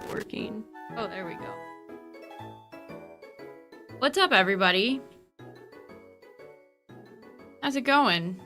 not working. Oh, there we go. What's up, everybody? How's it going?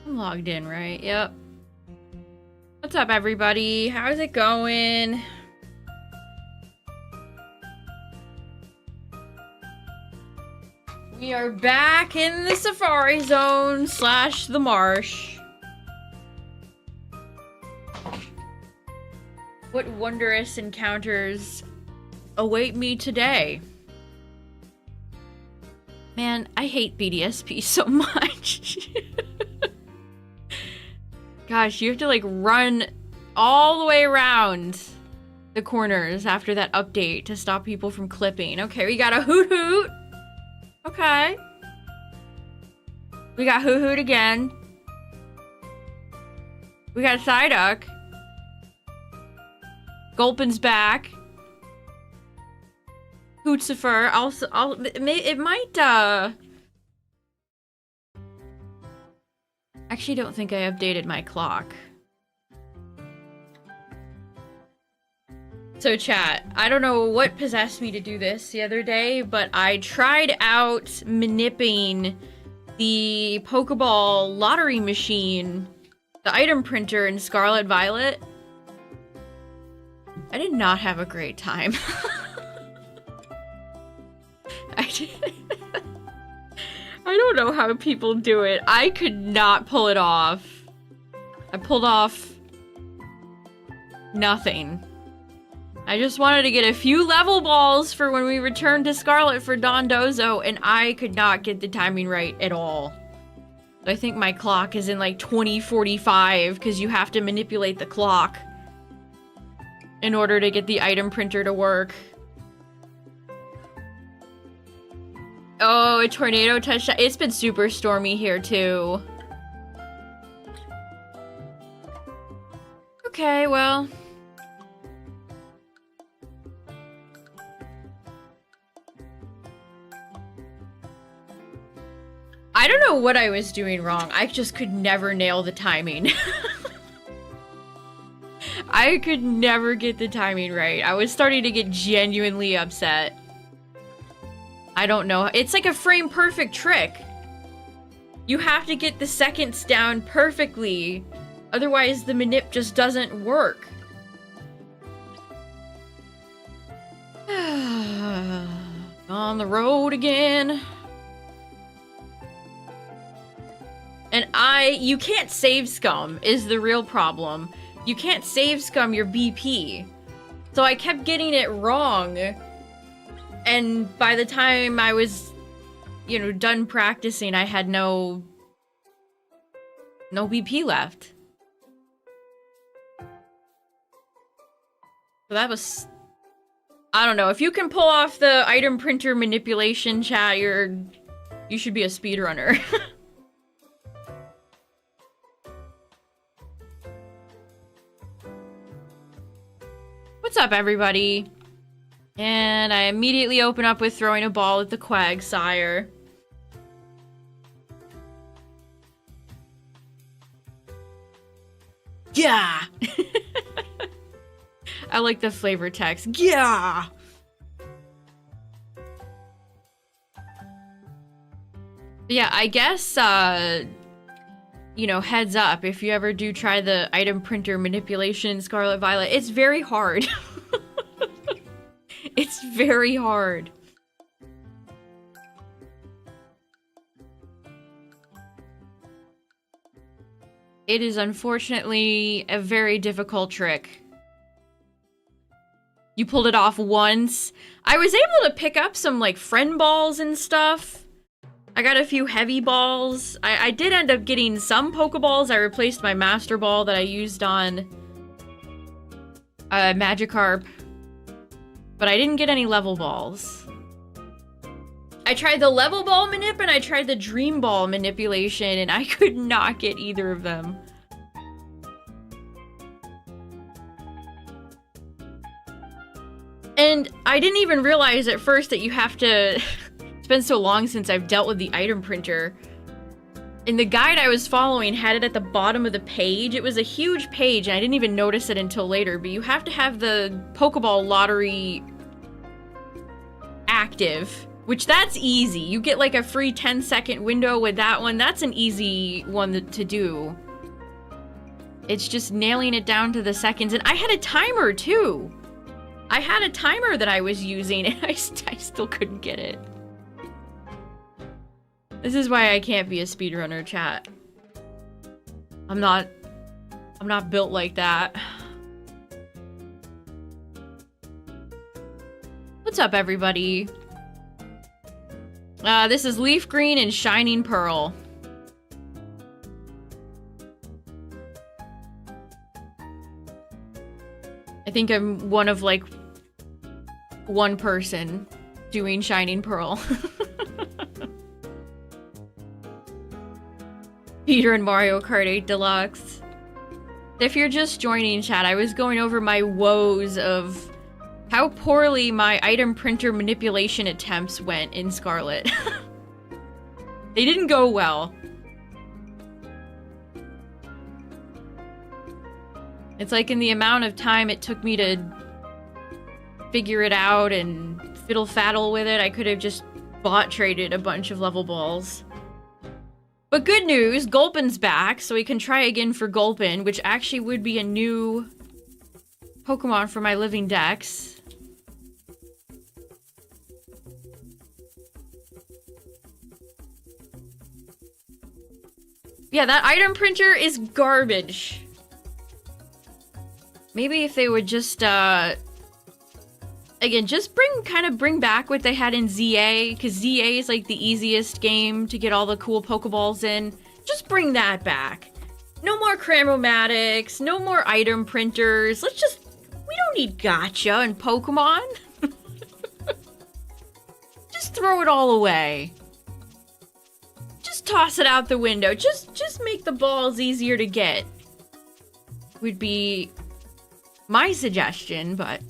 I'm logged in, right? Yep. What's up, everybody? How's it going? We are back in the Safari Zone / the Marsh. What wondrous encounters await me today? Man, I hate BDSP so much. Gosh, you have to like run all the way around the corners after that update to stop people from clipping. Okay, we got a hoot hoot. Okay. We got hoot hoot again. We got Psyduck. Gulpin's back. Hootsifer. It might, Actually, don't think I updated my clock. So chat, I don't know what possessed me to do this the other day, but I tried out manipping the Pokeball lottery machine, the item printer in Scarlet Violet. I did not have a great time. I don't know how people do it. I could not pull it off. I pulled off nothing. I just wanted to get a few level balls for when we returned to Scarlet for Dondozo, and I could not get the timing right at all. I think my clock is in like 2045 because you have to manipulate the clock in order to get the item printer to work. Oh, a tornado touchdown. It's been super stormy here, too. Okay, well. I don't know what I was doing wrong. I just could never nail the timing. I could never get the timing right. I was starting to get genuinely upset. I don't know. It's like a frame perfect trick. You have to get the seconds down perfectly. Otherwise, the manip just doesn't work. On the road again. And you can't save scum is the real problem. You can't save scum your BP. So I kept getting it wrong. And by the time I was, you know, done practicing, I had no BP left. So that was, I don't know. If you can pull off the item printer manipulation, chat, you should be a speedrunner. What's up, everybody? And I immediately open up with throwing a ball at the Quagsire. Yeah! I like the flavor text. Yeah! Yeah, I guess, you know, heads up, if you ever do try the item printer manipulation in Scarlet Violet, it's very hard. It's very hard. It is unfortunately a very difficult trick. You pulled it off once. I was able to pick up some, like, friend balls and stuff. I got a few heavy balls. I did end up getting some Pokeballs. I replaced my Master Ball that I used on Magikarp. But I didn't get any level balls. I tried the level ball manip and I tried the dream ball manipulation and I could not get either of them. And I didn't even realize at first that you have to... It's been so long since I've dealt with the item printer. And the guide I was following had it at the bottom of the page. It was a huge page and I didn't even notice it until later, but you have to have the Pokeball lottery active, which that's easy. You get like a free 10-second window with that one. That's an easy one to do. It's just nailing it down to the seconds. And I had a timer too. I had a timer that I was using and I still couldn't get it. This is why I can't be a speedrunner, chat. I'm not built like that. What's up, everybody? This is Leaf Green and Shining Pearl. I think I'm one of, like, one person doing Shining Pearl. Peter and Mario Kart 8 Deluxe. If you're just joining, chat, I was going over my woes of how poorly my item printer manipulation attempts went in Scarlet. They didn't go well. It's like in the amount of time it took me to figure it out and fiddle-faddle with it, I could have just bot-traded a bunch of level balls. But good news, Gulpin's back, so we can try again for Gulpin, which actually would be a new Pokemon for my living dex. Yeah, that item printer is garbage. Maybe if they would just, again, just bring back what they had in ZA, because ZA is like the easiest game to get all the cool Pokeballs in. Just bring that back. No more Cramomatics, no more item printers. We don't need Gacha and Pokemon. Just throw it all away. Just toss it out the window. Just make the balls easier to get. Would be my suggestion, but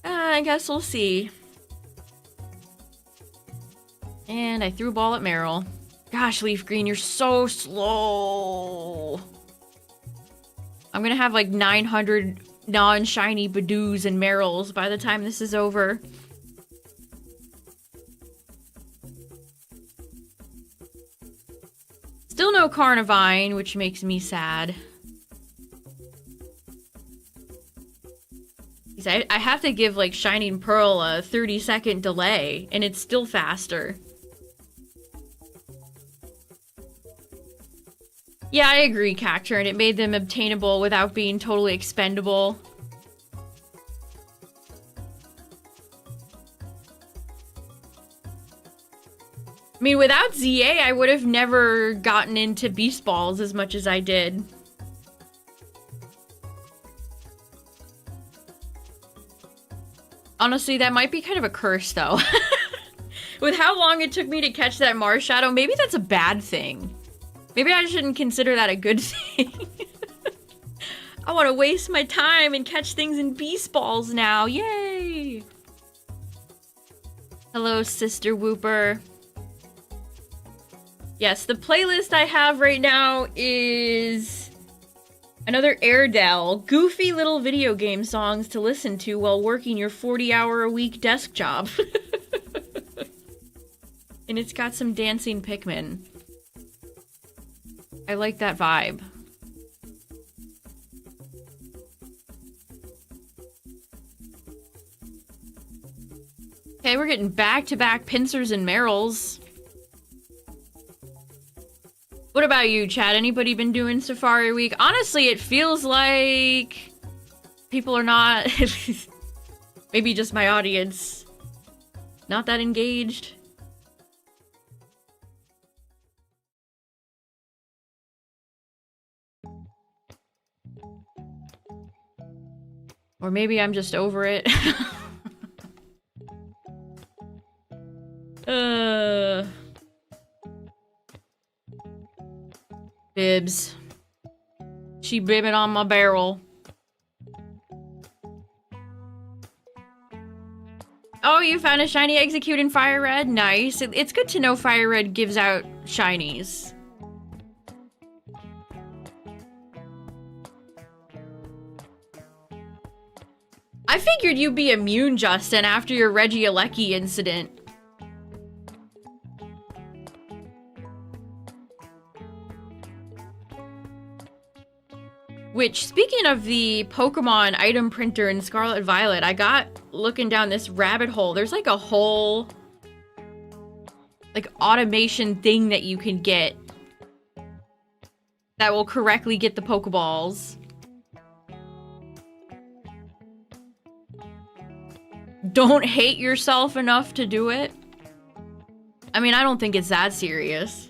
I guess we'll see. And I threw a ball at Meryl. Gosh, Leaf Green, you're so slow. I'm gonna have like 900 non-shiny Badoos and Meryls by the time this is over. Still no Carnivine, which makes me sad. I have to give, like, Shining Pearl a 30-second delay, and it's still faster. Yeah, I agree, Cacturn. It made them obtainable without being totally expendable. I mean, without ZA, I would have never gotten into Beast Balls as much as I did. Honestly, that might be kind of a curse, though. With how long it took me to catch that Mars Shadow, maybe that's a bad thing. Maybe I shouldn't consider that a good thing. I want to waste my time and catch things in Beast Balls now. Yay! Hello, Sister Whooper. Yes, the playlist I have right now is another Airedale, goofy little video game songs to listen to while working your 40-hour-a-week desk job. And it's got some dancing Pikmin. I like that vibe. Okay, we're getting back-to-back Pincers and Meryls. What about you, Chad? Anybody been doing Safari Week? Honestly, it feels like people are not... Maybe just my audience. Not that engaged. Or maybe I'm just over it. Bibs. She bibbing on my barrel. Oh, you found a shiny Execute in Fire Red? Nice. It's good to know Fire Red gives out shinies. I figured you'd be immune, Justin, after your Regieleki incident. Which, speaking of the Pokemon item printer in Scarlet Violet, I got looking down this rabbit hole. There's like a whole like automation thing that you can get that will correctly get the Pokeballs. Don't hate yourself enough to do it. I mean, I don't think it's that serious.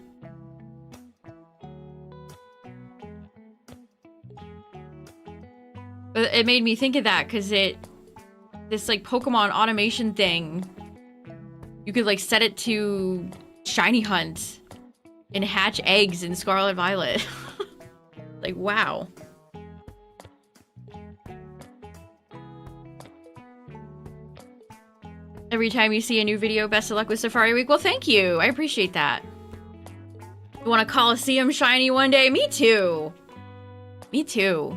But it made me think of that because this like Pokemon automation thing, you could like set it to shiny hunt and hatch eggs in Scarlet Violet. Like, wow. Every time you see a new video, best of luck with Safari Week. Well, thank you. I appreciate that. You want a Coliseum shiny one day? Me too. Me too.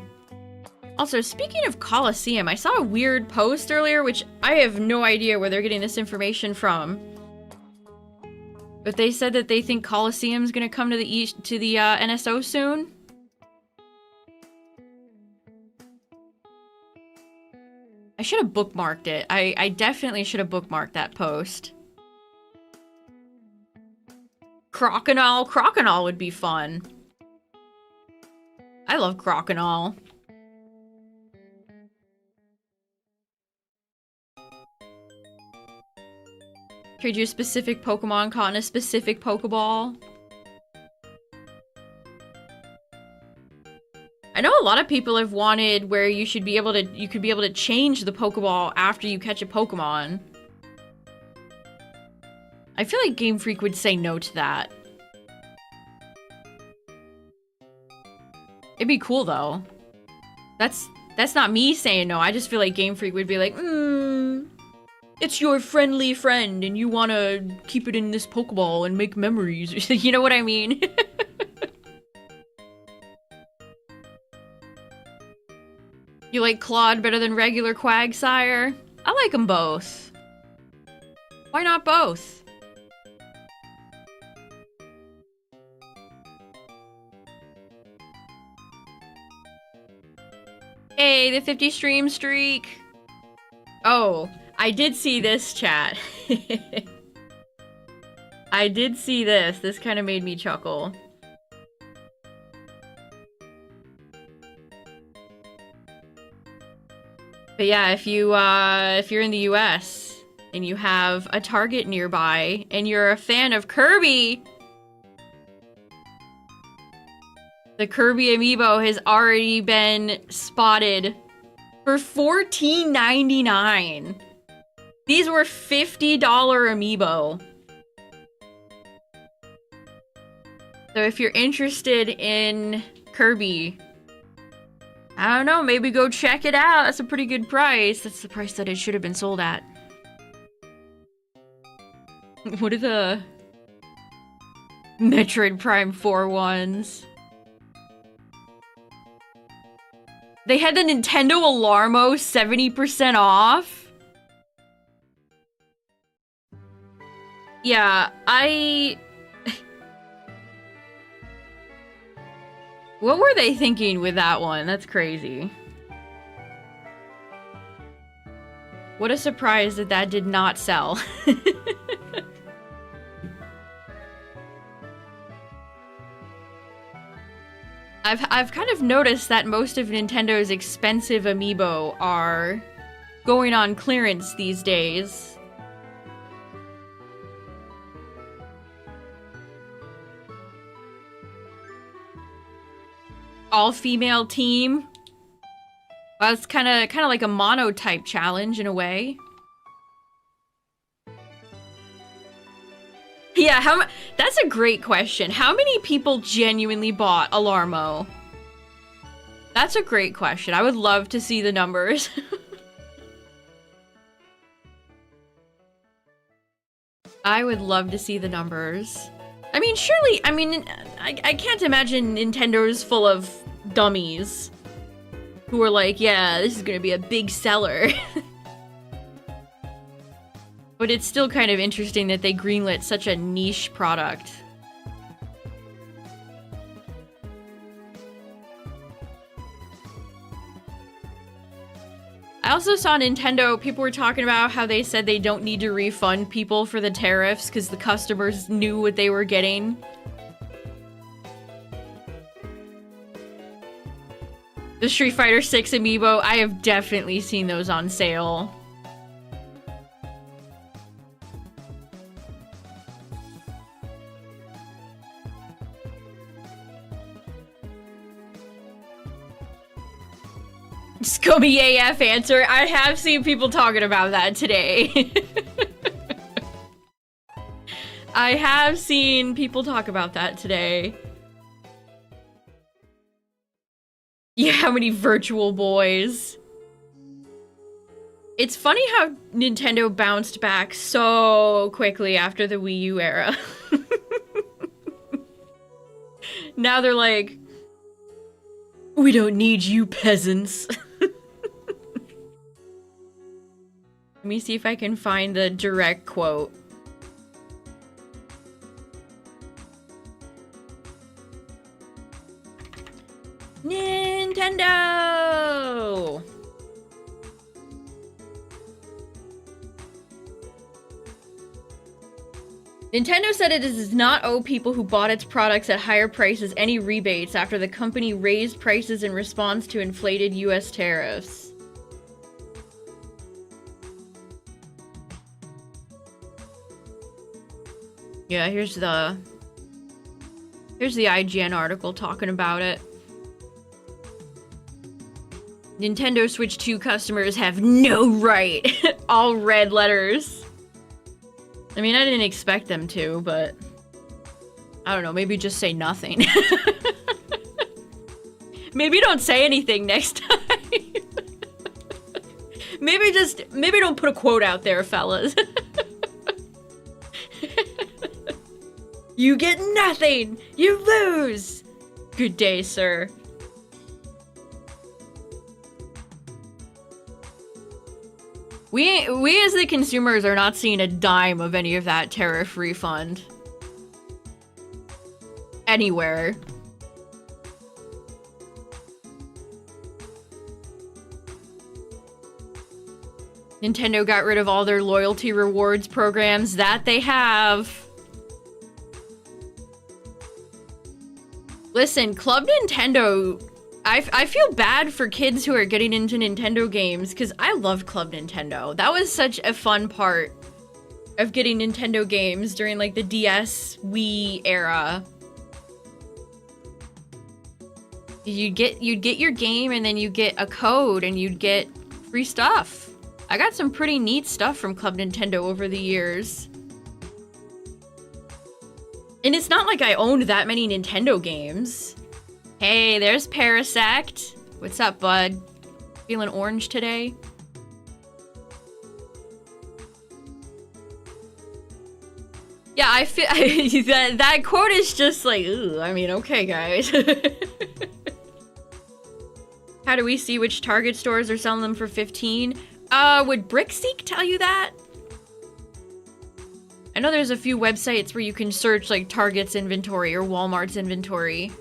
Also, speaking of Coliseum, I saw a weird post earlier, which I have no idea where they're getting this information from. But they said that they think Coliseum's gonna come to the NSO soon. I should have bookmarked it. I definitely should have bookmarked that post. Crokinole? Crokinole would be fun. I love Crokinole. Trade you a specific Pokemon caught in a specific Pokeball. I know a lot of people have wanted where you could be able to change the Pokeball after you catch a Pokemon. I feel like Game Freak would say no to that. It'd be cool though. That's not me saying no. I just feel like Game Freak would be like, it's your friendly friend and you want to keep it in this Pokeball and make memories. You know what I mean? You like Claude better than regular Quagsire? I like them both. Why not both? Hey, the 50 stream streak. Oh, I did see this, chat. I did see this. This kind of made me chuckle. But yeah, if you're in the US and you have a Target nearby and you're a fan of Kirby, the Kirby amiibo has already been spotted for $14.99. These were $50 amiibo. So if you're interested in Kirby, I don't know, maybe go check it out. That's a pretty good price. That's the price that it should have been sold at. What are the Metroid Prime 4 ones? They had the Nintendo Alarmo 70% off? Yeah, what were they thinking with that one? That's crazy. What a surprise that that did not sell. I've kind of noticed that most of Nintendo's expensive amiibo are going on clearance these days. All-female team. Well, it's kind of like a mono-type challenge in a way. Yeah, that's a great question. How many people genuinely bought Alarmo? That's a great question. I would love to see the numbers. I would love to see the numbers. I mean, surely, I mean, I can't imagine Nintendo's full of dummies who are like, yeah, this is gonna be a big seller. But it's still kind of interesting that they greenlit such a niche product. I also saw Nintendo, people were talking about how they said they don't need to refund people for the tariffs because the customers knew what they were getting. The Street Fighter 6 amiibo, I have definitely seen those on sale. Scummy AF answer. I have seen people talking about that today. I have seen people talk about that today. Yeah, how many virtual boys? It's funny how Nintendo bounced back so quickly after the Wii U era. Now they're like, we don't need you peasants. Let me see if I can find the direct quote. Nintendo! Nintendo said it does not owe people who bought its products at higher prices any rebates after the company raised prices in response to inflated US tariffs. Yeah, here's the IGN article talking about it. Nintendo Switch 2 customers have no right. All red letters. I mean, I didn't expect them to, but I don't know, maybe just say nothing. Maybe don't say anything next time. maybe don't put a quote out there, fellas. You get nothing! You lose! Good day, sir. We as the consumers are not seeing a dime of any of that tariff refund. Anywhere. Nintendo got rid of all their loyalty rewards programs that they have. Listen, Club Nintendo, I feel bad for kids who are getting into Nintendo games, because I loved Club Nintendo. That was such a fun part of getting Nintendo games during, like, the DS, Wii era. You'd get your game, and then you'd get a code, and you'd get free stuff. I got some pretty neat stuff from Club Nintendo over the years. And it's not like I owned that many Nintendo games. Hey, there's Parasect. What's up, bud? Feeling orange today? Yeah, I feel that quote is just like, ooh, I mean, okay, guys. How do we see which Target stores are selling them for 15? Would BrickSeek tell you that? I know there's a few websites where you can search, like, Target's inventory or Walmart's inventory.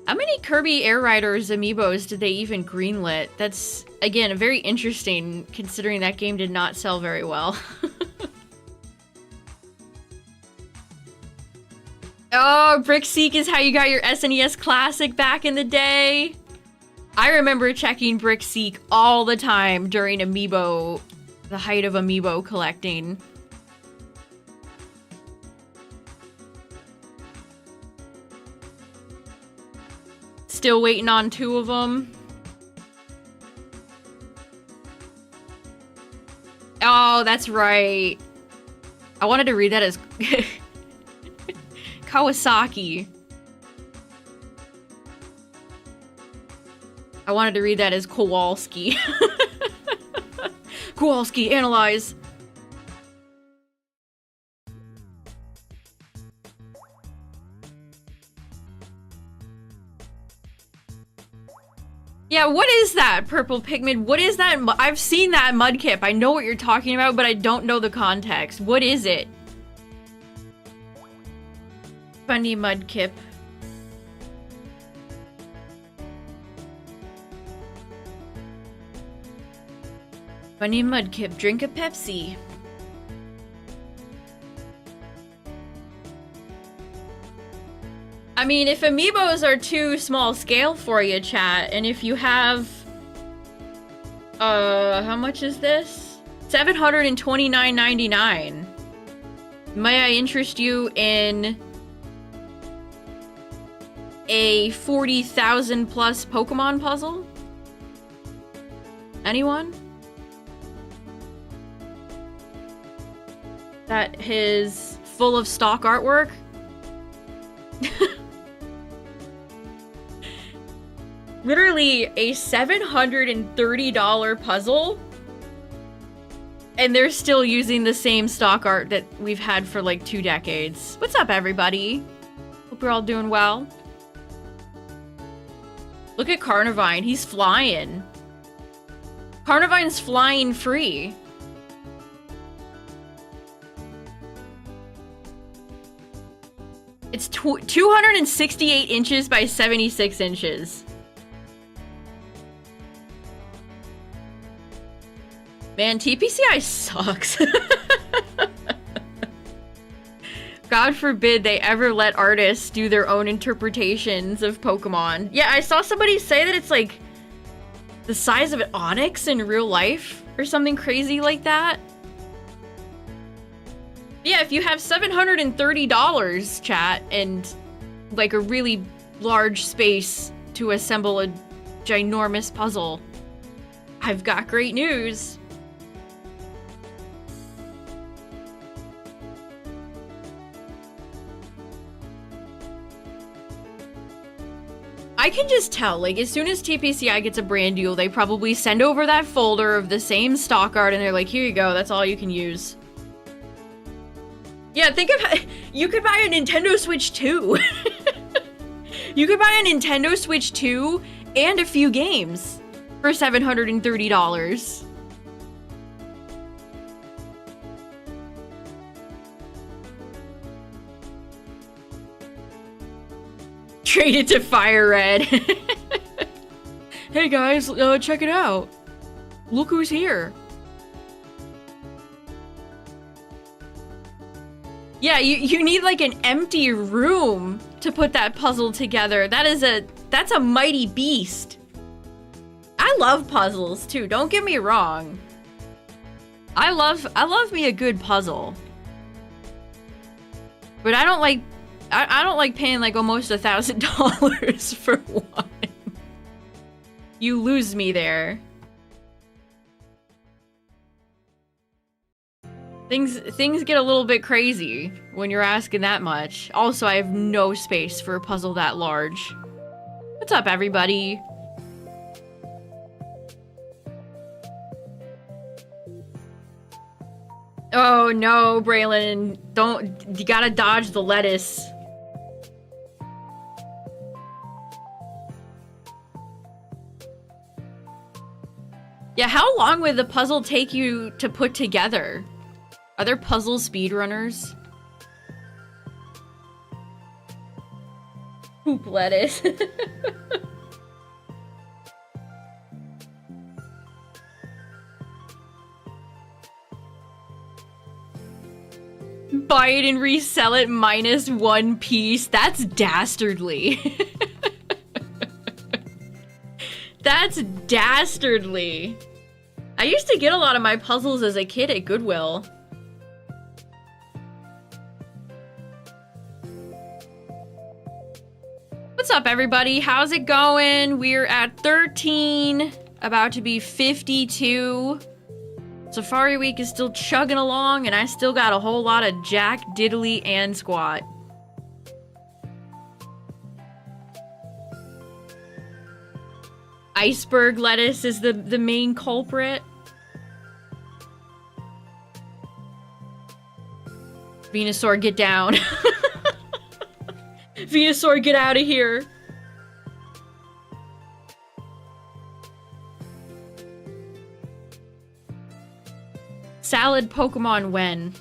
How many Kirby Air Riders amiibos did they even greenlit? That's, again, very interesting, considering that game did not sell very well. Oh, BrickSeek is how you got your SNES Classic back in the day. I remember checking Brickseek all the time during Amiibo, the height of Amiibo collecting. Still waiting on 2 of them. Oh, that's right. I wanted to read that as Kawasaki. I wanted to read that as Kowalski. Kowalski, analyze. Yeah, what is that, Purple Pigment? What is that? I've seen that Mudkip. I know what you're talking about, but I don't know the context. What is it? Funny Mudkip. Funny Mudkip, drink a Pepsi. I mean, if amiibos are too small scale for you, chat, and if you have... how much is this? $729.99. May I interest you in a 40,000 plus Pokemon puzzle? Anyone? That is full of stock artwork? Literally a $730 puzzle, and they're still using the same stock art that we've had for like 2 decades. What's up, everybody? Hope you're all doing well. Look at Carnivine, he's flying. Carnivine's flying free. It's 268 inches by 76 inches. Man, TPCI sucks. God forbid they ever let artists do their own interpretations of Pokemon. Yeah, I saw somebody say that it's like the size of an Onix in real life or something crazy like that. Yeah, if you have $730, chat, and like a really large space to assemble a ginormous puzzle, I've got great news. I can just tell, like, as soon as TPCI gets a brand deal, they probably send over that folder of the same stock art and they're like, here you go, that's all you can use. Yeah, think of you could buy a Nintendo Switch 2. You could buy a Nintendo Switch 2 and a few games for $730. Trade it to Fire Red. Hey guys, check it out. Look who's here. Yeah, you need like an empty room to put that puzzle together. That's a mighty beast. I love puzzles too, don't get me wrong. I love me a good puzzle. But I don't like paying like almost $1,000 for one. You lose me there. Things get a little bit crazy when you're asking that much. Also, I have no space for a puzzle that large. What's up, everybody? Oh no, Braylon, you gotta dodge the lettuce. Yeah, how long would the puzzle take you to put together? Are there puzzle speedrunners? Poop lettuce. Buy it and resell it minus 1 piece. That's dastardly. That's dastardly. I used to get a lot of my puzzles as a kid at Goodwill. What's up, everybody? How's it going? We're at 13, about to be 52. Safari Week is still chugging along, and I still got a whole lot of Jack, Diddly, and Squat. Iceberg lettuce is the main culprit. Venusaur, get down. Venusaur, get out of here. Salad Pokemon when?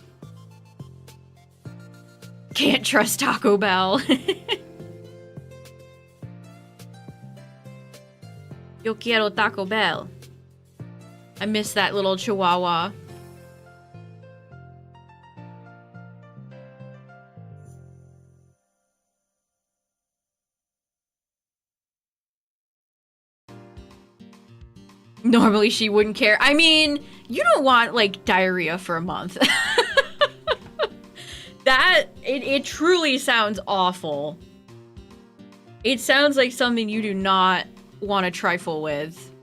Can't trust Taco Bell. Yo quiero Taco Bell. I miss that little chihuahua. Normally she wouldn't care. I mean, you don't want, like, diarrhea for a month. It truly sounds awful. It sounds like something you do not want to trifle with.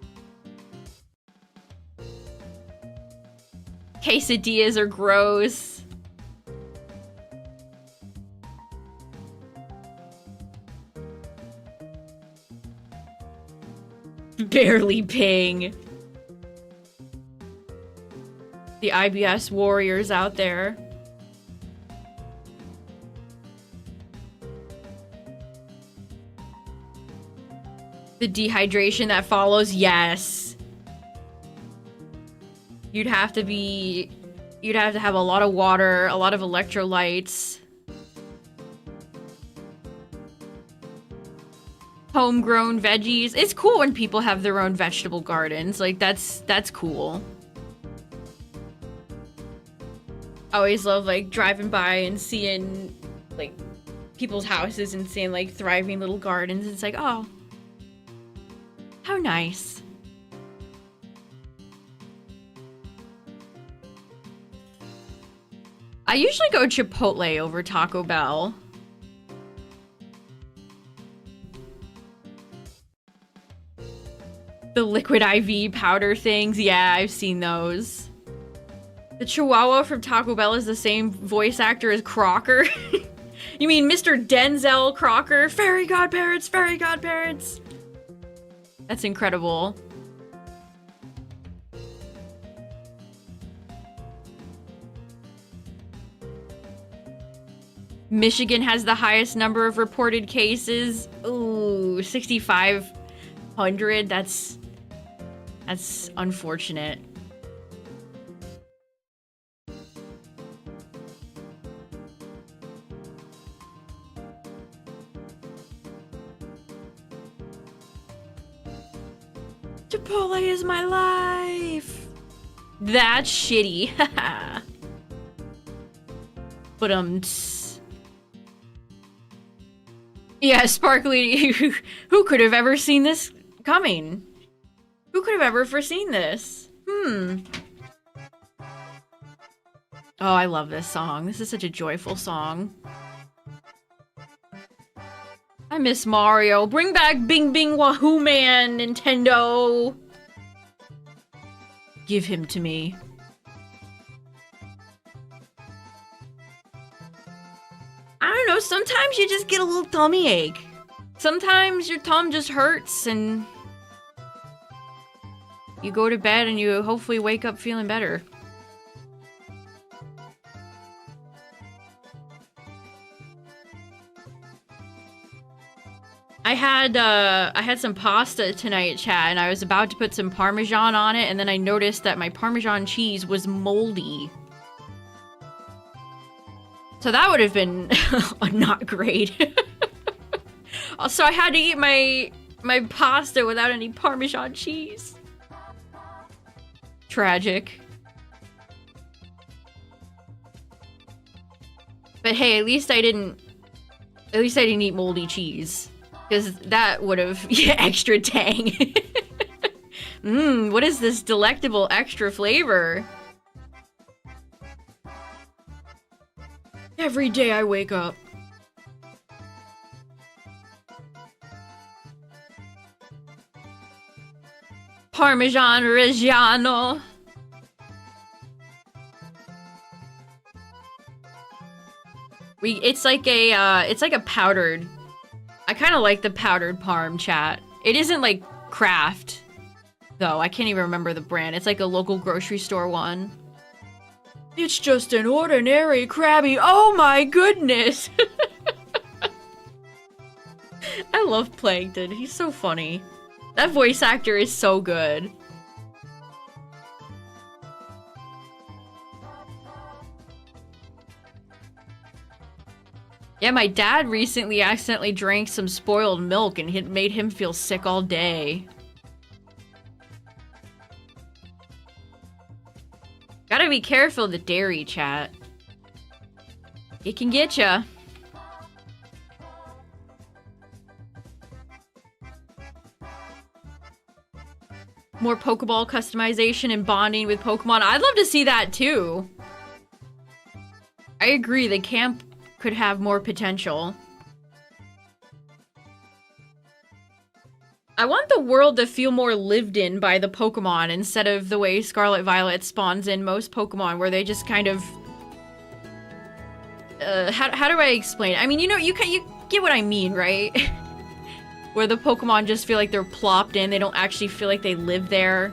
Quesadillas are gross. Barely ping. The IBS warriors out there. The dehydration that follows, yes. You'd have to have a lot of water, a lot of electrolytes. Homegrown veggies. It's cool when people have their own vegetable gardens. Like, that's cool. I always love, like, driving by and seeing, like, people's houses and seeing, like, thriving little gardens. It's like, oh, how nice. I usually go Chipotle over Taco Bell. The liquid IV powder things. Yeah, I've seen those. The Chihuahua from Taco Bell is the same voice actor as Crocker. You mean Mr. Denzel Crocker? Fairy godparents, fairy godparents. That's incredible. Michigan has the highest number of reported cases. Ooh, 6,500. That's unfortunate. Chipotle is my life. That's shitty. But yeah, Sparkly. Who could have ever seen this coming? Who could have ever foreseen this? Oh, I love this song. This is such a joyful song. I miss Mario. Bring back Bing Bing Wahoo Man, Nintendo. Give him to me. I don't know, sometimes you just get a little tummy ache. Sometimes your tum just hurts and you go to bed and you hopefully wake up feeling better. I had some pasta tonight, chat, and I was about to put some Parmesan on it, and then I noticed that my Parmesan cheese was moldy. So that would have been not great. So I had to eat my pasta without any Parmesan cheese. Tragic. But hey, at least I didn't eat moldy cheese. Because that would have, yeah, extra tang. What is this delectable extra flavor? Every day I wake up. Parmesan Reggiano. It's like a powdered. I kind of like the powdered parm, chat. It isn't like Kraft, though. I can't even remember the brand. It's like a local grocery store one. It's just an ordinary Krabby. Oh my goodness! I love Plankton. He's so funny. That voice actor is so good. Yeah, my dad recently accidentally drank some spoiled milk and it made him feel sick all day. Gotta be careful of the dairy, chat. It can get ya. More Pokeball customization and bonding with Pokemon. I'd love to see that too. I agree, the camp could have more potential. I want the world to feel more lived in by the Pokemon instead of the way Scarlet Violet spawns in most Pokemon, where they just kind of... how do I explain it? I mean, you know, you get what I mean, right? Where the Pokemon just feel like they're plopped in, they don't actually feel like they live there.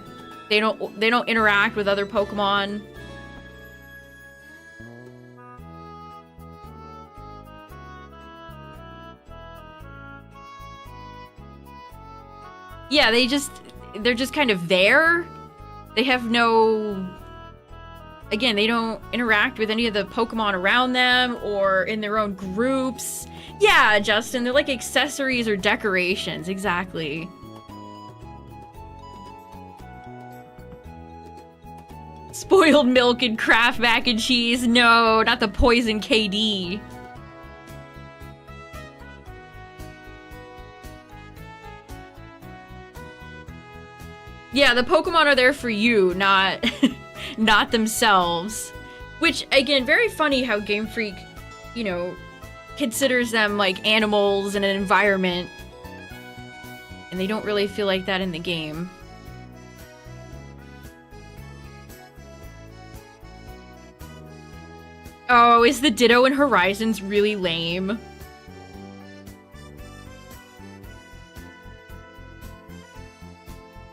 They don't interact with other Pokemon. Yeah, they're just kind of there. They have no... Again, they don't interact with any of the Pokemon around them or in their own groups. Yeah, Justin, they're like accessories or decorations, exactly. Spoiled milk and Kraft mac and cheese. No, not the poison KD. Yeah, the Pokemon are there for you, not not themselves. Which, again, very funny how Game Freak, you know, considers them like animals in an environment. And they don't really feel like that in the game. Oh, is the Ditto in Horizons really lame?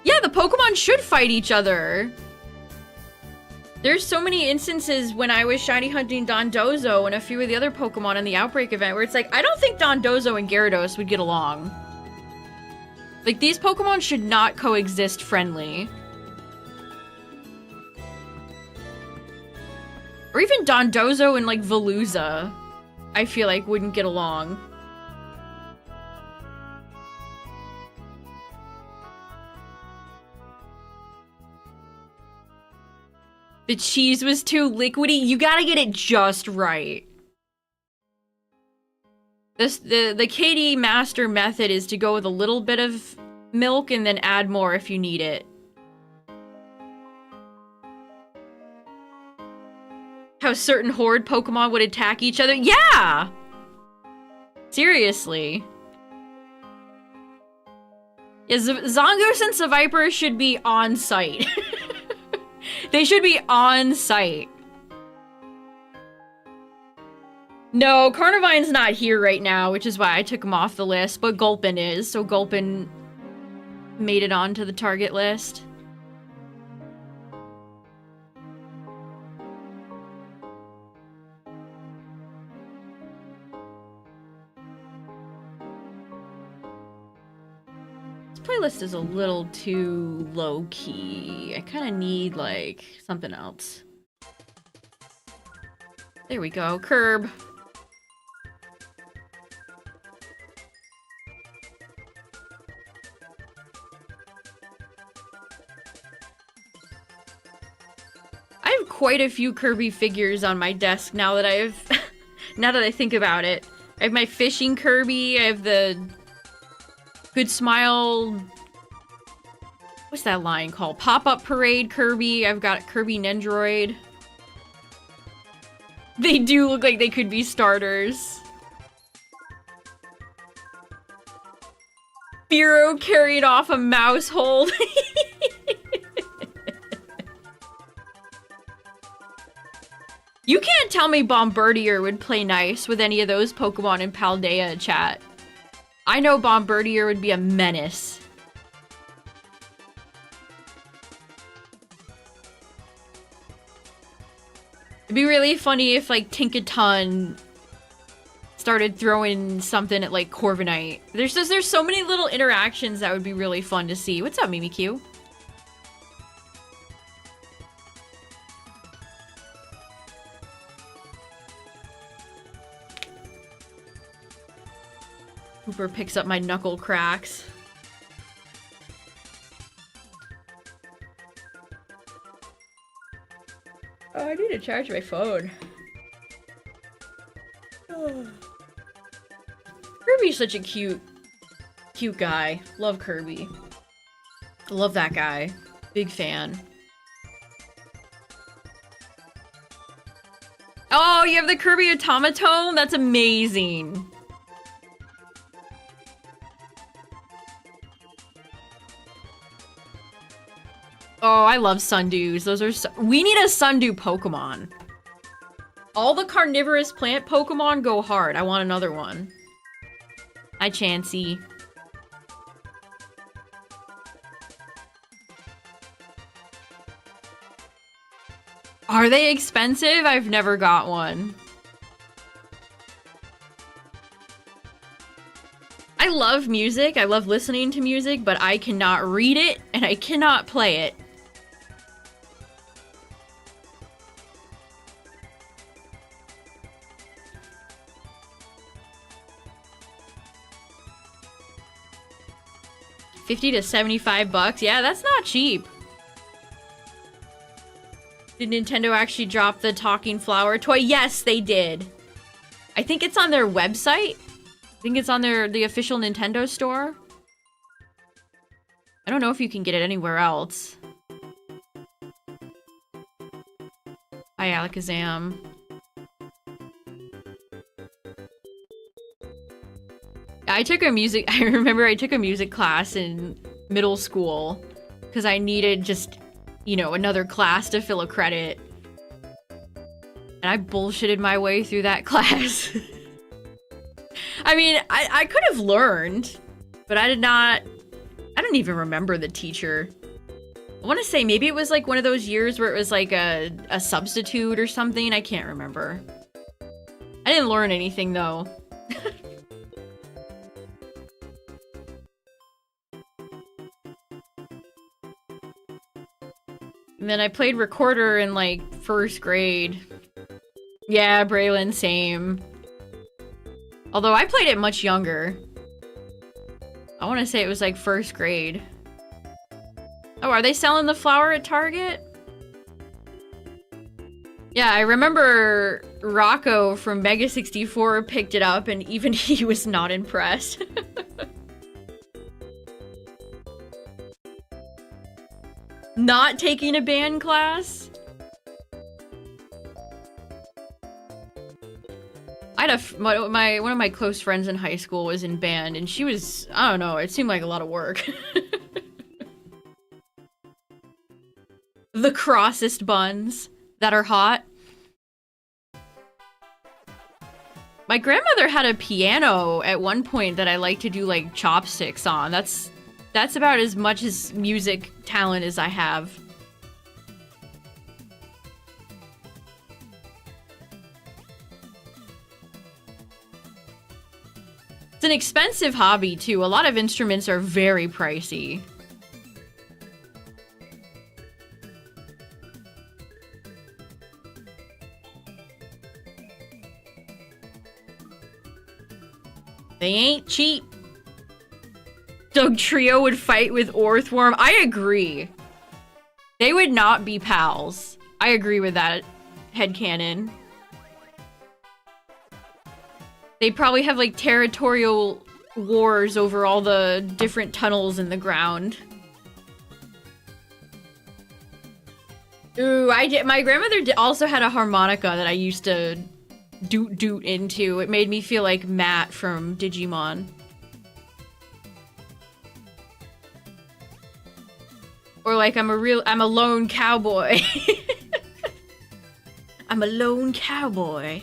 Yeah, the Pokemon should fight each other. There's so many instances when I was shiny hunting Dondozo and a few of the other Pokemon in the Outbreak event where it's like, I don't think Dondozo and Gyarados would get along. Like, these Pokemon should not coexist friendly. Or even Dondozo and, like, Veluza, I feel like wouldn't get along. The cheese was too liquidy. You gotta get it just right. The KD master method is to go with a little bit of milk and then add more if you need it. How certain horde Pokemon would attack each other. Yeah! Seriously. Yeah, Zangoose and Seviper should be on site. They should be on site. No, Carnivine's not here right now, which is why I took him off the list, but Gulpin is, so Gulpin made it onto the target list. Playlist is a little too low-key. I kind of need, like, something else. There we go. Curb. I have quite a few Kirby figures on my desk now that now that I think about it. I have my fishing Kirby, I have the Good Smile What's that line called? Pop-up parade Kirby. I've got Kirby Nendoroid. They do look like they could be starters. Bureau carried off a mouse hold. You can't tell me Bombardier would play nice with any of those Pokemon in Paldea, chat. I know Bombardier would be a menace. It'd be really funny if, like, Tinkaton started throwing something at, like, Corviknight. There's so many little interactions that would be really fun to see. What's up, Mimikyu? Cooper picks up my knuckle cracks. Oh, I need to charge my phone. Oh. Kirby's such a cute guy. Love Kirby. Love that guy. Big fan. Oh, you have the Kirby Automaton? That's amazing. Oh, I love Sundews. Those are we need a Sundew Pokemon. All the carnivorous plant Pokemon go hard. I want another one. Hi, Chansey. Are they expensive? I've never got one. I love music. I love listening to music, but I cannot read it and I cannot play it. $50 to $75? Yeah, that's not cheap. Did Nintendo actually drop the talking flower toy? Yes, they did. I think it's on their website. I think it's on the official Nintendo store. I don't know if you can get it anywhere else. Hi, Alakazam. I remember I took a music class in middle school because I needed just, you know, another class to fill a credit. And I bullshitted my way through that class. I mean, I could have learned, but I didn't even remember the teacher. I want to say maybe it was like one of those years where it was like a substitute or something. I can't remember. I didn't learn anything though. And then I played recorder in, like, first grade. Yeah, Braylon, same. Although I played it much younger. I want to say it was, like, first grade. Oh, are they selling the flower at Target? Yeah, I remember Rocco from Mega 64 picked it up, and even he was not impressed. Not taking a band class? I had one of my close friends in high school was in band, and she was, I don't know, it seemed like a lot of work. The crossest buns that are hot. My grandmother had a piano at one point that I like to do like chopsticks on. That's about as much as music talent as I have. It's an expensive hobby, too. A lot of instruments are very pricey. They ain't cheap. Doug Trio would fight with Orthworm. I agree. They would not be pals. I agree with that headcanon. They'd probably have, like, territorial wars over all the different tunnels in the ground. Ooh, I did. My grandmother also had a harmonica that I used to doot into. It made me feel like Matt from Digimon. Or like I'm a lone cowboy. I'm a lone cowboy.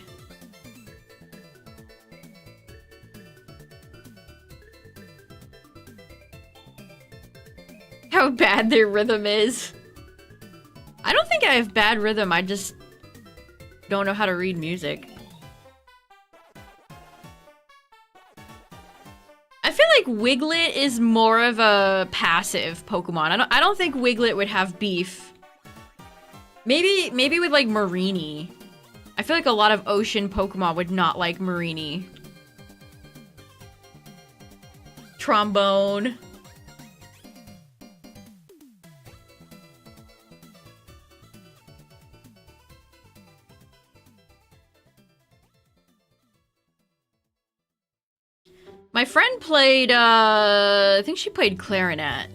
How bad their rhythm is. I don't think I have bad rhythm, I just don't know how to read music. I feel like Wiglet is more of a passive Pokemon. I don't think Wiglet would have beef. Maybe with like Marini. I feel like a lot of ocean Pokemon would not like Marini. Trombone. My friend played, I think she played clarinet.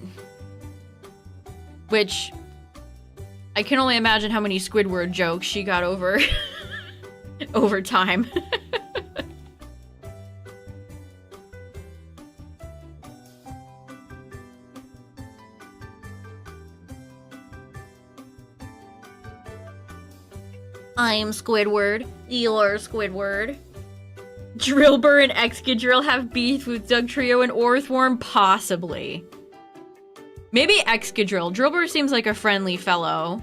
Which, I can only imagine how many Squidward jokes she got over, over time. I'm Squidward. You're Squidward. Drillbur and Excadrill have beef with Dugtrio and Orthworm? Possibly. Maybe Excadrill. Drillbur seems like a friendly fellow.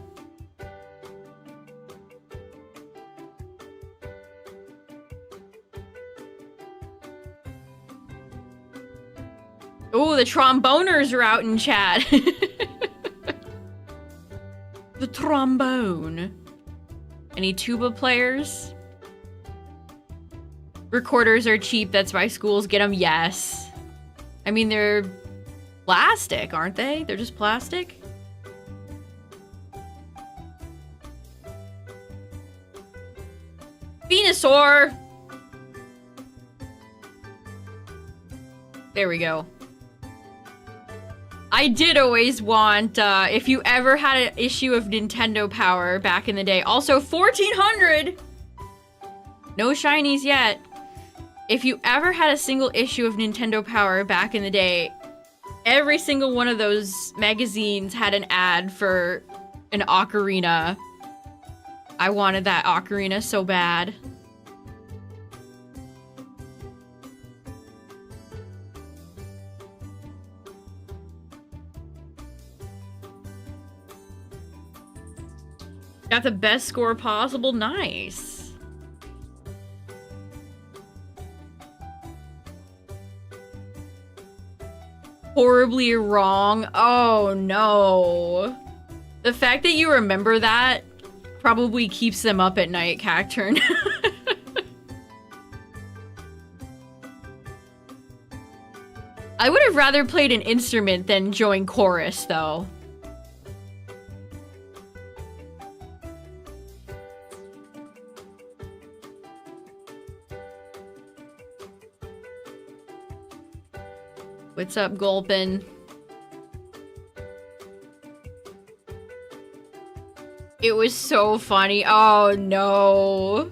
Oh, the tromboners are out in chat. The trombone. Any tuba players? Recorders are cheap, that's why schools get them, yes. I mean, they're plastic, aren't they? They're just plastic? Venusaur! There we go. I did always want, if you ever had an issue of Nintendo Power back in the day. Also, 1400! No shinies yet. If you ever had a single issue of Nintendo Power back in the day, every single one of those magazines had an ad for an ocarina. I wanted that ocarina so bad. Got the best score possible, nice. Horribly wrong. Oh no. The fact that you remember that probably keeps them up at night, Cacturn. I would have rather played an instrument than join chorus, though. What's up, Gulpin? It was so funny. Oh, no.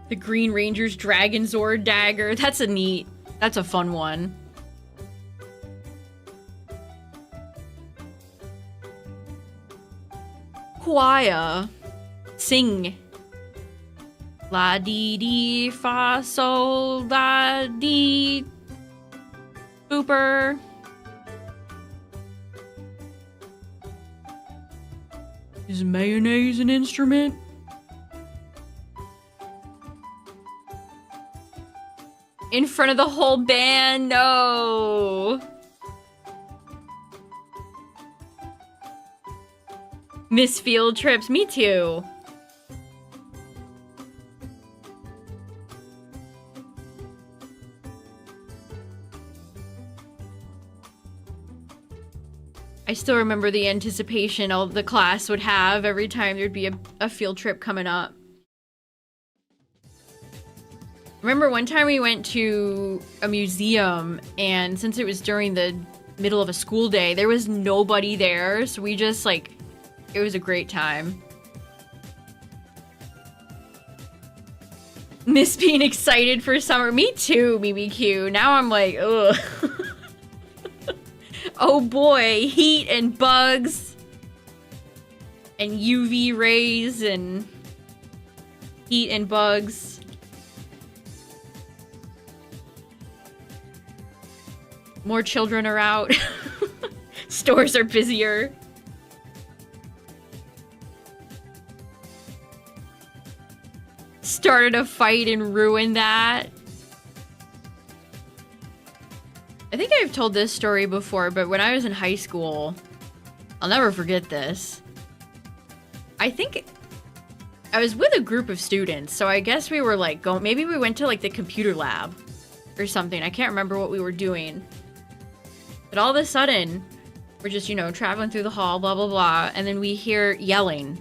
The Green Ranger's Dragon Zord dagger. That's a fun one. Choir. Sing. La dee dee fa sol la dee. Booper. Is mayonnaise an instrument? In front of the whole band? No. Miss field trips, me too. I still remember the anticipation all the class would have every time there'd be a field trip coming up. Remember one time we went to a museum, and since it was during the middle of a school day, there was nobody there, so we just, like, it was a great time. Miss being excited for summer. Me too, BBQ. Now I'm like, ugh. Oh boy, heat and bugs. And UV rays and heat and bugs. More children are out. Stores are busier. Started a fight and ruined that. I think I've told this story before, but when I was in high school, I'll never forget this. I think I was with a group of students, so I guess we were like maybe we went to like the computer lab or something. I can't remember what we were doing. But all of a sudden, we're just, you know, traveling through the hall, blah, blah, blah, and then we hear yelling.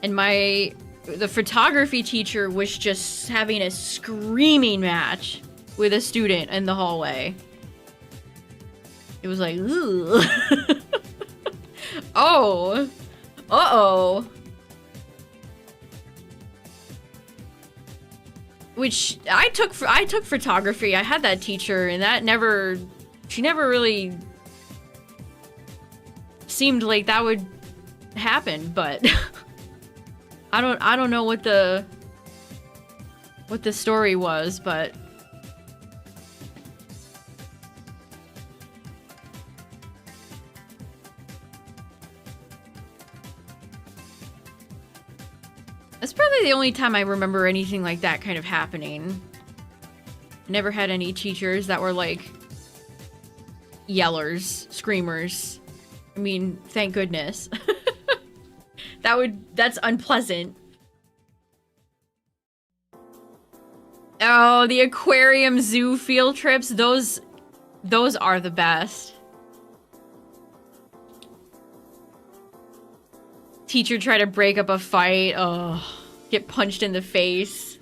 And the photography teacher was just having a screaming match with a student in the hallway. It was like, ooh. Oh. Uh-oh. Which I took photography. I had that teacher, and she never really seemed like that would happen, but I don't know what the story was, but that's probably the only time I remember anything like that kind of happening. Never had any teachers that were like yellers, screamers. I mean, thank goodness. That's unpleasant. Oh, the aquarium zoo field trips, those are the best. Teacher try to break up a fight. Oh, get punched in the face.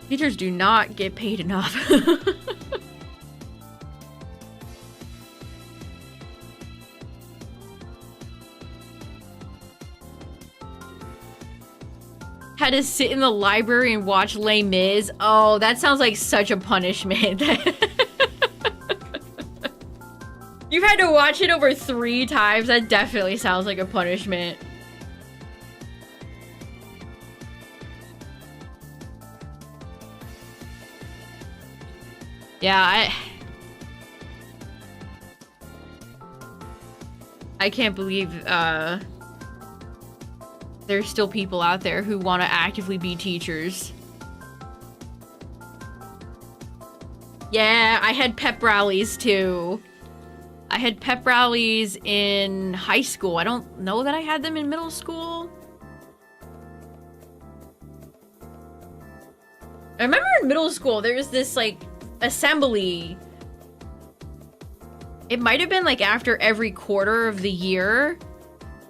Teachers do not get paid enough. Had to sit in the library and watch Les Mis. Oh, that sounds like such a punishment. You've had to watch it over 3 times. That definitely sounds like a punishment. Yeah, I can't believe there's still people out there who want to actively be teachers. Yeah, I had pep rallies too. I had pep rallies in high school. I don't know that I had them in middle school. I remember in middle school, there was this, like, assembly. It might have been, like, after every quarter of the year.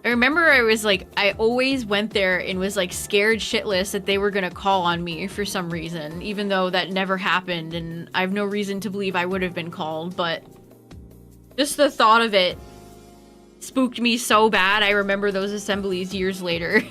I remember I always went there and was, like, scared shitless that they were gonna call on me for some reason, even though that never happened, and I have no reason to believe I would have been called, but just the thought of it spooked me so bad. I remember those assemblies years later.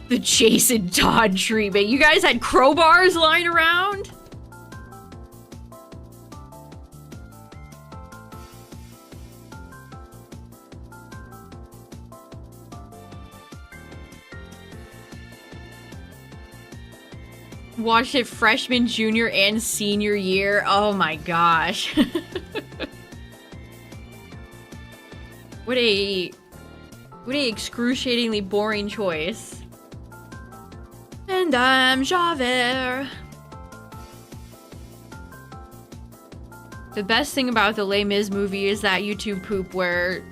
The Jason Todd treatment. You guys had crowbars lying around? Watched it freshman, junior, and senior year. Oh my gosh. What a excruciatingly boring choice. And I'm Javert. The best thing about the Les Mis movie is that YouTube poop where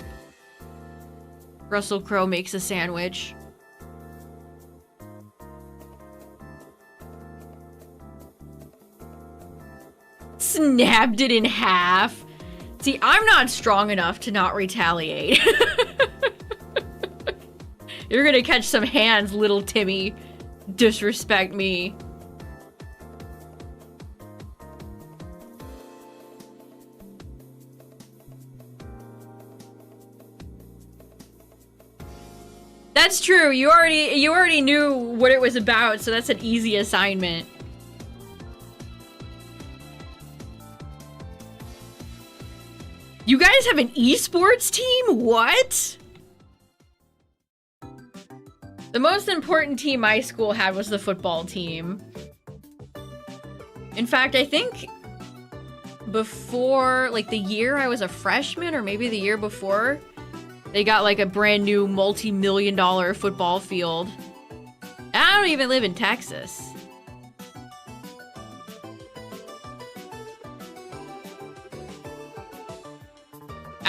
Russell Crowe makes a sandwich. Snapped it in half. See, I'm not strong enough to not retaliate. You're gonna catch some hands, little Timmy. Disrespect me. That's true. You already knew what it was about, so that's an easy assignment. You guys have an esports team? What? The most important team my school had was the football team. In fact, I think before, like the year I was a freshman, or maybe the year before, they got like a brand new multi-million-dollar football field. I don't even live in Texas.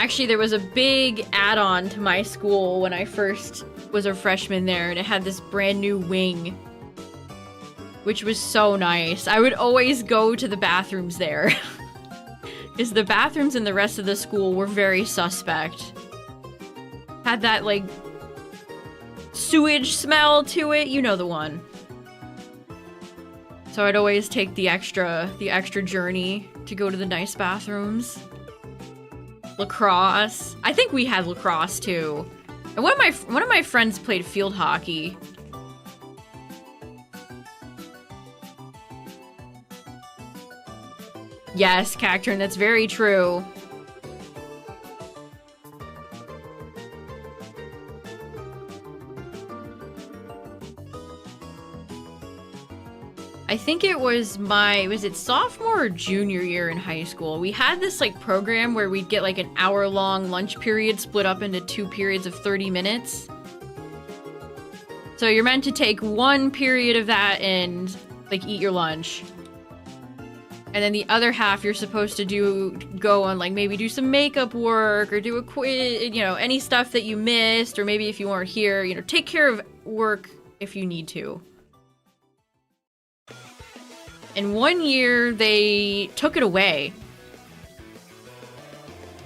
Actually, there was a big add-on to my school when I first was a freshman there, and it had this brand new wing, which was so nice. I would always go to the bathrooms there because the bathrooms in the rest of the school were very suspect. Had that like sewage smell to it, you know the one. So I'd always take the extra journey to go to the nice bathrooms. Lacrosse. I think we had lacrosse too. And one of my friends played field hockey. Yes, Cacturn, that's very true. I think it was it sophomore or junior year in high school? We had this like program where we'd get like an hour-long lunch period split up into 2 periods of 30 minutes. So you're meant to take 1 period of that and like eat your lunch. And then the other half you're supposed to go on like maybe do some makeup work or do a quiz, you know, any stuff that you missed, or maybe if you weren't here, you know, take care of work if you need to. And 1 year, they took it away.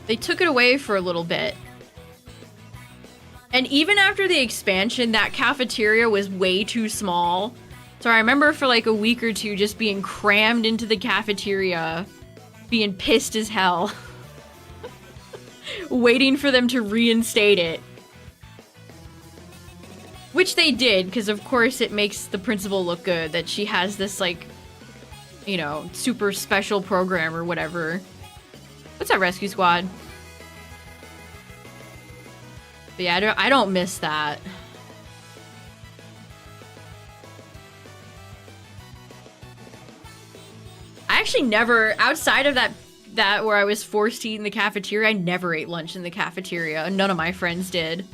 They took it away for a little bit. And even after the expansion, that cafeteria was way too small. So I remember for like a week or two just being crammed into the cafeteria, being pissed as hell. Waiting for them to reinstate it. Which they did, because of course it makes the principal look good that she has this like, you know, super special program or whatever. What's that, Rescue Squad? But yeah, I don't miss that. I actually never, outside of that where I was forced to eat in the cafeteria, I never ate lunch in the cafeteria. None of my friends did.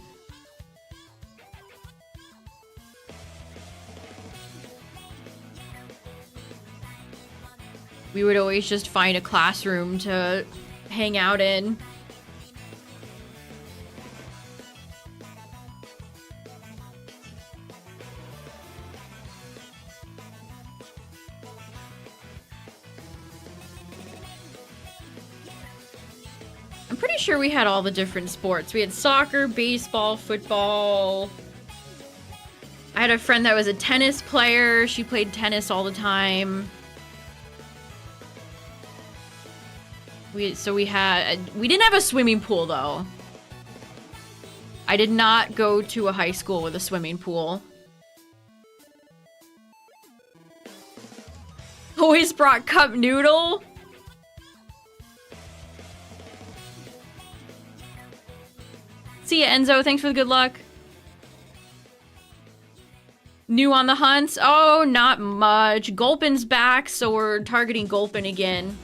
We would always just find a classroom to hang out in. I'm pretty sure we had all the different sports. We had soccer, baseball, football. I had a friend that was a tennis player. She played tennis all the time. We didn't have a swimming pool though. I did not go to a high school with a swimming pool. Always brought cup noodle. See ya, Enzo. Thanks for the good luck. New on the hunts? Oh, not much. Gulpin's back, so we're targeting Gulpin again.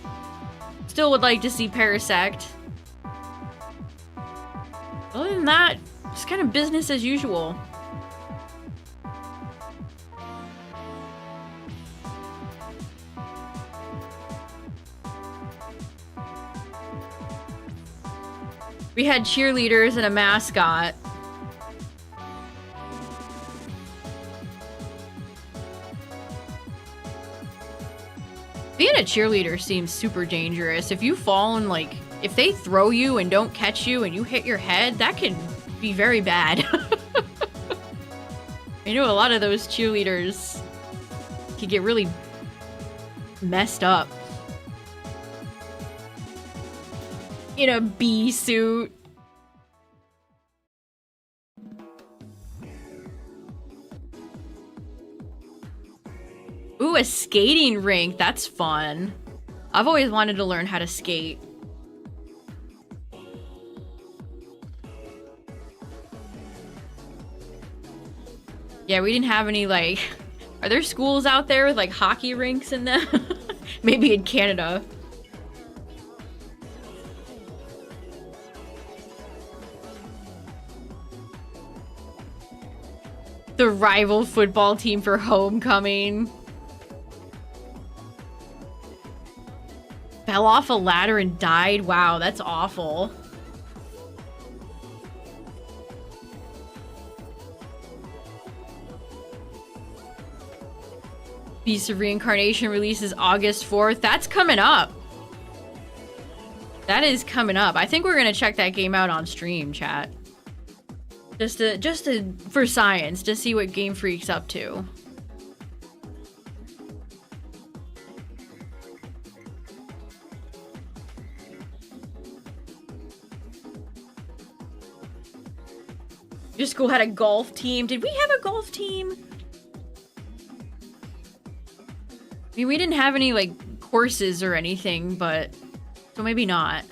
Still would like to see Parasect. Other than that, just kind of business as usual. We had cheerleaders and a mascot. Being a cheerleader seems super dangerous. If you fall and like if they throw you and don't catch you and you hit your head, that could be very bad. I know a lot of those cheerleaders could get really messed up. In a bee suit. Ooh, a skating rink. That's fun. I've always wanted to learn how to skate. Yeah, we didn't have any, like... Are there schools out there with, like, hockey rinks in them? Maybe in Canada. The rival football team for homecoming. Fell off a ladder and died? Wow, that's awful. Beast of Reincarnation releases August 4th. That's coming up. That is coming up. I think we're gonna check that game out on stream, chat. Just for science, to see what Game Freak's up to. Your school had a golf team. Did we have a golf team? I mean, we didn't have any, like, courses or anything, but... So maybe not.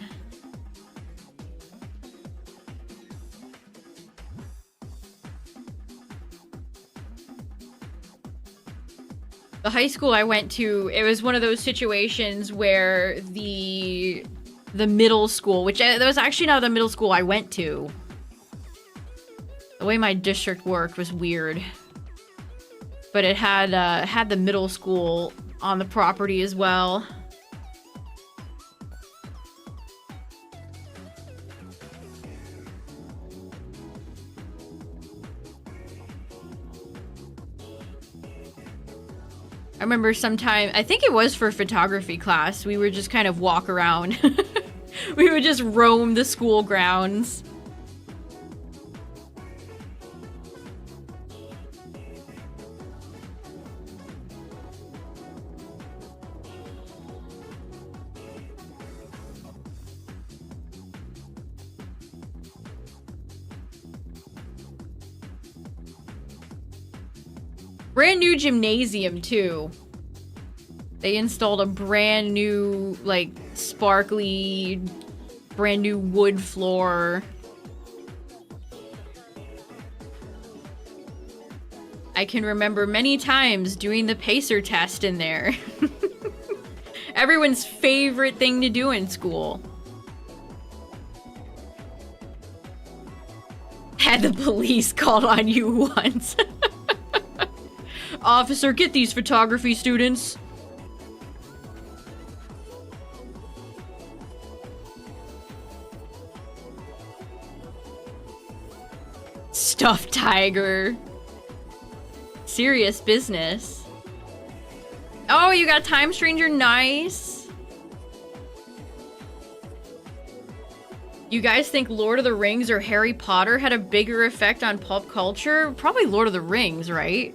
The high school I went to, it was one of those situations where the middle school, which that was actually not the middle school I went to. The way my district worked was weird. But it had the middle school on the property as well. I remember sometime, I think it was for photography class, we would just kind of walk around. We would just roam the school grounds. Brand new gymnasium, too. They installed a brand new, like, sparkly, brand new wood floor. I can remember many times doing the pacer test in there. Everyone's favorite thing to do in school. Had the police called on you once. Officer, get these photography students. Stuffed tiger. Serious business. Oh, you got Time Stranger, nice. You guys think Lord of the Rings or Harry Potter had a bigger effect on pop culture? Probably Lord of the Rings, right?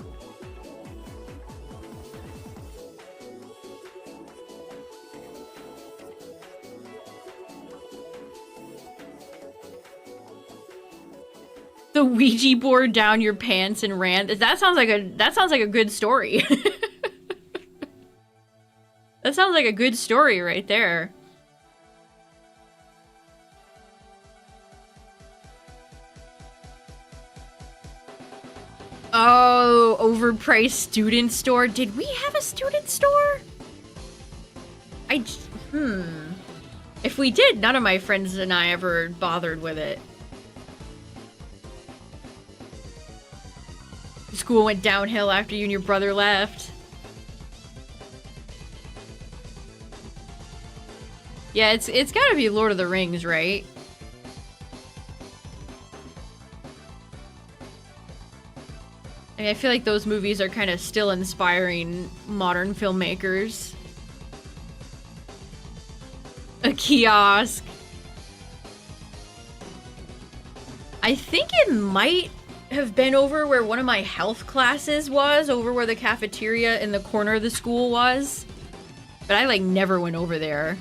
The Ouija board down your pants and ran. That sounds like a good story. That sounds like a good story right there. Oh, overpriced student store. Did we have a student store? If we did, none of my friends and I ever bothered with it. School went downhill after you and your brother left. Yeah, it's gotta be Lord of the Rings, right? I mean, I feel like those movies are kind of still inspiring modern filmmakers. A kiosk. I think it might have been over where one of my health classes was, over where the cafeteria in the corner of the school was. But I, like, never went over there.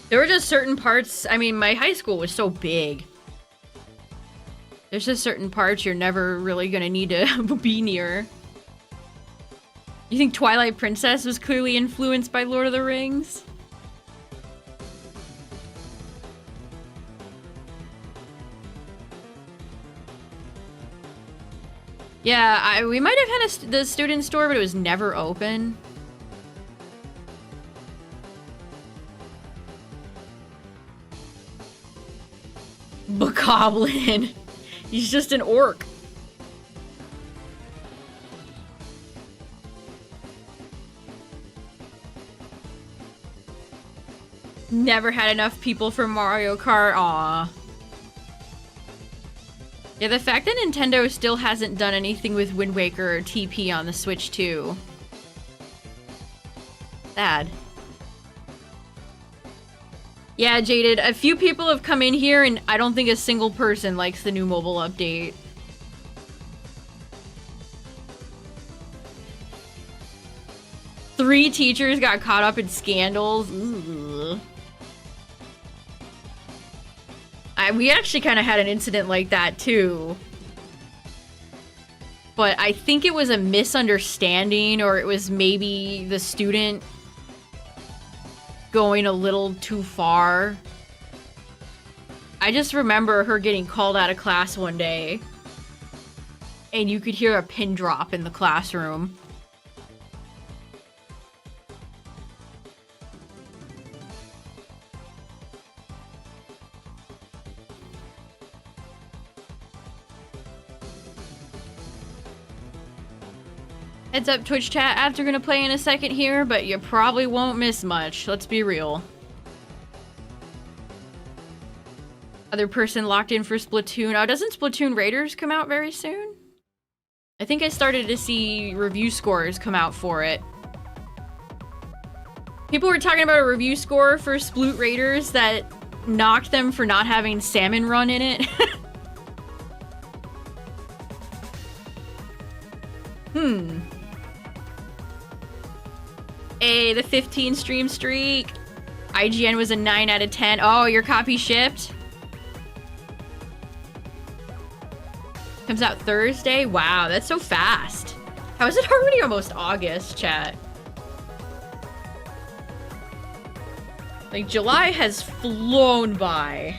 There were just certain parts, I mean, my high school was so big. There's just certain parts you're never really gonna need to be near. You think Twilight Princess was clearly influenced by Lord of the Rings? Yeah, we might have had the student store, but it was never open. Bokoblin. He's just an orc. Never had enough people for Mario Kart. Aw. Yeah, the fact that Nintendo still hasn't done anything with Wind Waker or TP on the Switch 2. Sad. Yeah, Jaded, a few people have come in here and I don't think a single person likes the new mobile update. Three teachers got caught up in scandals. Ooh. We actually kind of had an incident like that too. But I think it was a misunderstanding, or it was maybe the student going a little too far. I just remember her getting called out of class one day, and you could hear a pin drop in the classroom. Heads up, Twitch chat, ads are gonna play in a second here, but you probably won't miss much. Let's be real. Other person locked in for Splatoon. Oh, doesn't Splatoon Raiders come out very soon? I think I started to see review scores come out for it. People were talking about a review score for Sploot Raiders that knocked them for not having Salmon Run in it. Hey, the 15 stream streak. IGN was a 9 out of 10. Oh, your copy shipped? Comes out Thursday? Wow, that's so fast. How is it already almost August, chat? Like, July has flown by.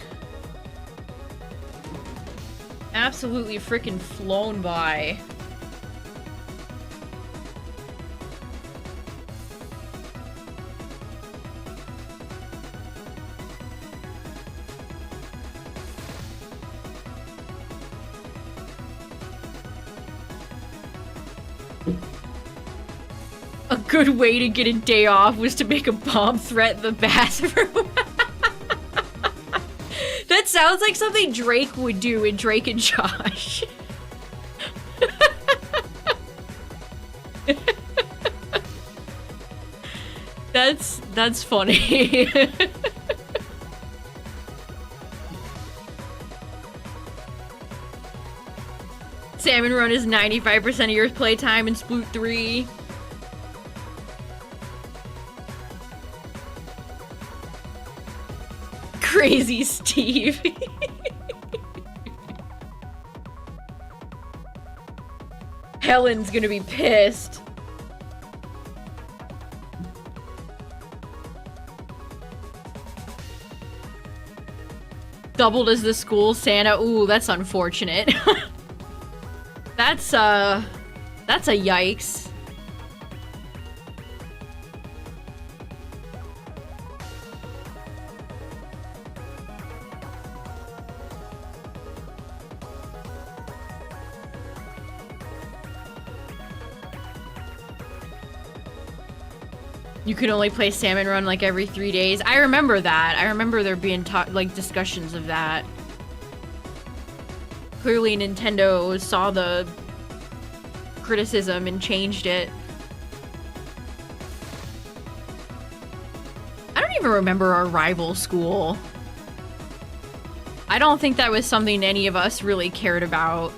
Absolutely freaking flown by. A good way to get a day off was to make a bomb threat in the bathroom. That sounds like something Drake would do in Drake and Josh. That's funny. Salmon Run is 95% of your playtime in Sploot 3. Crazy Steve. Helen's gonna be pissed. Doubled as the school Santa. Ooh, that's unfortunate. That's a yikes. You could only play Salmon Run like every 3 days. I remember that. I remember there being like discussions of that. Clearly Nintendo saw the criticism and changed it. I don't even remember our rival school. I don't think that was something any of us really cared about.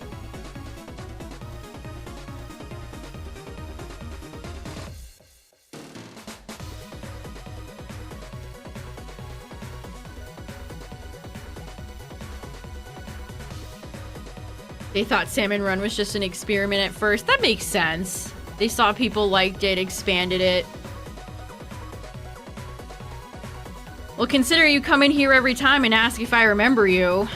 They thought Salmon Run was just an experiment at first. That makes sense. They saw people liked it, expanded it. Well, consider you come in here every time and ask if I remember you.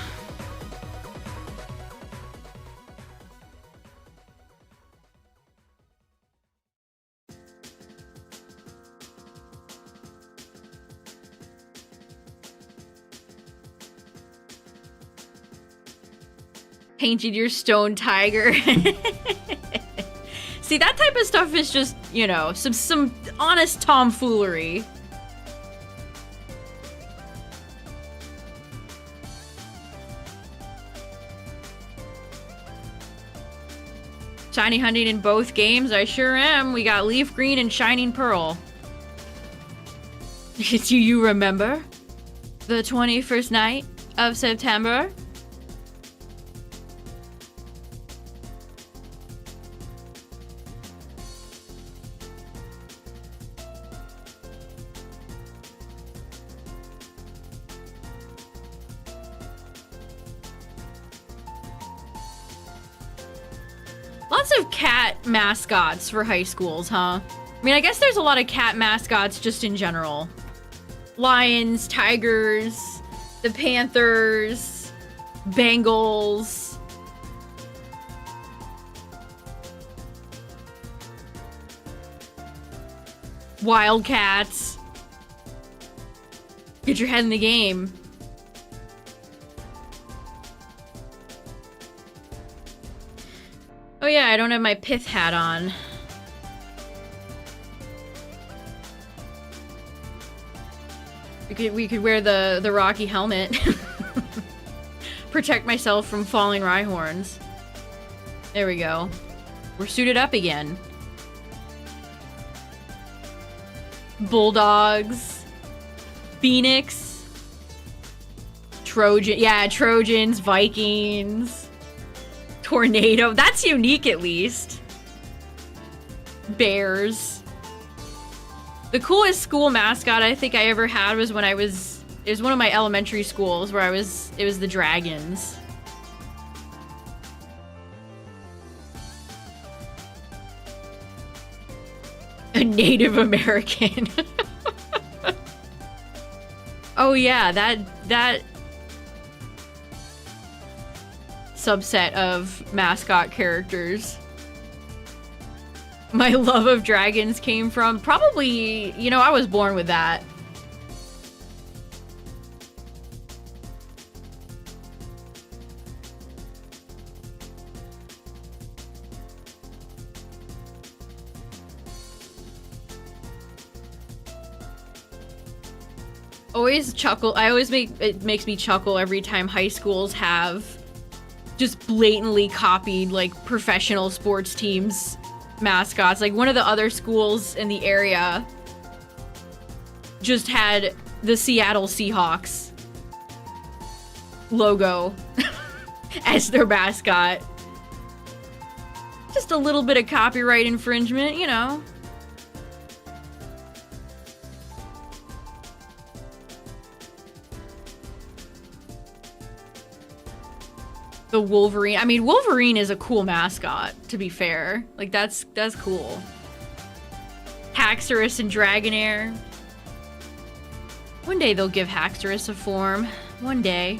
Painted your stone tiger. See, that type of stuff is just, you know, some honest tomfoolery. Shiny hunting in both games? I sure am. We got Leaf Green and Shining Pearl. Do you remember? The 21st night of September? Lots of cat mascots for high schools, huh? I mean, I guess there's a lot of cat mascots just in general. Lions, tigers, the Panthers, Bengals. Wildcats. Get your head in the game. Oh yeah, I don't have my pith hat on. We could wear the Rocky helmet. Protect myself from falling Rhyhorns. There we go. We're suited up again. Bulldogs. Phoenix. Trojan. Yeah, Trojans, Vikings. Tornado. That's unique, at least. Bears. The coolest school mascot I think I ever had was when it was one of my elementary schools where it was the Dragons. A Native American. Oh yeah, that subset of mascot characters. My love of dragons came from probably, you know, I was born with that. Always chuckle. It makes me chuckle every time high schools have just blatantly copied like professional sports teams mascots. Like one of the other schools in the area just had the Seattle Seahawks logo as their mascot. Just a little bit of copyright infringement, you know. The Wolverine. I mean, Wolverine is a cool mascot, to be fair. Like, that's cool. Haxorus and Dragonair. One day they'll give Haxorus a form. One day.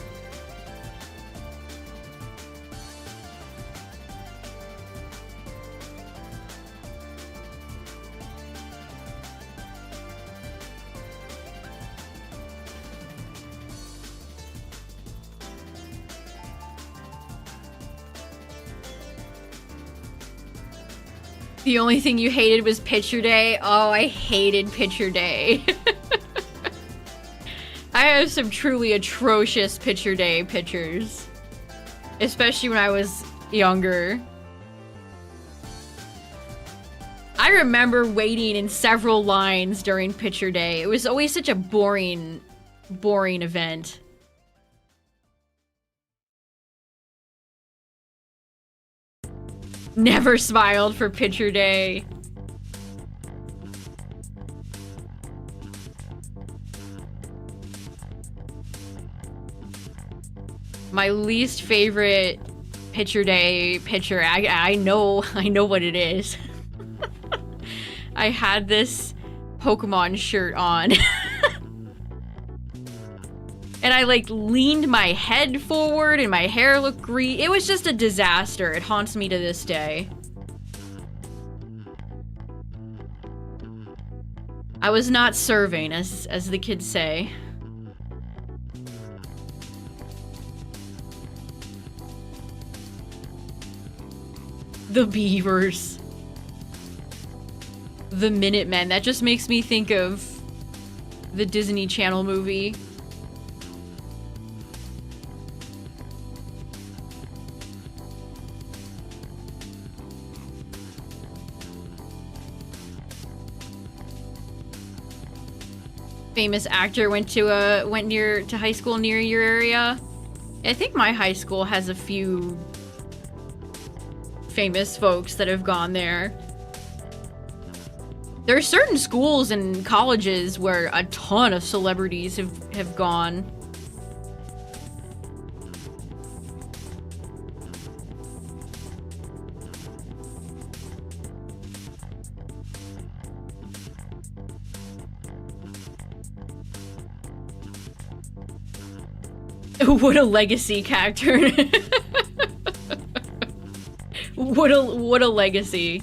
The only thing you hated was picture day. Oh, I hated picture day. I have some truly atrocious picture day pictures. Especially when I was younger. I remember waiting in several lines during picture day. It was always such a boring event. Never smiled for picture day. My least favorite picture day picture. I know what it is. I had this Pokemon shirt on. And I like leaned my head forward and my hair looked green. It was just a disaster. It haunts me to this day. I was not serving, as the kids say. The Beavers. The Minutemen. That just makes me think of the Disney Channel movie. Famous actor went to high school near your area. I think my high school has a few famous folks that have gone there. There are certain schools and colleges where a ton of celebrities have gone. What a legacy character. What a legacy.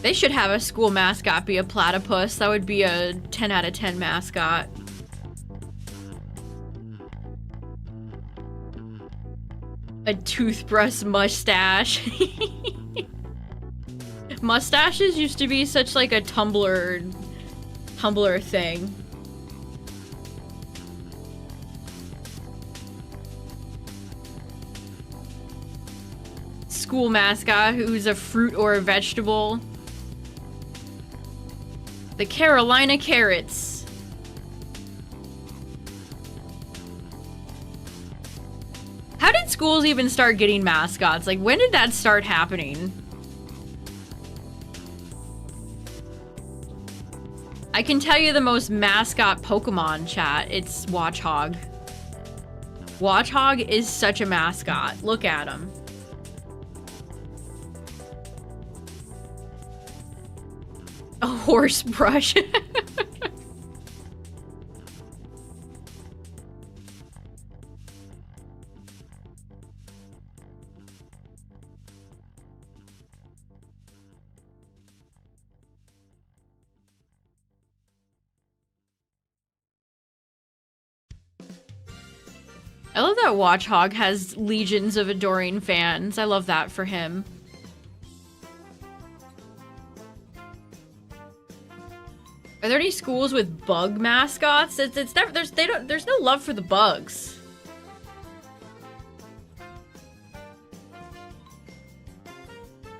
They should have a school mascot be a platypus. That would be a 10 out of 10 mascot. A toothbrush mustache. Mustaches used to be such like a Tumblr thing. School mascot who's a fruit or a vegetable. The Carolina Carrots. How did schools even start getting mascots? Like, when did that start happening? I can tell you the most mascot Pokemon, chat. It's Watchog. Watchog is such a mascot. Look at him. A horse brush. I love that Watchog has legions of adoring fans. I love that for him. Are there any schools with bug mascots? It's never, there's no love for the bugs.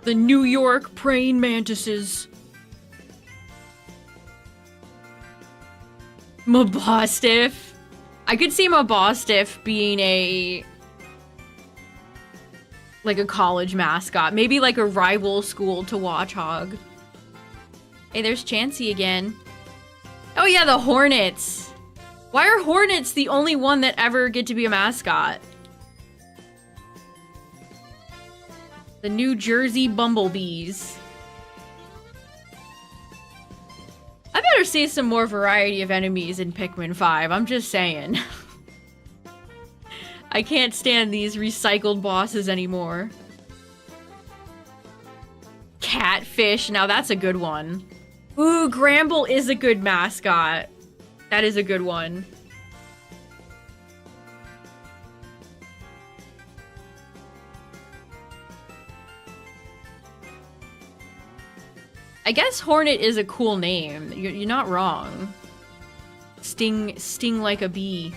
The New York praying mantises. Mabostiff. I could see Mabostiff being a college mascot. Maybe like a rival school to Watchog. Hey, there's Chansey again. Oh yeah, the Hornets. Why are Hornets the only one that ever get to be a mascot? The New Jersey Bumblebees. I better see some more variety of enemies in Pikmin 5, I'm just saying. I can't stand these recycled bosses anymore. Catfish, now that's a good one. Ooh, Gramble is a good mascot. That is a good one. I guess Hornet is a cool name. You're not wrong. sting like a bee.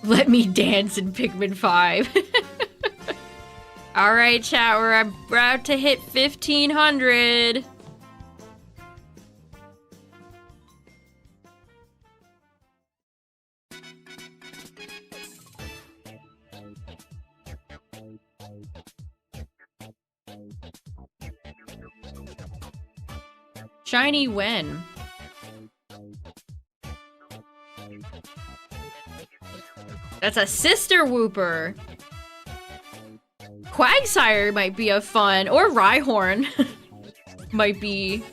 Let me dance in Pikmin 5. Alright, chat, we're about to hit 1500. Shiny when? That's a sister Wooper. Quagsire might be a fun, or Rhyhorn might be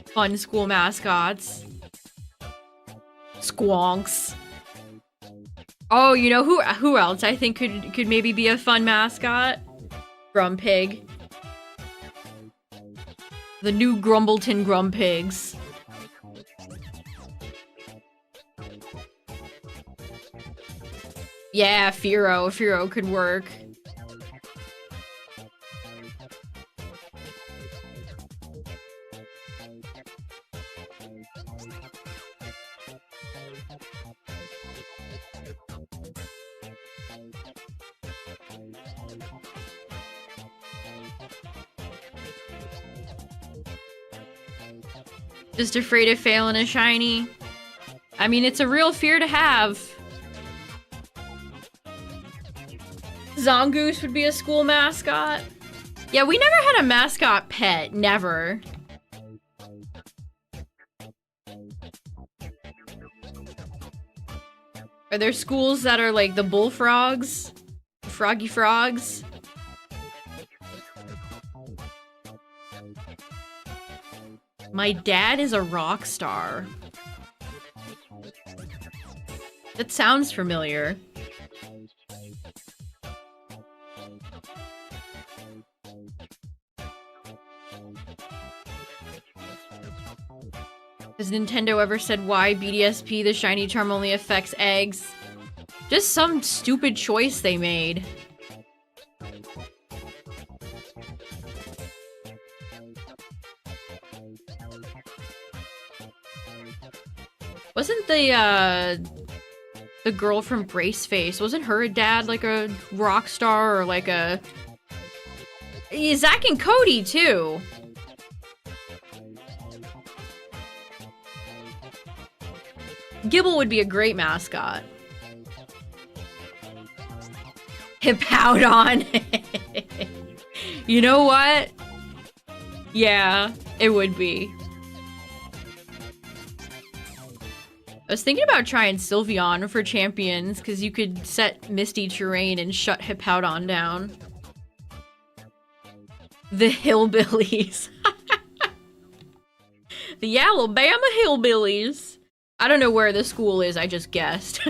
fun school mascots. Squonks. Oh, you know who else I think could maybe be a fun mascot? Grumpig. The new Grumbleton Grumpigs. Yeah, Fearow. Fearow could work. Just afraid of failing a shiny. I mean, it's a real fear to have. Zongoose would be a school mascot. Yeah, we never had a mascot pet. Never. Are there schools that are like the bullfrogs? Froggy frogs? My dad is a rock star. That sounds familiar. Has Nintendo ever said why BDSP, the shiny charm, only affects eggs? Just some stupid choice they made. Wasn't the girl from Braceface, wasn't her dad like a rock star or like a... Yeah, Zack and Cody too. Gibble would be a great mascot. Hippowdon. You know what? Yeah, it would be. I was thinking about trying Sylveon for champions, because you could set Misty Terrain and shut Hippowdon down. The Hillbillies. The Alabama Hillbillies. I don't know where the school is, I just guessed.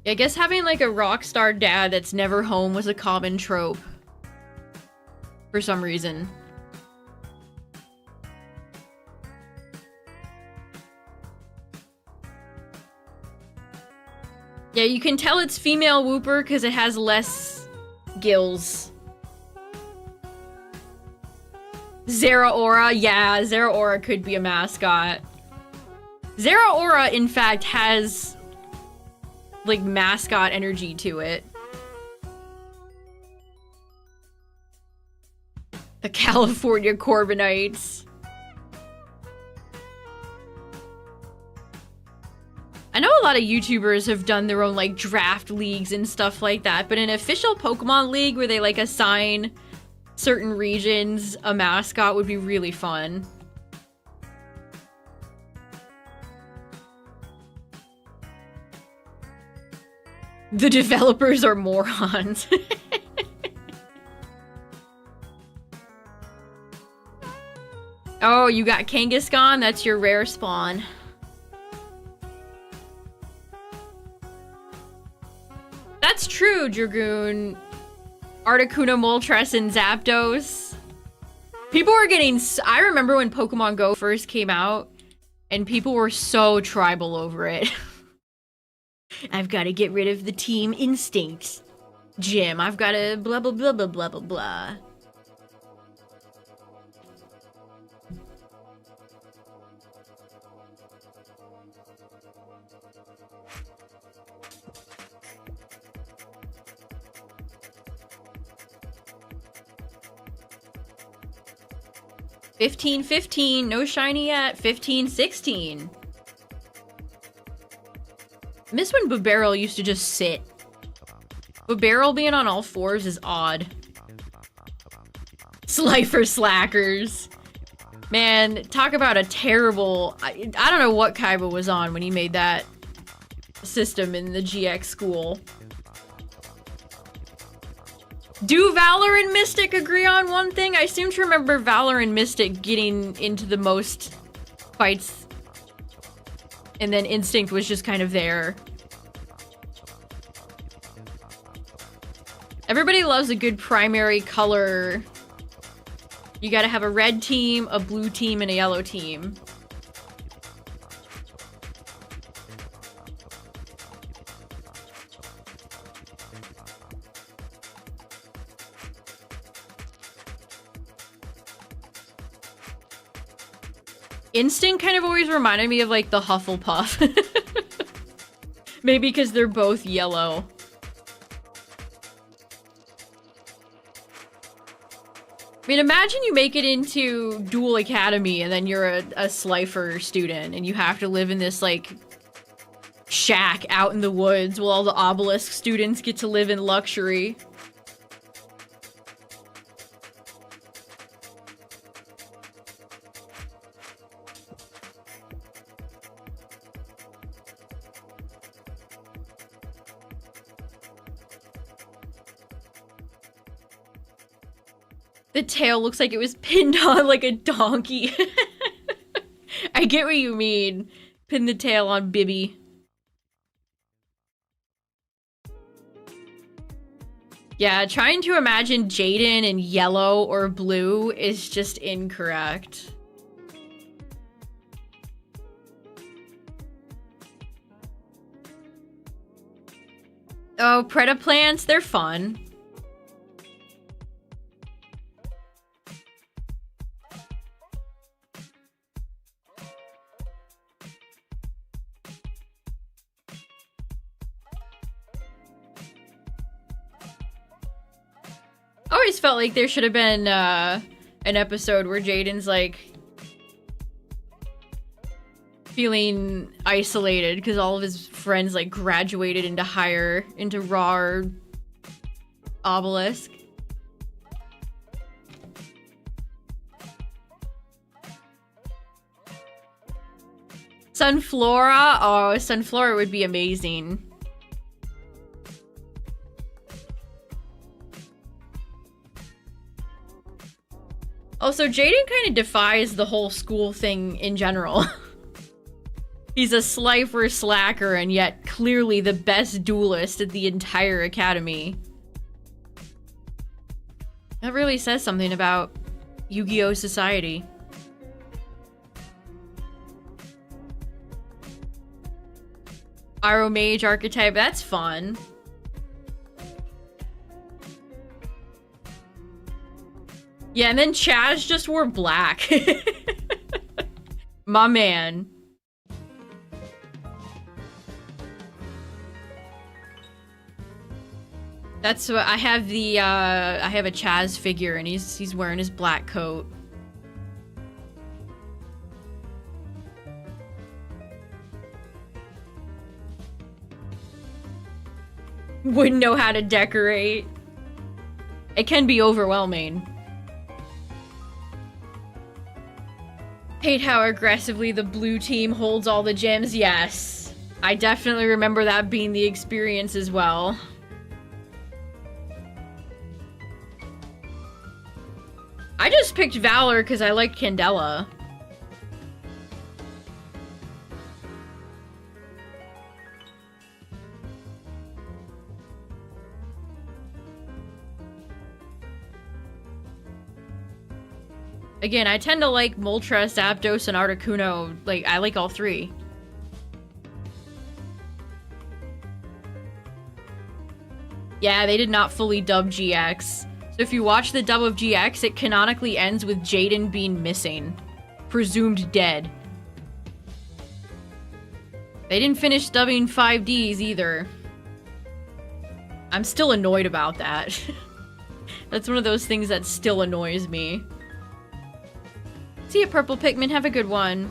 I guess having like a rock star dad that's never home was a common trope. For some reason. Yeah, you can tell it's female Wooper because it has less gills. Zeraora, yeah, Zeraora could be a mascot. Zeraora, in fact, has like mascot energy to it. The California Corbinites. I know a lot of YouTubers have done their own like draft leagues and stuff like that, but an official Pokemon league where they like assign certain regions a mascot would be really fun. The developers are morons. Oh, you got Kangaskhan? That's your rare spawn. That's true, Dragoon. Articuno, Moltres, and Zapdos. People were getting... I remember when Pokemon Go first came out, and people were so tribal over it. I've got to get rid of the Team Instinct gym. I've got to blah, blah, blah, blah, blah, blah, blah. $15.15, no shiny yet. $15.16. I miss when Bubarrel used to just sit. Bubarrel being on all fours is odd. Slifer Slackers. Man, talk about a terrible... I don't know what Kaiba was on when he made that system in the GX school. Do Valor and Mystic agree on one thing? I seem to remember Valor and Mystic getting into the most fights, and then Instinct was just kind of there. Everybody loves a good primary color. You gotta have a red team, a blue team, and a yellow team. Instinct kind of always reminded me of, like, the Hufflepuff. Maybe because they're both yellow. I mean, imagine you make it into Duel Academy and then you're a Slifer student and you have to live in this, like, shack out in the woods while all the Obelisk students get to live in luxury. The tail looks like it was pinned on like a donkey. I get what you mean. Pin the tail on Bibby. Yeah, trying to imagine Jaden in yellow or blue is just incorrect. Oh, Predaplants, they're fun. I always felt like there should have been an episode where Jaden's like feeling isolated because all of his friends like graduated into raw Obelisk. Sunflora? Oh, Sunflora would be amazing. Also, Jaden kind of defies the whole school thing in general. He's a Slifer slacker and yet clearly the best duelist at the entire academy. That really says something about Yu-Gi-Oh! Society. Pyro Mage archetype, that's fun. Yeah, and then Chaz just wore black. My man. That's what I have I have a Chaz figure and he's wearing his black coat. Wouldn't know how to decorate. It can be overwhelming. Hate how aggressively the blue team holds all the gems. Yes. I definitely remember that being the experience as well. I just picked Valor because I liked Candela. Again, I tend to like Moltres, Zapdos, and Articuno. Like, I like all three. Yeah, they did not fully dub GX. So if you watch the dub of GX, it canonically ends with Jaden being missing. Presumed dead. They didn't finish dubbing 5Ds either. I'm still annoyed about that. That's one of those things that still annoys me. See ya, Purple Pikmin. Have a good one.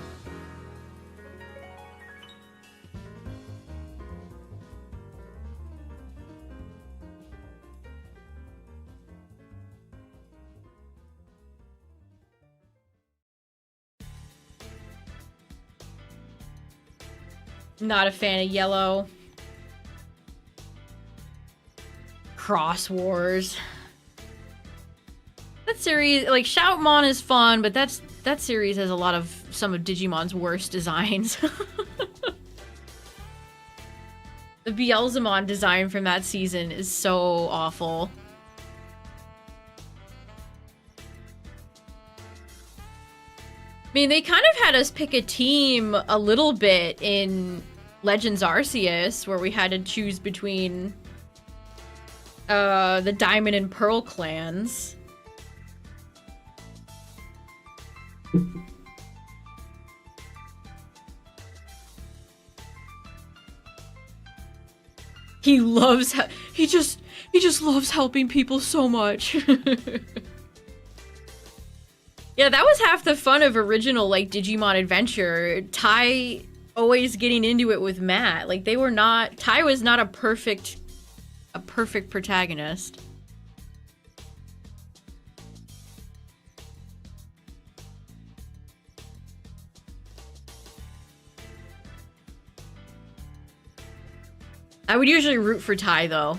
Not a fan of yellow. Cross Wars. That series, like, Shoutmon is fun, but that series has a lot of some of Digimon's worst designs. The Beelzemon design from that season is so awful. I mean, they kind of had us pick a team a little bit in Legends Arceus, where we had to choose between the Diamond and Pearl clans. He just loves helping people so much. Yeah, that was half the fun of original, like, Digimon Adventure. Ty always getting into it with Matt. Like, Ty was not a perfect protagonist. I would usually root for Ty, though.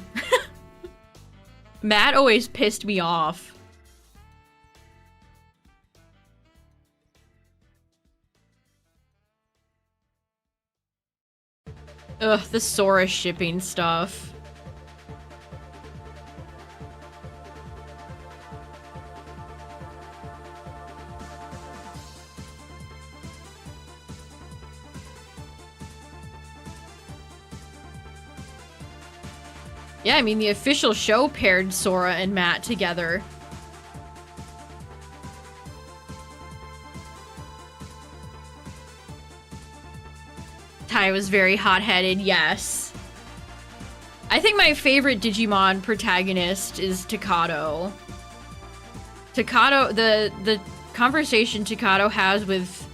Matt always pissed me off. Ugh, the Sora shipping stuff. Yeah, I mean, the official show paired Sora and Matt together. Ty was very hot-headed, yes. I think my favorite Digimon protagonist is Takato. Takato, the conversation Takato has with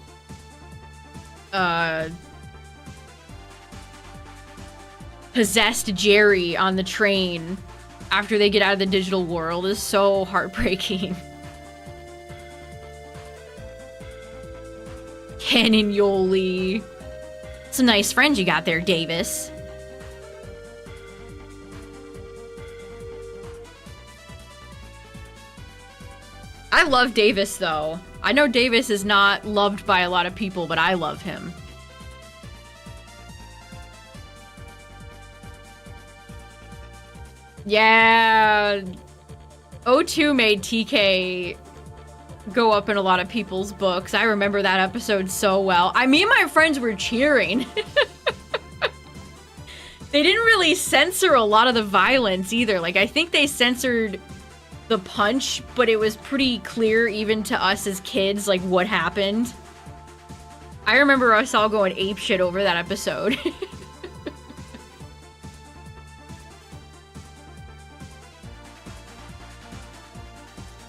possessed Jerry on the train after they get out of the digital world is so heartbreaking. Ken and Yoli. Some nice friends you got there, Davis. I love Davis, though. I know Davis is not loved by a lot of people, but I love him. Yeah. O2 made TK go up in a lot of people's books. I remember that episode so well. Me and my friends were cheering. They didn't really censor a lot of the violence either. Like, I think they censored the punch, but it was pretty clear even to us as kids, like, what happened. I remember us all going apeshit over that episode.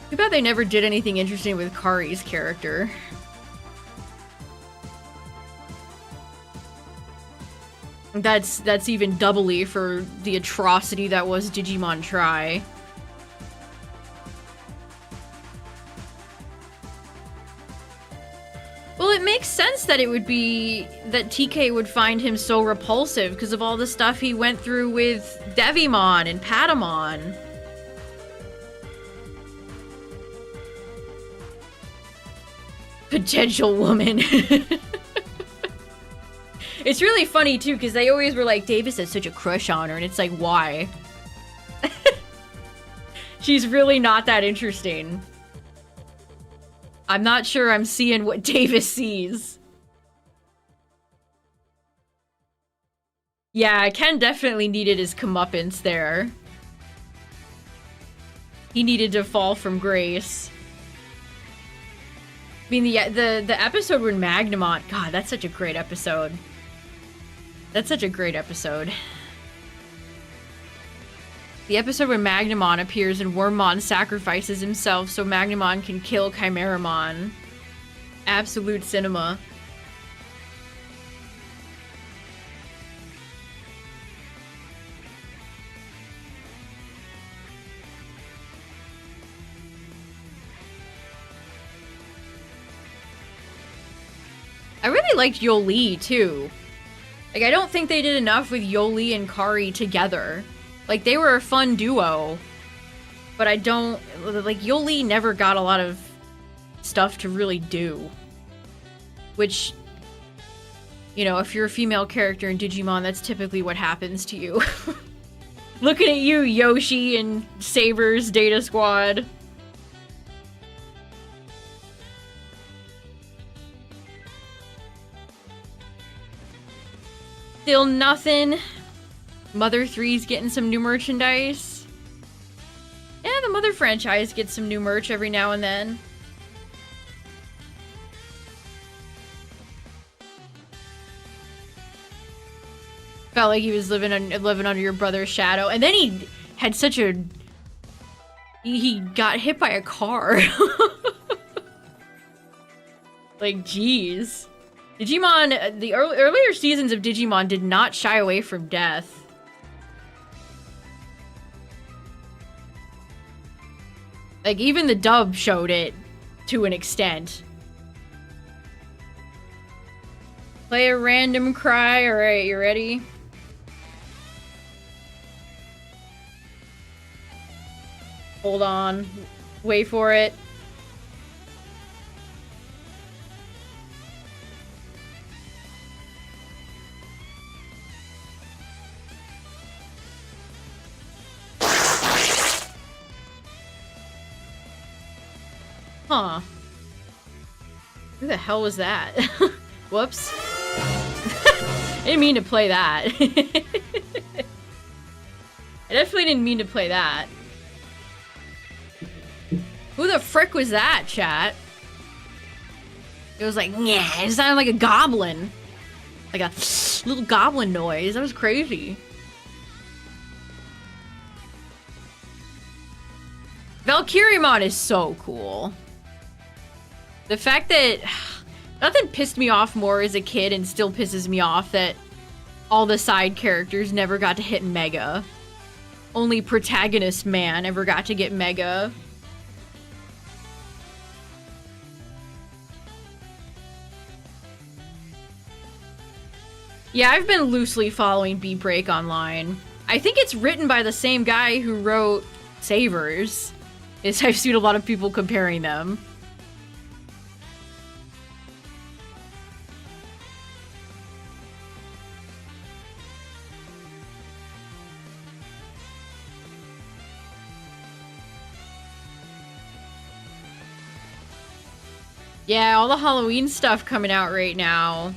Too bad they never did anything interesting with Kari's character. That's even doubly for the atrocity that was Digimon Tri. Well, it makes sense that it would be that TK would find him so repulsive because of all the stuff he went through with Devimon and Patamon. Potential woman. It's really funny, too, because they always were like, Davis has such a crush on her, and it's like, why? She's really not that interesting. I'm not sure I'm seeing what Davis sees. Yeah, Ken definitely needed his comeuppance there. He needed to fall from grace. I mean, the episode when Magnamon... God, that's such a great episode. That's such a great episode. The episode when Magnamon appears and Wormmon sacrifices himself so Magnamon can kill Chimeramon. Absolute cinema. I really liked Yoli, too. Like, I don't think they did enough with Yoli and Kari together. Like, they were a fun duo. But I don't... Like, Yoli never got a lot of stuff to really do. Which, you know, if you're a female character in Digimon, that's typically what happens to you. Looking at you, Yoshi and Saber's Data Squad. Still nothing. Mother 3's getting some new merchandise. Yeah, the Mother franchise gets some new merch every now and then. Felt like he was living under your brother's shadow. And then he had such a... He got hit by a car. Like, jeez. Digimon, the earlier seasons of Digimon did not shy away from death. Like, even the dub showed it to an extent. Play a random cry. Alright, you ready? Hold on. Wait for it. Huh. Who the hell was that? Whoops. I didn't mean to play that. I definitely didn't mean to play that. Who the frick was that, chat? It was like, yeah, it sounded like a goblin. Like a little goblin noise. That was crazy. Valkyriemon is so cool. The fact that... Nothing pissed me off more as a kid and still pisses me off that all the side characters never got to hit Mega. Only Protagonist Man ever got to get Mega. Yeah, I've been loosely following Beat Break online. I think it's written by the same guy who wrote Savers. I've seen a lot of people comparing them. Yeah, all the Halloween stuff coming out right now.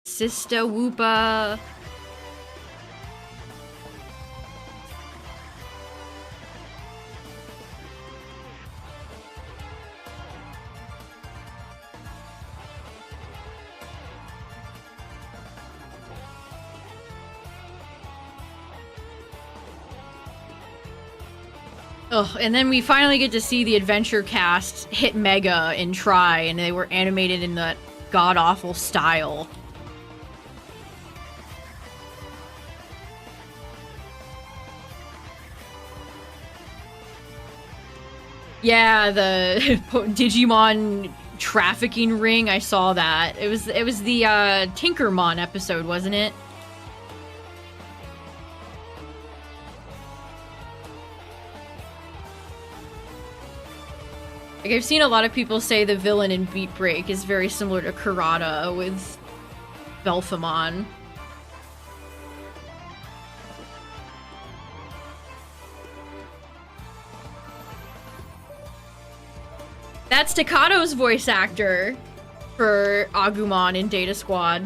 Sista Woopa. Oh, and then we finally get to see the Adventure cast hit Mega in Try, and they were animated in that god-awful style. Yeah, the Digimon trafficking ring, I saw that. It was the Tinkermon episode, wasn't it? Like, I've seen a lot of people say the villain in Beat Break is very similar to Kurata with Belphamon. That's Staccato's voice actor for Agumon in Data Squad.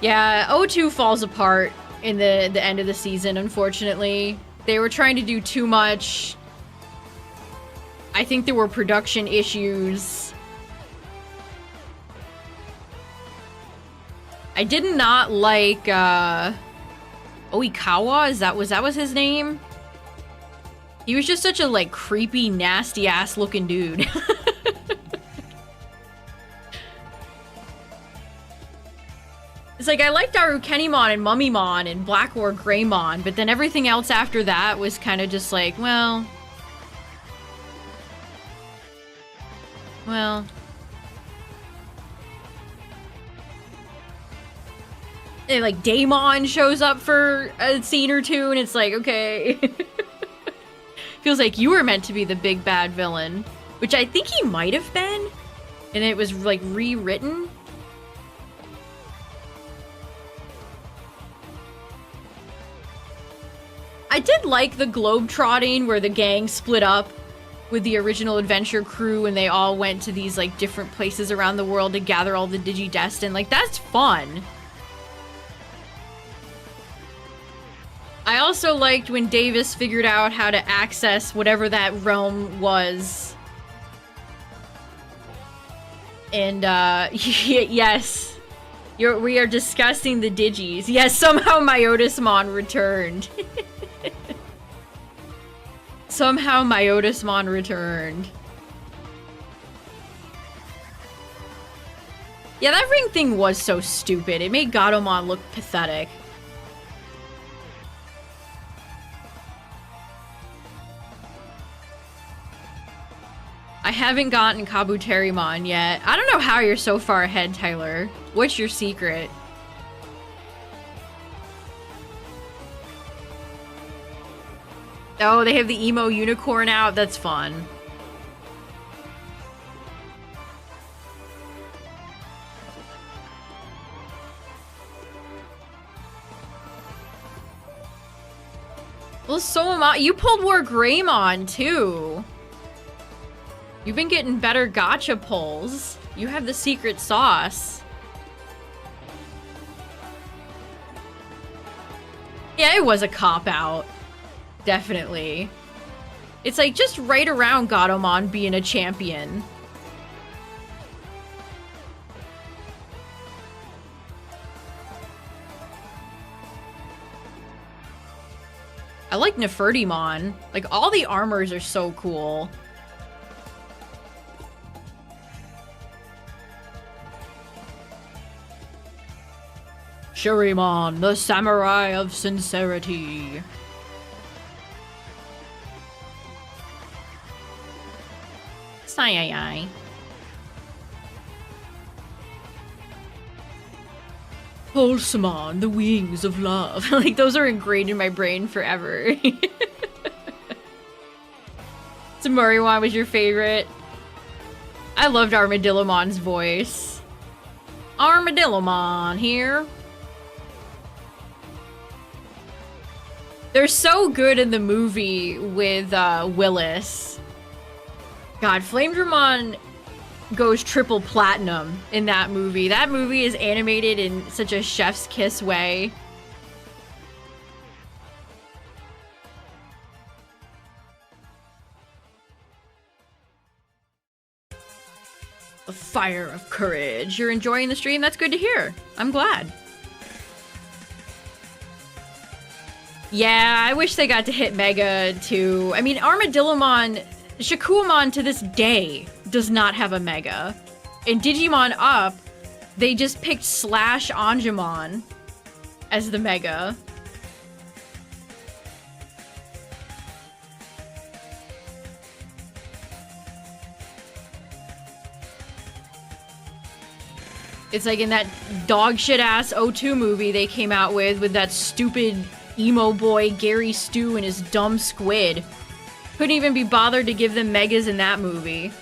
Yeah, O2 falls apart in the end of the season, unfortunately. They were trying to do too much. I think there were production issues. I did not like, Oikawa? Was that his name? He was just such a, like, creepy, nasty-ass looking dude. It's like, I liked Arukenimon and Mummymon and Black War Greymon, but then everything else after that was kind of just like, well... Well... And, like, Daemon shows up for a scene or two, and it's like, okay. Feels like you were meant to be the big bad villain. Which I think he might have been. And it was, like, rewritten. I did like the globe-trotting where the gang split up with the original adventure crew and they all went to these, like, different places around the world to gather all the Digidestin. Like, that's fun. I also liked when Davis figured out how to access whatever that realm was. And, yes. We are discussing the Digis. Yes, somehow Myotismon returned. Somehow Myotismon returned. Yeah, that ring thing was so stupid. It made Gatomon look pathetic. I haven't gotten Kabuterimon yet. I don't know how you're so far ahead, Tyler. What's your secret? Oh, they have the emo unicorn out? That's fun. Well, so am I. You pulled more Greymon, too. You've been getting better gacha pulls. You have the secret sauce. Yeah, it was a cop-out. Definitely. It's like just right around Gatomon being a champion. I like Nefertimon. Like, all the armors are so cool. Shurimon, the samurai of sincerity. Sayayai. Pulsamon, the wings of love. Like, those are ingrained in my brain forever. Samuriwan was your favorite. I loved Armadillomon's voice. Armadillomon here. They're so good in the movie with Willis. God, Flamedramon goes triple platinum in that movie. That movie is animated in such a chef's kiss way. The fire of courage. You're enjoying the stream? That's good to hear. I'm glad. Yeah, I wish they got to hit Mega too. I mean, Armadillomon, Shakuamon to this day does not have a Mega. In Digimon Up, they just picked Slash Anjumon as the Mega. It's like in that dog shit ass O2 movie they came out with that stupid emo boy Gary Stu and his dumb squid. Couldn't even be bothered to give them Megas in that movie.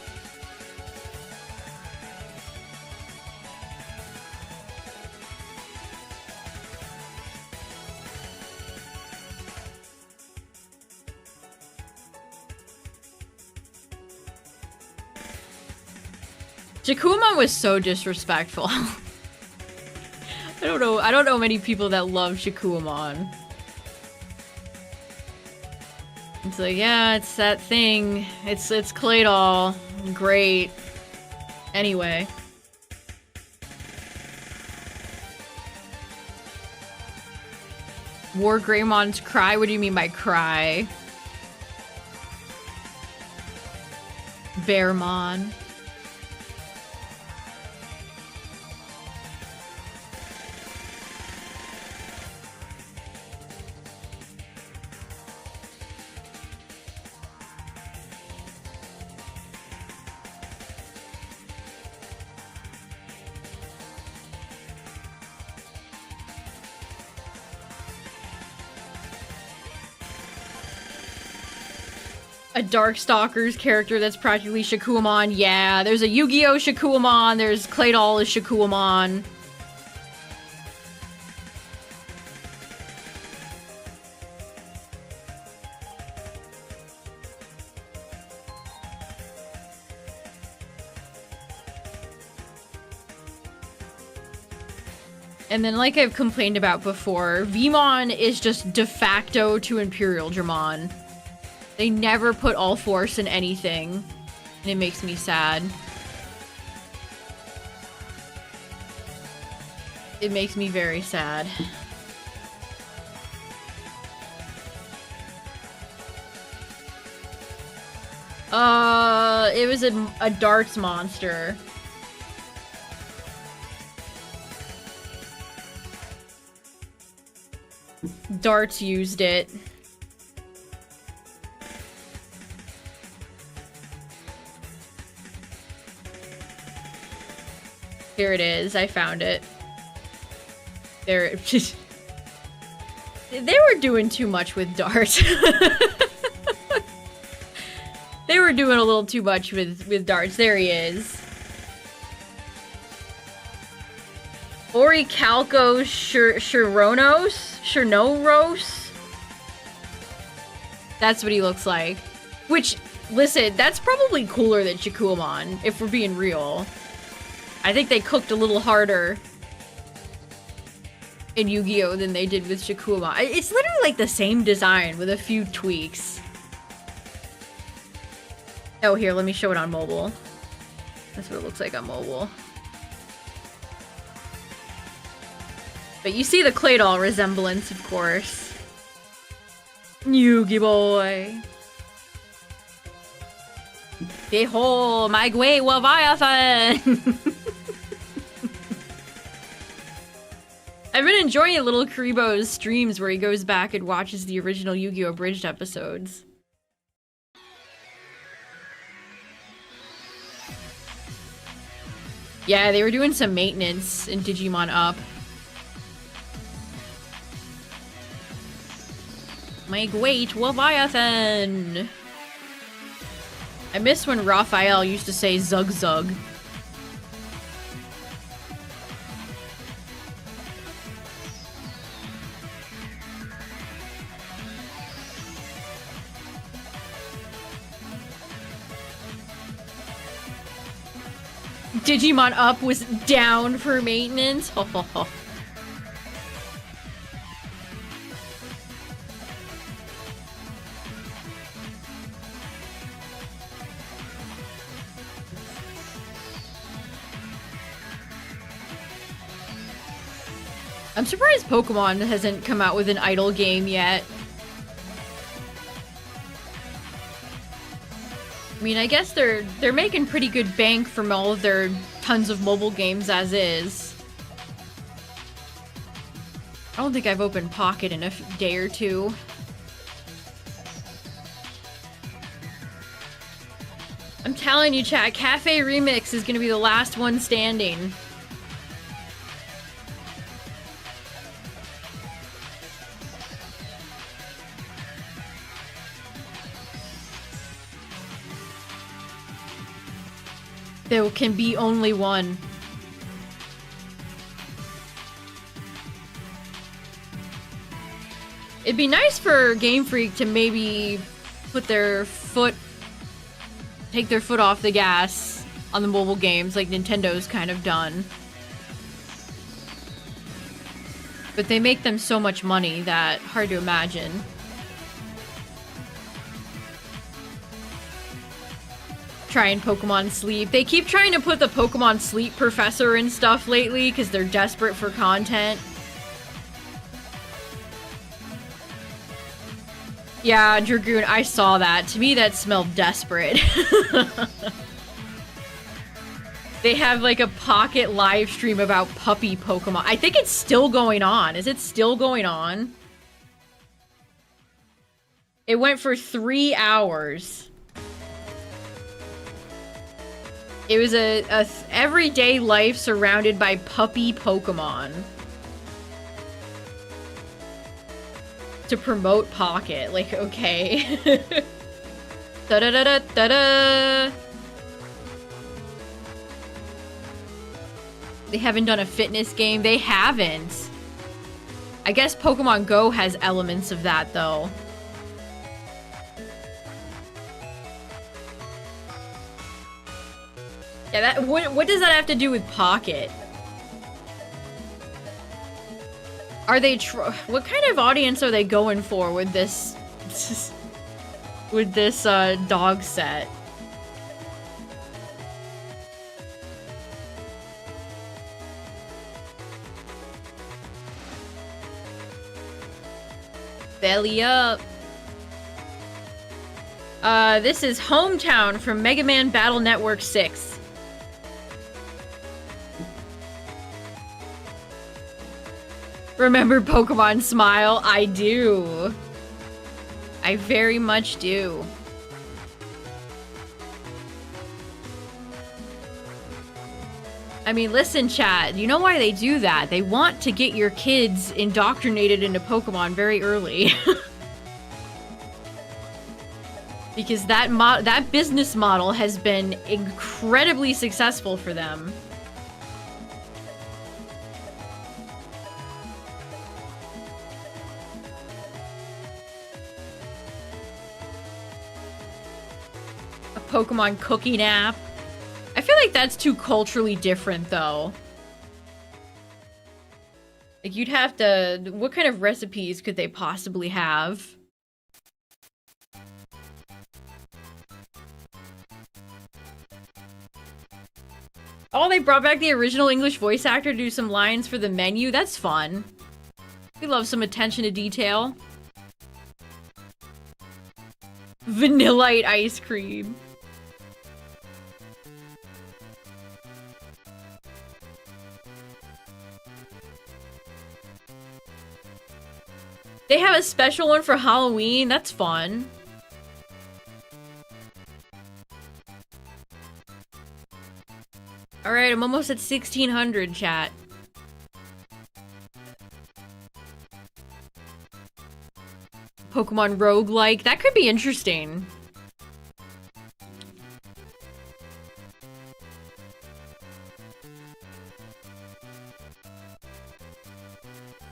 Shakuamon was so disrespectful. I don't know many people that love Shakuamon. It's like, yeah, it's that thing. It's Claydol. Great. Anyway. War Greymon's cry? What do you mean by cry? Bearmon. A Darkstalkers character that's practically Shakuamon. Yeah, there's a Yu-Gi-Oh! Shakuamon, there's Claydol as Shakuamon. And then, like I've complained about before, Vmon is just de facto to Imperial Dramon. They never put all force in anything, and it makes me sad. It makes me very sad. It was a darts monster. Darts used it. Here it is. I found it. There. They were doing too much with darts. They were doing a little too much with darts. There he is. Orichalco Chernoros? That's what he looks like. Which, listen, that's probably cooler than Shakuamon, if we're being real. I think they cooked a little harder in Yu-Gi-Oh! Than they did with Shakuamon. It's literally like the same design with a few tweaks. Oh, here, let me show it on mobile. That's what it looks like on mobile. But you see the Claydol resemblance, of course. Yugi boy. Behold, my great Leviathan! I've been enjoying Little Karibo's streams where he goes back and watches the original Yu-Gi-Oh! Abridged episodes. Yeah, they were doing some maintenance in Digimon Up. My great Leviathan! I miss when Raphael used to say Zug Zug. Digimon Up was down for maintenance. Ho ho ho. I'm surprised Pokemon hasn't come out with an idle game yet. I mean, I guess they're making pretty good bank from all of their tons of mobile games as is. I don't think I've opened Pocket in a day or two. I'm telling you, chat, Cafe Remix is gonna be the last one standing. There can be only one. It'd be nice for Game Freak to maybe take their foot off the gas on the mobile games like Nintendo's kind of done. But they make them so much money that hard to imagine. Trying Pokemon Sleep. They keep trying to put the Pokemon Sleep professor and stuff lately because they're desperate for content. Yeah, Dragoon, I saw that. To me, that smelled desperate. They have like a pocket live stream about puppy Pokemon. I think it's still going on. Is it still going on? It went for 3 hours. It was a everyday life surrounded by puppy Pokemon. To promote Pocket. Like, okay. Da-da-da-da-da-da! They haven't done a fitness game. They haven't. I guess Pokemon Go has elements of that, though. Yeah, that what does that have to do with Pocket? Are they what kind of audience are they going for with this with this dog set? Belly up. This is Hometown from Mega Man Battle Network 6. Remember Pokemon Smile? I do. I very much do. I mean, listen, chat. You know why they do that? They want to get your kids indoctrinated into Pokemon very early. Because that business model has been incredibly successful for them. A Pokemon cooking app. I feel like that's too culturally different, though. Like, you'd have to... What kind of recipes could they possibly have? Oh, they brought back the original English voice actor to do some lines for the menu? That's fun. We love some attention to detail. Vanillite ice cream. They have a special one for Halloween. That's fun. Alright, I'm almost at 1600, chat. Pokemon roguelike. That could be interesting.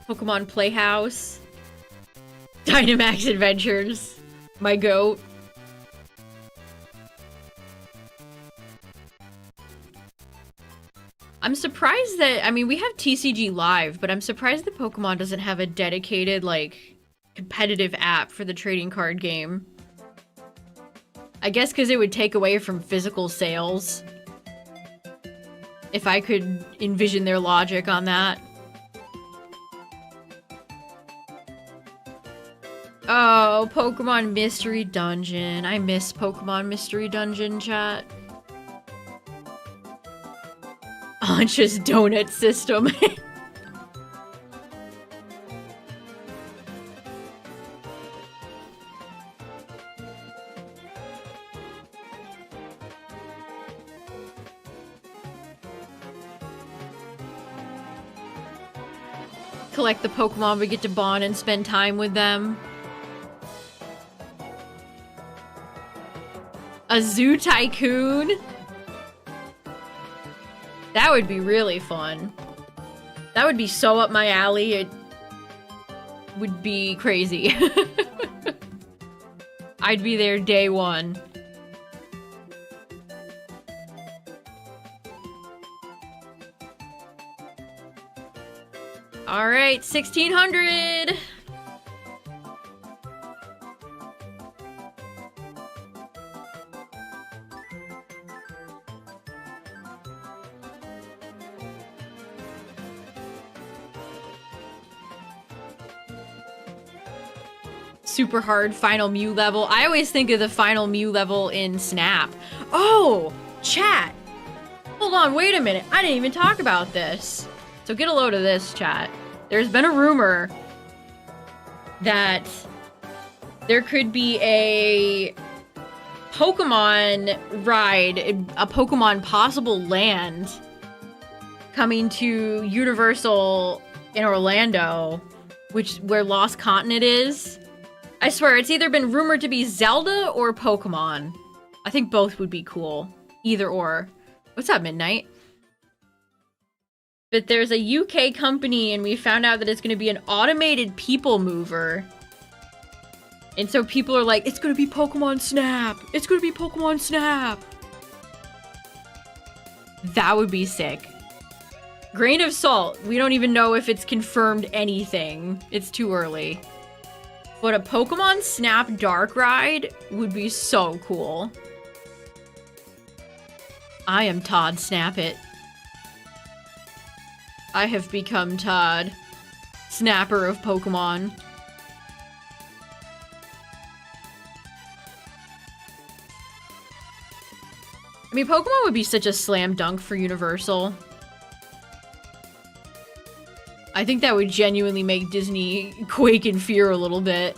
Pokemon Playhouse. Dynamax Adventures. My goat. I'm surprised that, I mean, we have TCG Live, but I'm surprised that Pokemon doesn't have a dedicated, like, competitive app for the trading card game. I guess because it would take away from physical sales. If I could envision their logic on that. Oh, Pokemon Mystery Dungeon. I miss Pokemon Mystery Dungeon, chat. Ancha's donut system. Collect the Pokemon, we get to bond and spend time with them. A Zoo Tycoon? That would be really fun. That would be so up my alley, it would be crazy. I'd be there day one. All right, 1600. Super hard final Mew level. I always think of the final Mew level in Snap. Oh, chat. Hold on, wait a minute. I didn't even talk about this. So get a load of this, chat. There's been a rumor that there could be a Pokemon ride, a Pokemon possible land coming to Universal in Orlando, where Lost Continent is. I swear, it's either been rumored to be Zelda or Pokemon. I think both would be cool. Either or. What's up, Midnight? But there's a UK company, and we found out that it's going to be an automated people mover. And so people are like, it's going to be Pokemon Snap! It's going to be Pokemon Snap! That would be sick. Grain of salt. We don't even know if it's confirmed anything. It's too early. But a Pokemon Snap Dark Ride would be so cool. I am Todd Snappit. I have become Todd, Snapper of Pokemon. I mean, Pokemon would be such a slam dunk for Universal. I think that would genuinely make Disney quake in fear a little bit.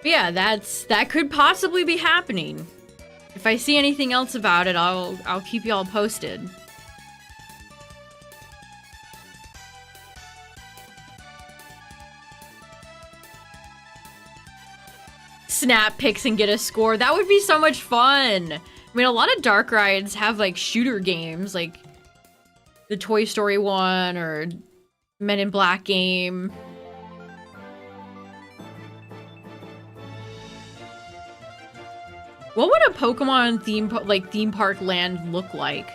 But yeah, that could possibly be happening. If I see anything else about it, I'll keep y'all posted. Snap picks and get a score. That would be so much fun. I mean, a lot of dark rides have like shooter games, like the Toy Story one or Men in Black game. What would a Pokemon theme park land look like?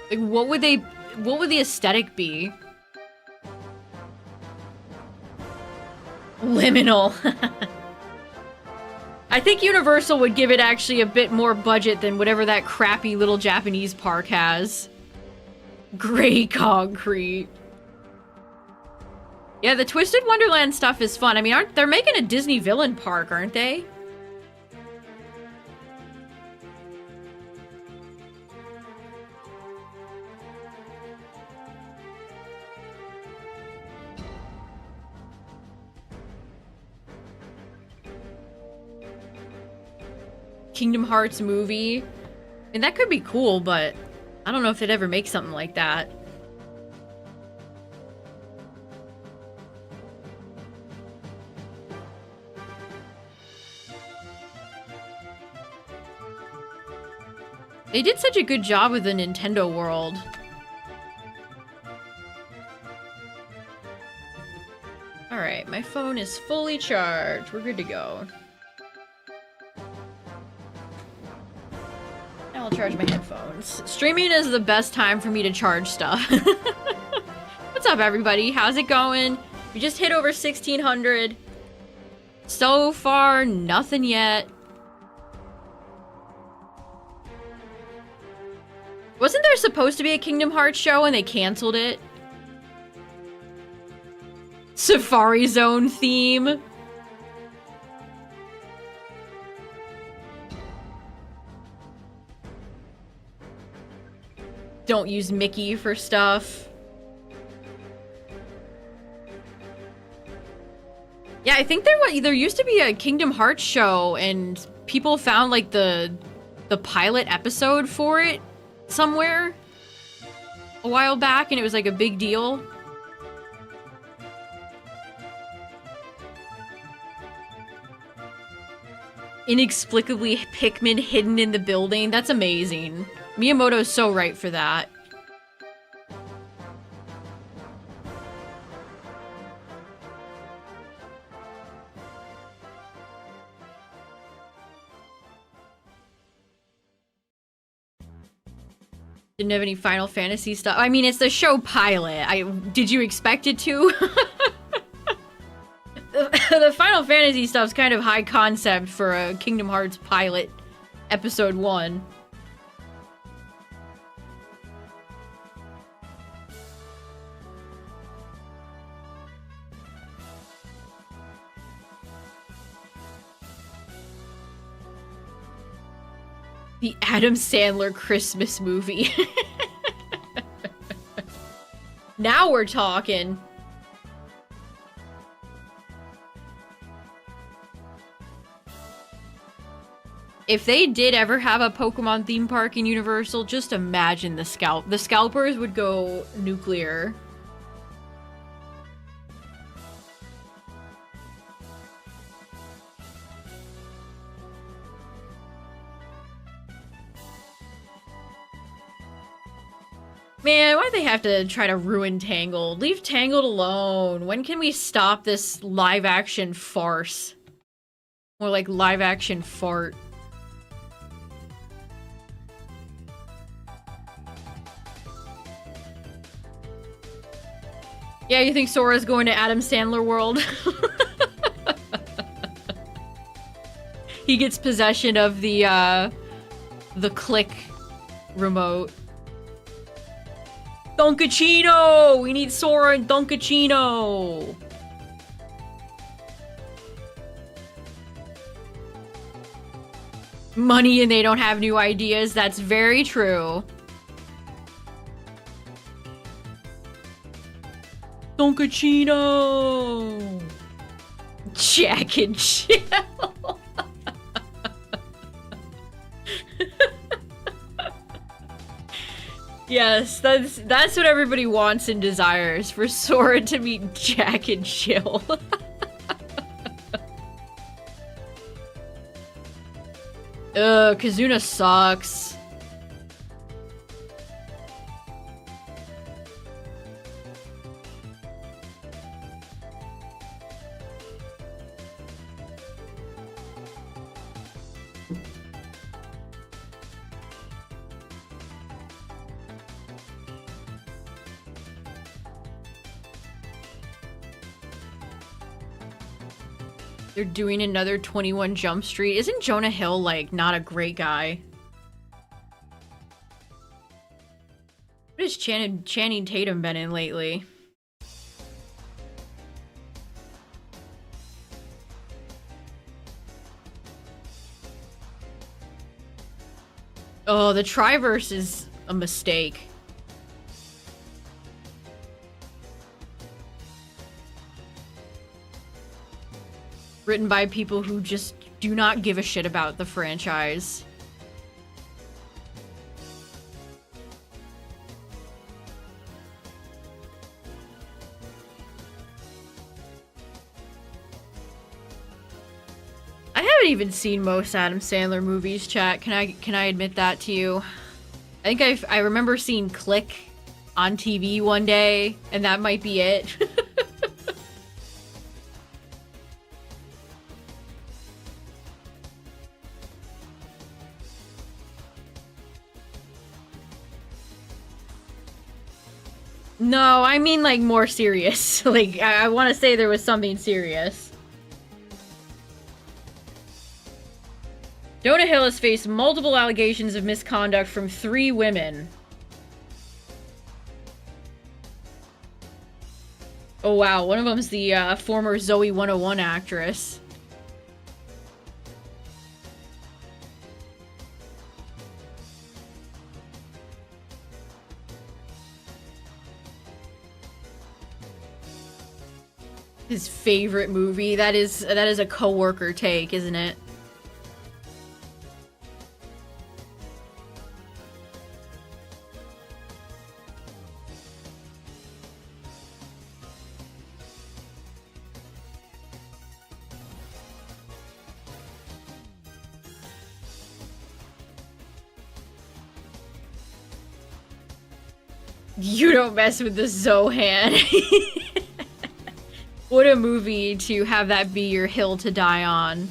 Like, what would the aesthetic be? Liminal. I think Universal would give it actually a bit more budget than whatever that crappy little Japanese park has. Gray concrete. Yeah, the Twisted Wonderland stuff is fun. I mean, they're making a Disney villain park, aren't they? Kingdom Hearts movie. And that could be cool, but I don't know if they'd ever make something like that. They did such a good job with the Nintendo World. Alright, my phone is fully charged. We're good to go. Now I'll charge my headphones. Streaming is the best time for me to charge stuff. What's up, everybody? How's it going? We just hit over 1600. So far, nothing yet. Wasn't there supposed to be a Kingdom Hearts show and they canceled it? Safari Zone theme. Don't use Mickey for stuff. Yeah, I think there used to be a Kingdom Hearts show and people found like the pilot episode for it somewhere a while back, and it was like a big deal. Inexplicably Pikmin hidden in the building. That's amazing. Miyamoto's so right for that. Didn't have any Final Fantasy stuff. I mean, it's the show pilot. Did you expect it to? The Final Fantasy stuff's kind of high concept for a Kingdom Hearts pilot, episode 1. The Adam Sandler Christmas movie. Now we're talking. If they did ever have a Pokemon theme park in Universal, just imagine the scalpers would go nuclear. Man, why'd they have to try to ruin Tangled? Leave Tangled alone. When can we stop this live-action farce? More like live-action fart. Yeah, you think Sora's going to Adam Sandler world? He gets possession of the click remote. Dunkachino! We need Sora and Dunkachino! Money and they don't have new ideas. That's very true. Dunkachino! Jack and Jill! Yes, that's what everybody wants and desires, for Sora to meet Jack and Jill. Ugh, Kazuna sucks. They're doing another 21 Jump Street. Isn't Jonah Hill, like, not a great guy? What has Channing Tatum been in lately? Oh, the Triverse is a mistake. Written by people who just do not give a shit about the franchise. I haven't even seen most Adam Sandler movies, chat. Can I admit that to you? I think I remember seeing Click on TV one day, and that might be it. No, I mean, like, more serious. Like, I want to say there was something serious. Jonah Hill has faced multiple allegations of misconduct from 3 women. Oh wow, one of them's the former Zoe 101 actress. His favorite movie. That is a coworker take, isn't it? You don't mess with the Zohan. What a movie to have that be your hill to die on.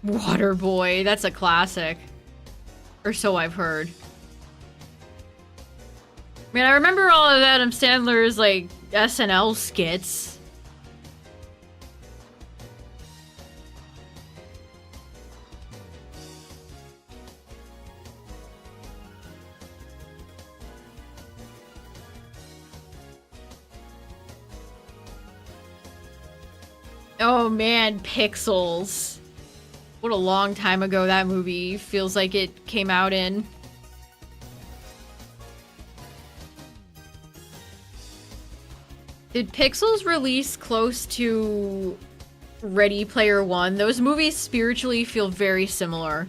Waterboy, that's a classic. Or so I've heard. I mean, I remember all of Adam Sandler's, like, SNL skits. Oh man, Pixels. What a long time ago that movie feels like it came out in. Did Pixels release close to Ready Player One? Those movies spiritually feel very similar.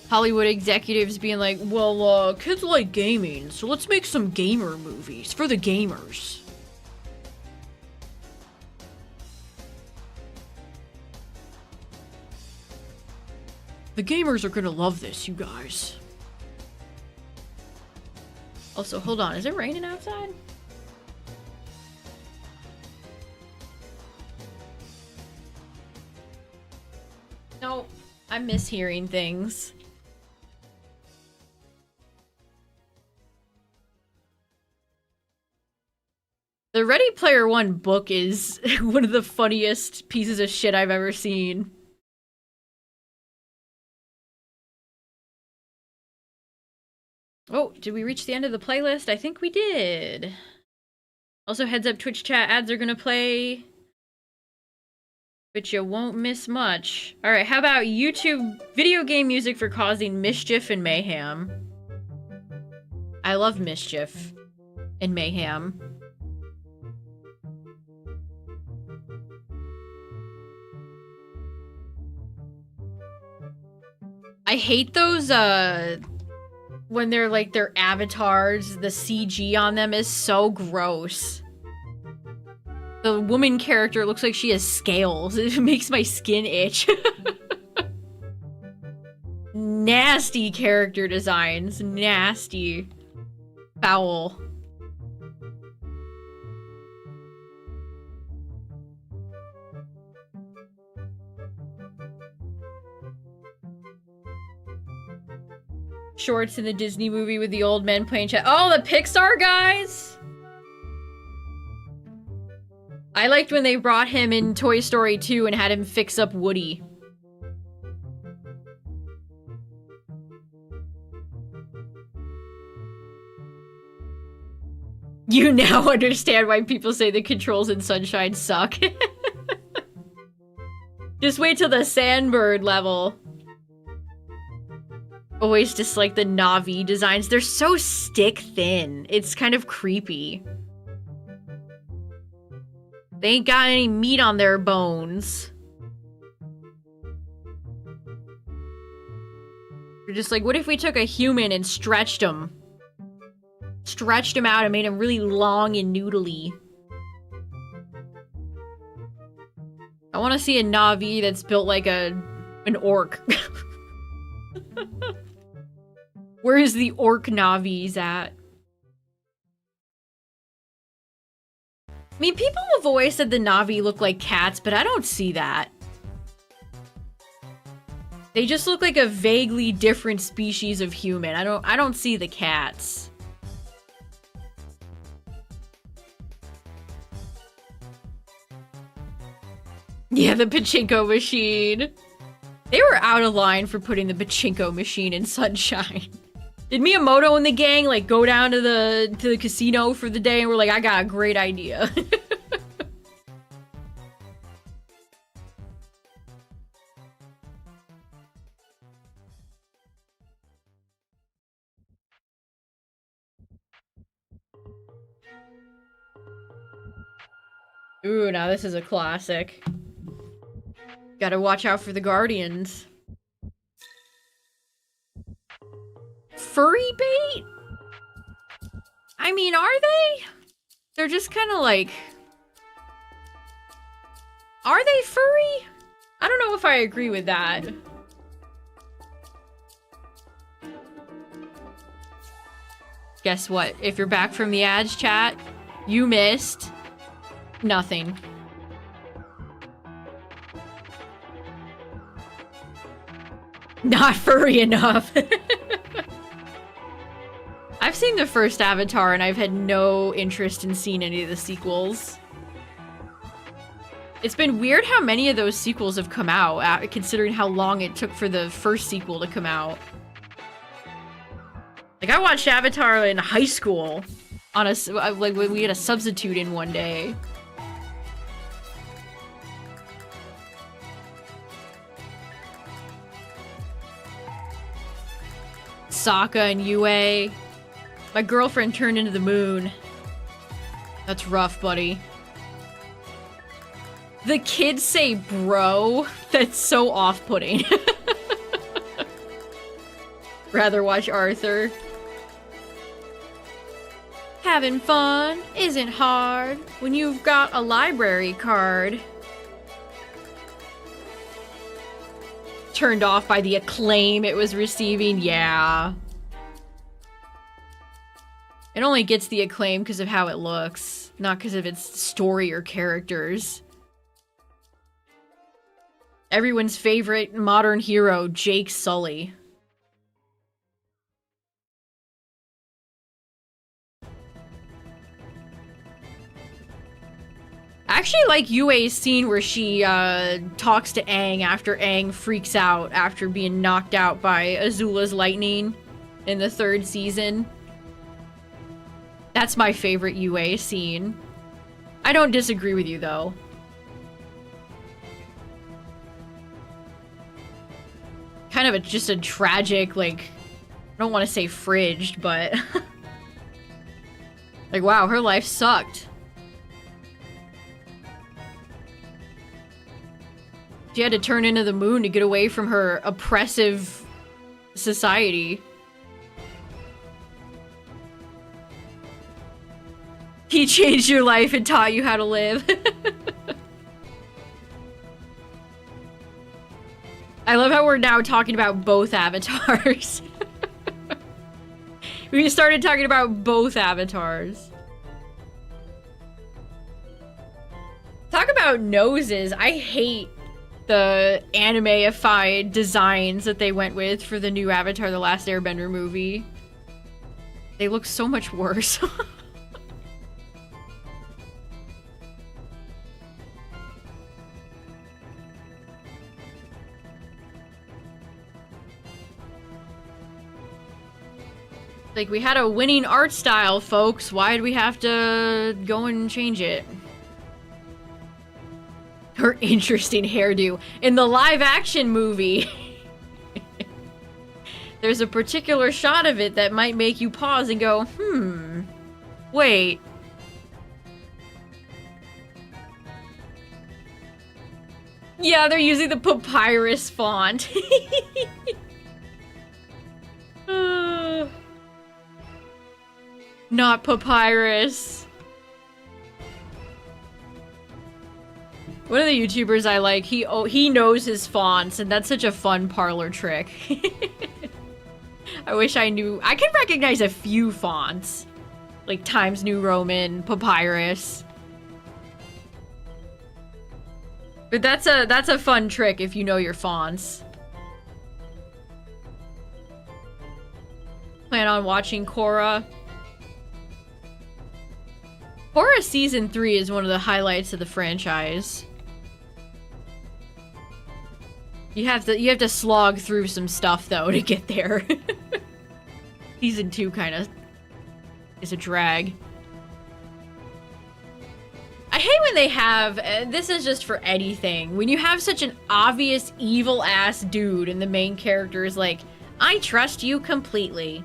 Hollywood executives being like, well, kids like gaming, so let's make some gamer movies for the gamers. The gamers are gonna love this, you guys. Also, hold on, is it raining outside? No, I'm mishearing things. The Ready Player One book is one of the funniest pieces of shit I've ever seen. Oh, did we reach the end of the playlist? I think we did. Also, heads up, Twitch chat ads are gonna play. But you won't miss much. Alright, how about YouTube video game music for causing mischief and mayhem? I love mischief and mayhem. I hate those, when they're like their avatars, the CG on them is so gross. The woman character looks like she has scales. It makes my skin itch. Nasty character designs. Nasty. Foul. Shorts in the Disney movie with the old men playing chat. Oh, the Pixar guys? I liked when they brought him in Toy Story 2 and had him fix up Woody. You now understand why people say the controls in Sunshine suck. Just wait till the Sandbird level. Always dislike the Na'vi designs. They're so stick thin. It's kind of creepy. They ain't got any meat on their bones. You're just like, what if we took a human and stretched him? Stretched him out and made him really long and noodly. I want to see a Na'vi that's built like an orc. Where is the orc Na'vis at? I mean, people have always said the Na'vi look like cats, but I don't see that. They just look like a vaguely different species of human. I don't see the cats. Yeah, the pachinko machine. They were out of line for putting the pachinko machine in Sunshine. Did Miyamoto and the gang like go down to the casino for the day and were like, I got a great idea. Ooh, now this is a classic. Gotta watch out for the Guardians. Furry bait? I mean, are they? They're just kind of like... Are they furry? I don't know if I agree with that. Guess what? If you're back from the ads chat, you missed nothing. Not furry enough. I've seen the first Avatar and I've had no interest in seeing any of the sequels. It's been weird how many of those sequels have come out, considering how long it took for the first sequel to come out. Like, I watched Avatar in high school on like, when we had a substitute in one day. Sokka and Yue. My girlfriend turned into the moon. That's rough, buddy. The kids say bro. That's so off-putting. Rather watch Arthur. Having fun isn't hard when you've got a library card. Turned off by the acclaim it was receiving, yeah. It only gets the acclaim because of how it looks, not because of its story or characters. Everyone's favorite modern hero, Jake Sully. I actually like Yue's scene where she talks to Aang after Aang freaks out after being knocked out by Azula's lightning in the 3rd season. That's my favorite Yue scene. I don't disagree with you, though. Kind of just a tragic, like, I don't want to say fridged, but like, wow, her life sucked. She had to turn into the moon to get away from her oppressive society. He changed your life and taught you how to live. I love how we're now talking about both avatars. We started talking about both avatars. Talk about noses. I hate the anime-ified designs that they went with for the new Avatar: The Last Airbender movie. They look so much worse. Like, we had a winning art style, folks. Why'd we have to go and change it? Her interesting hairdo. In the live-action movie, there's a particular shot of it that might make you pause and go, wait. Yeah, they're using the papyrus font. Not papyrus. One of the YouTubers I like, he knows his fonts, and that's such a fun parlor trick. I wish I knew. I can recognize a few fonts, like Times New Roman, papyrus. But that's a fun trick if you know your fonts. Plan on watching Korra. Korra Season 3 is one of the highlights of the franchise. You have to slog through some stuff, though, to get there. Season 2 kind of is a drag. I hate when they have, this is just for anything, when you have such an obvious evil-ass dude and the main character is like, I trust you completely.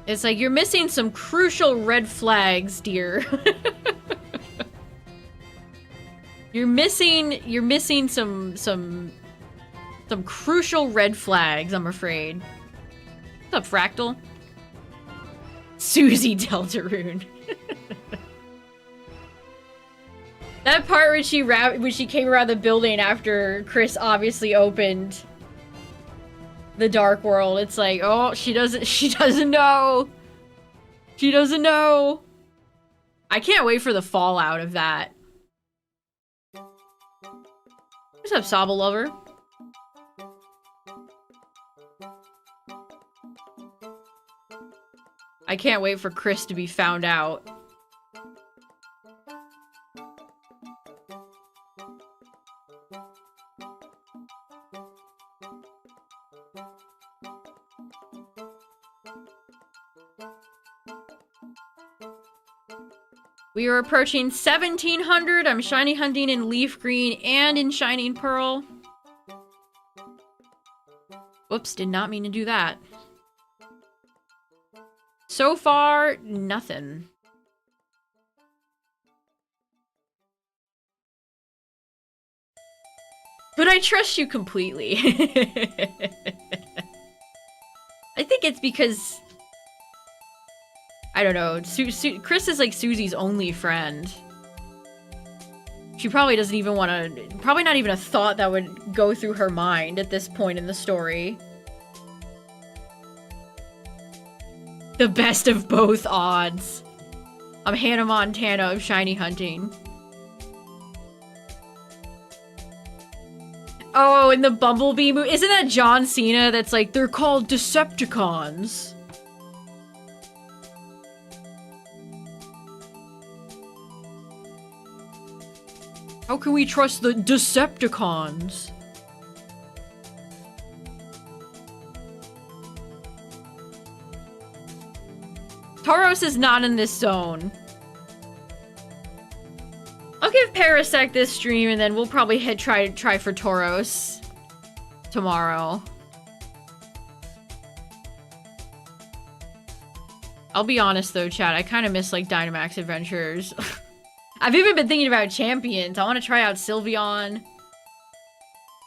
It's like, you're missing some crucial red flags, dear. You're missing some crucial red flags, I'm afraid. What's up, Fractal? Susie Deltarune. That part when she came around the building after Chris obviously opened the Dark World, it's like, oh, she doesn't know. She doesn't know. I can't wait for the fallout of that. What's up, Saba Lover? I can't wait for Chris to be found out. We are approaching 1700. I'm shiny hunting in Leaf Green and in Shining Pearl. Whoops, did not mean to do that. So far, nothing. But I trust you completely. I think it's because... I don't know. Chris is like Susie's only friend. She probably doesn't even want to... Probably not even a thought that would go through her mind at this point in the story. The best of both odds. I'm Hannah Montana of shiny hunting. Oh, and the Bumblebee movie. Isn't that John Cena that's like, they're called Decepticons? How can we trust the Decepticons? Tauros is not in this zone. I'll give Parasect this stream and then we'll probably try for Tauros tomorrow. I'll be honest though, chat, I kind of miss like Dynamax Adventures. I've even been thinking about champions. I want to try out Sylveon.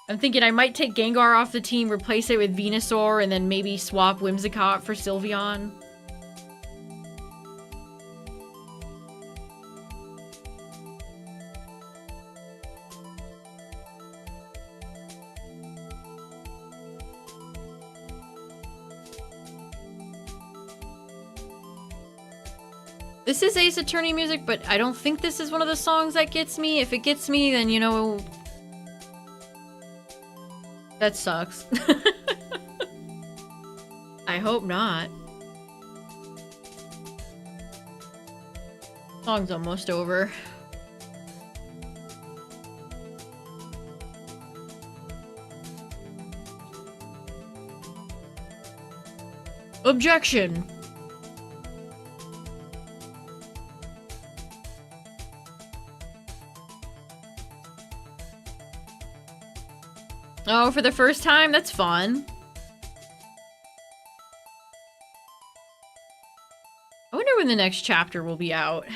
I'm thinking I might take Gengar off the team, replace it with Venusaur, and then maybe swap Whimsicott for Sylveon. This is Ace Attorney music, but I don't think this is one of the songs that gets me. If it gets me, then, you know... That sucks. I hope not. Song's almost over. Objection! Oh, for the first time? That's fun. I wonder when the next chapter will be out.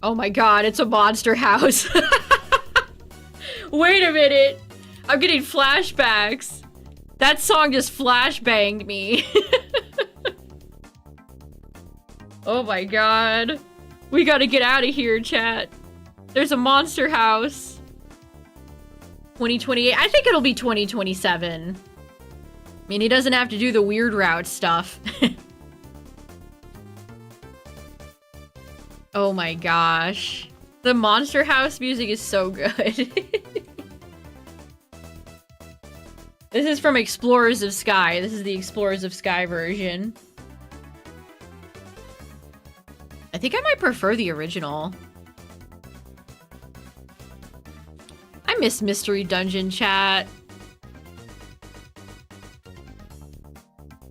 Oh my god, it's a monster house. Wait a minute. I'm getting flashbacks. That song just flashbanged me. Oh my god. We gotta get out of here, chat. There's a monster house. 2028. I think it'll be 2027. I mean, he doesn't have to do the weird route stuff. Oh my gosh. The monster house music is so good. This is from Explorers of Sky. This is the Explorers of Sky version. I think I might prefer the original. I miss Mystery Dungeon, chat.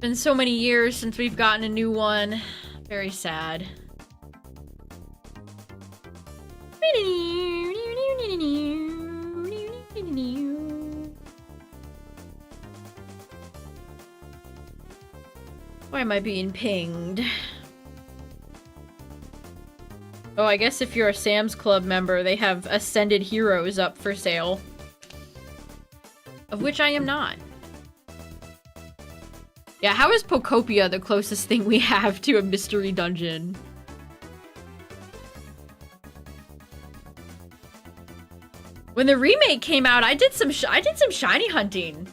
Been so many years since we've gotten a new one. Very sad. Why am I being pinged? Oh, I guess if you're a Sam's Club member, they have Ascended Heroes up for sale. Of which I am not. Yeah, how is Pokopia the closest thing we have to a mystery dungeon? When the remake came out, I did some shiny hunting.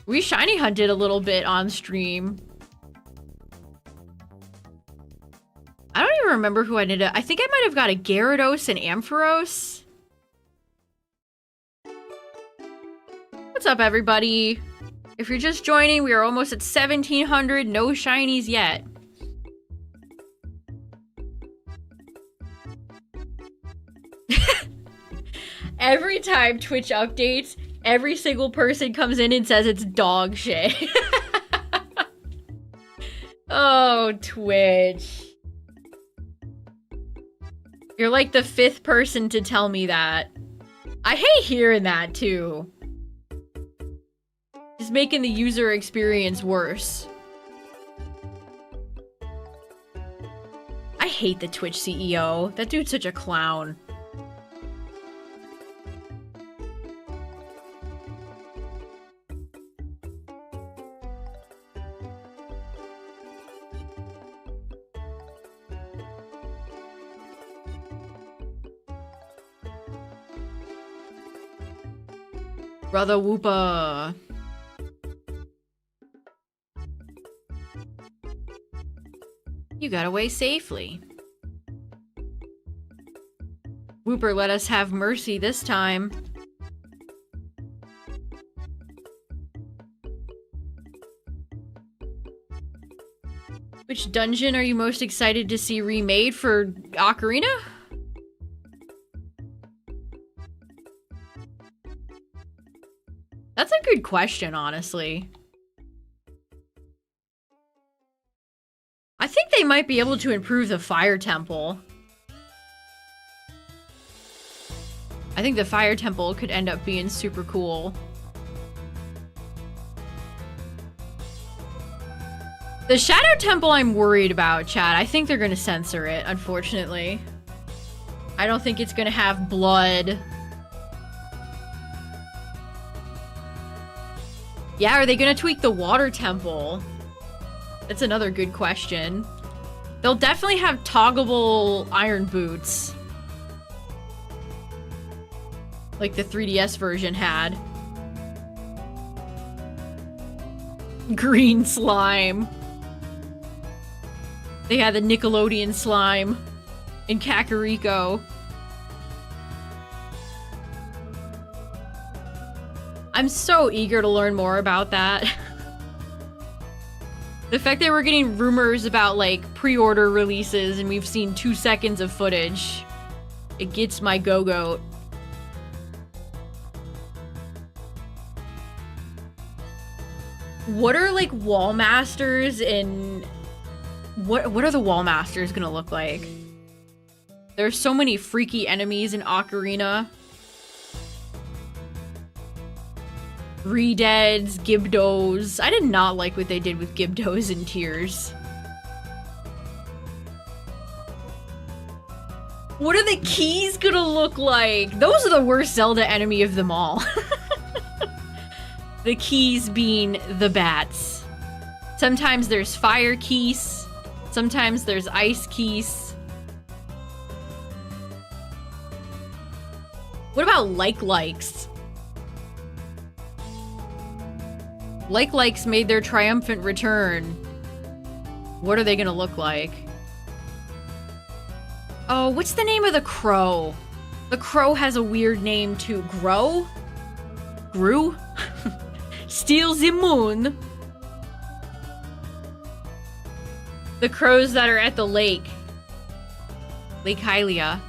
We shiny hunted a little bit on stream. even remember who I did. I think I might have got a Gyarados and Ampharos. What's up, everybody? If you're just joining, we are almost at 1,700. No shinies yet. Every time Twitch updates, every single person comes in and says it's dog shit. Oh, Twitch. You're like the 5th person to tell me that. I hate hearing that, too. Just making the user experience worse. I hate the Twitch CEO. That dude's such a clown. Brother Whoopa. You got away safely. Whooper let us have mercy this time. Which dungeon are you most excited to see remade for Ocarina? That's a good question, honestly. I think they might be able to improve the Fire Temple. I think the Fire Temple could end up being super cool. The Shadow Temple I'm worried about, chat. I think they're gonna censor it, unfortunately. I don't think it's gonna have blood. Yeah, are they gonna tweak the Water Temple? That's another good question. They'll definitely have toggleable iron boots. Like the 3DS version had. Green slime. They had the Nickelodeon slime in Kakariko. I'm so eager to learn more about that. The fact that we're getting rumors about, like, pre-order releases and we've seen 2 seconds of footage, it gets my go-goat. What are, like, Wall Masters in... What are the Wall Masters gonna look like? There's so many freaky enemies in Ocarina. Redeads, Gibdos. I did not like what they did with Gibdos and Tears. What are the keys gonna look like? Those are the worst Zelda enemy of them all. The keys being the bats. Sometimes there's fire keys. Sometimes there's ice keys. What about likes? Likes made their triumphant return. What are they gonna look like? Oh, what's the name of the crow? The crow has a weird name too. Grow? Gru? Steal the moon. The crows that are at the lake. Lake Hylia.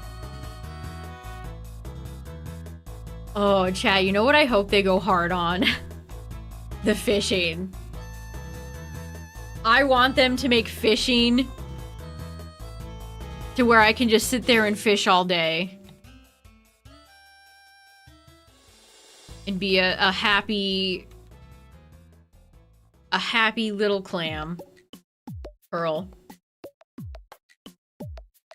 Oh, chat, you know what I hope they go hard on? The fishing. I want them to make fishing to where I can just sit there and fish all day. And be a happy little clam. Pearl.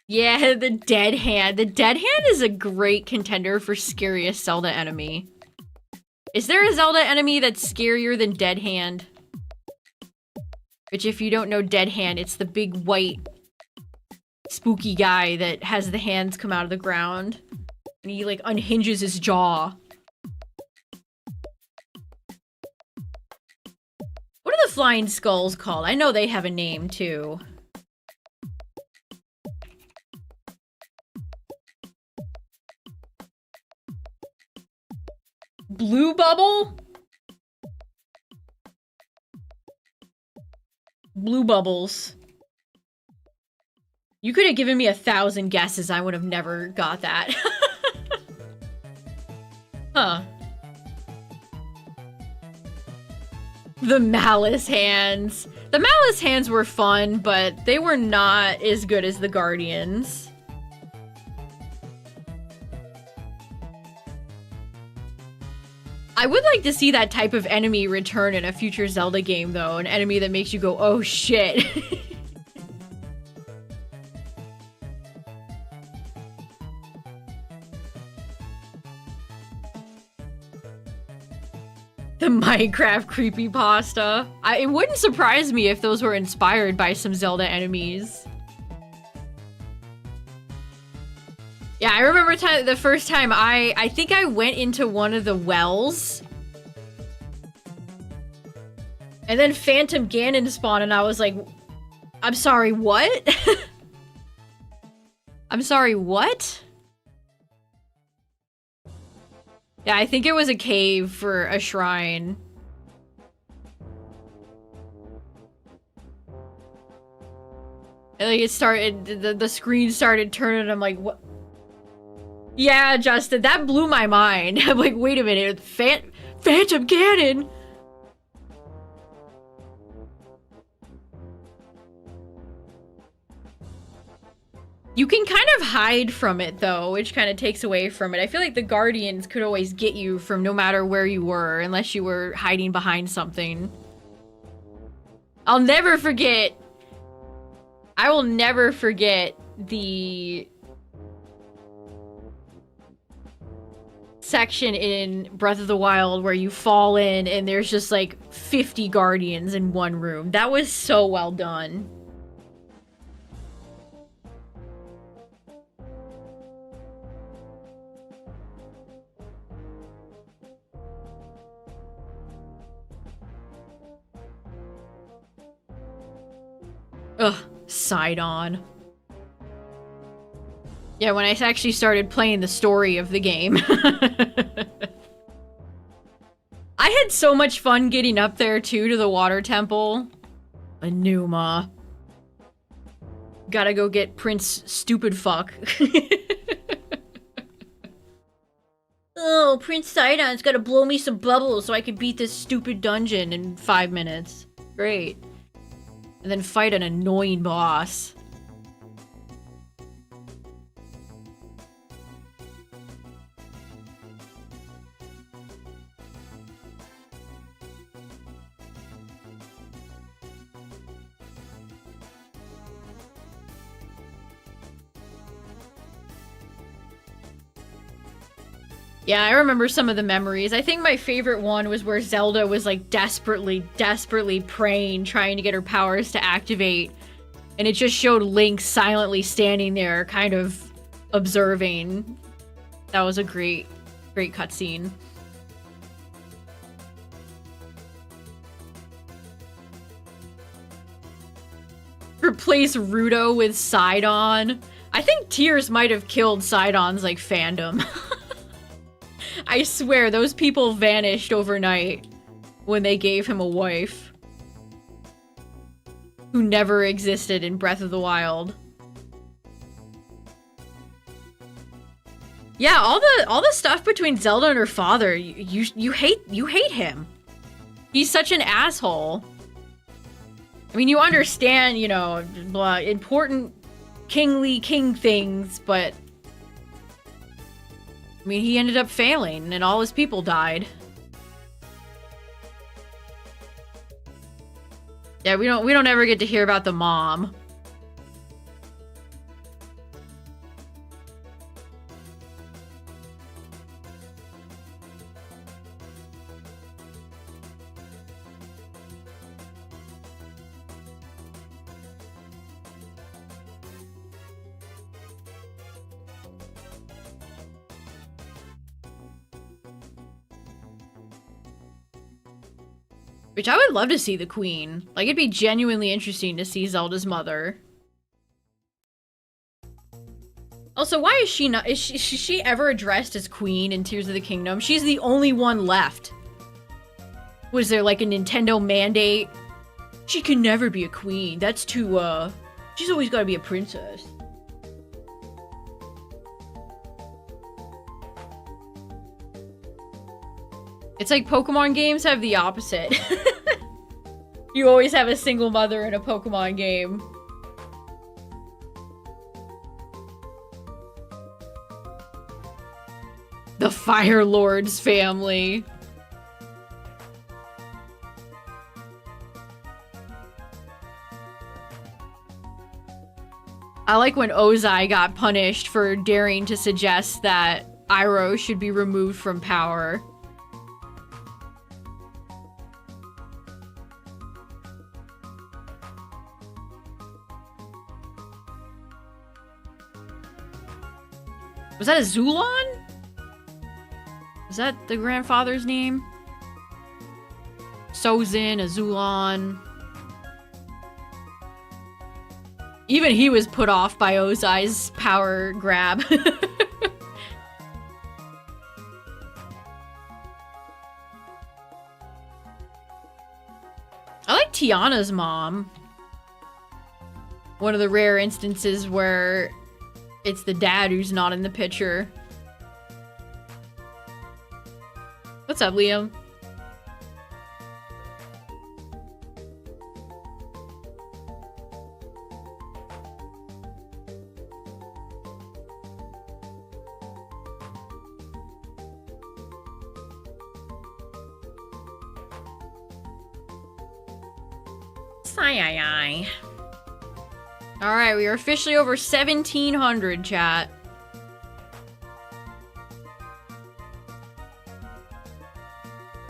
Yeah, the dead hand. The dead hand is a great contender for scariest Zelda enemy. Is there a Zelda enemy that's scarier than Dead Hand? Which, if you don't know Dead Hand, it's the big white spooky guy that has the hands come out of the ground. And he, like, unhinges his jaw. What are the flying skulls called? I know they have a name, too. Blue bubble? Blue bubbles. You could have given me 1,000 guesses. I would have never got that. Huh. The Malice Hands. The Malice Hands were fun, but they were not as good as the Guardians. I would like to see that type of enemy return in a future Zelda game, though. An enemy that makes you go, oh shit. The Minecraft creepypasta. It wouldn't surprise me if those were inspired by some Zelda enemies. Yeah, I remember the first time I think I went into one of the wells. And then Phantom Ganon spawned and I was like, I'm sorry, what? I'm sorry, what? Yeah, I think it was a cave for a shrine. And like it started, the screen started turning, I'm like, what? Yeah, Justin, that blew my mind. I'm like, wait a minute, Phantom Ganon! You can kind of hide from it, though, which kind of takes away from it. I feel like the Guardians could always get you from no matter where you were, unless you were hiding behind something. I'll never forget... I will never forget the... section in Breath of the Wild where you fall in and there's just like 50 Guardians in one room. That was so well done. Ugh, Sidon. Yeah, when I actually started playing the story of the game. I had so much fun getting up there, too, to the water temple. Enuma. Gotta go get Prince Stupid Fuck. Oh, Prince Sidon's gotta blow me some bubbles so I can beat this stupid dungeon in 5 minutes. Great. And then fight an annoying boss. Yeah, I remember some of the memories. I think my favorite one was where Zelda was like desperately praying, trying to get her powers to activate. And it just showed Link silently standing there, kind of observing. That was a great cutscene. Replace Ruto with Sidon. I think Tears might have killed Sidon's like fandom. I swear, those people vanished overnight when they gave him a wife. Who never existed in Breath of the Wild. Yeah, all the stuff between Zelda and her father, you hate him. He's such an asshole. I mean, you understand, you know, important king things, but I mean, he ended up failing, and all his people died. Yeah, we don't ever get to hear about the mom. Which I would love to see the queen. Like, it'd be genuinely interesting to see Zelda's mother. Also, why is she not- is she ever addressed as queen in Tears of the Kingdom? She's the only one left. Was there like a Nintendo mandate? She can never be a queen. That's too, she's always gotta be a princess. It's like Pokemon games have the opposite. You always have a single mother in a Pokemon game. The Fire Lord's family. I like when Ozai got punished for daring to suggest that Iroh should be removed from power. Was that a Zulon? Is that the grandfather's name? Sozin, a Zulon. Even he was put off by Ozai's power grab. I like Tiana's mom. One of the rare instances where it's the dad who's not in the picture. What's up, Liam? Sigh. Alright, we are officially over 1,700, chat.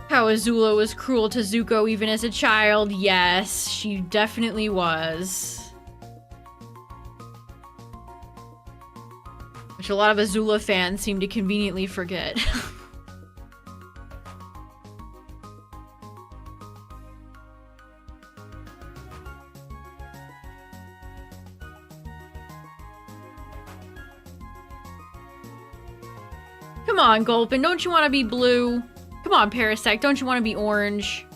How Azula was cruel to Zuko even as a child. Yes, she definitely was. Which a lot of Azula fans seem to conveniently forget. Come on, Gulpin, don't you want to be blue? Come on, Parasect, don't you want to be orange?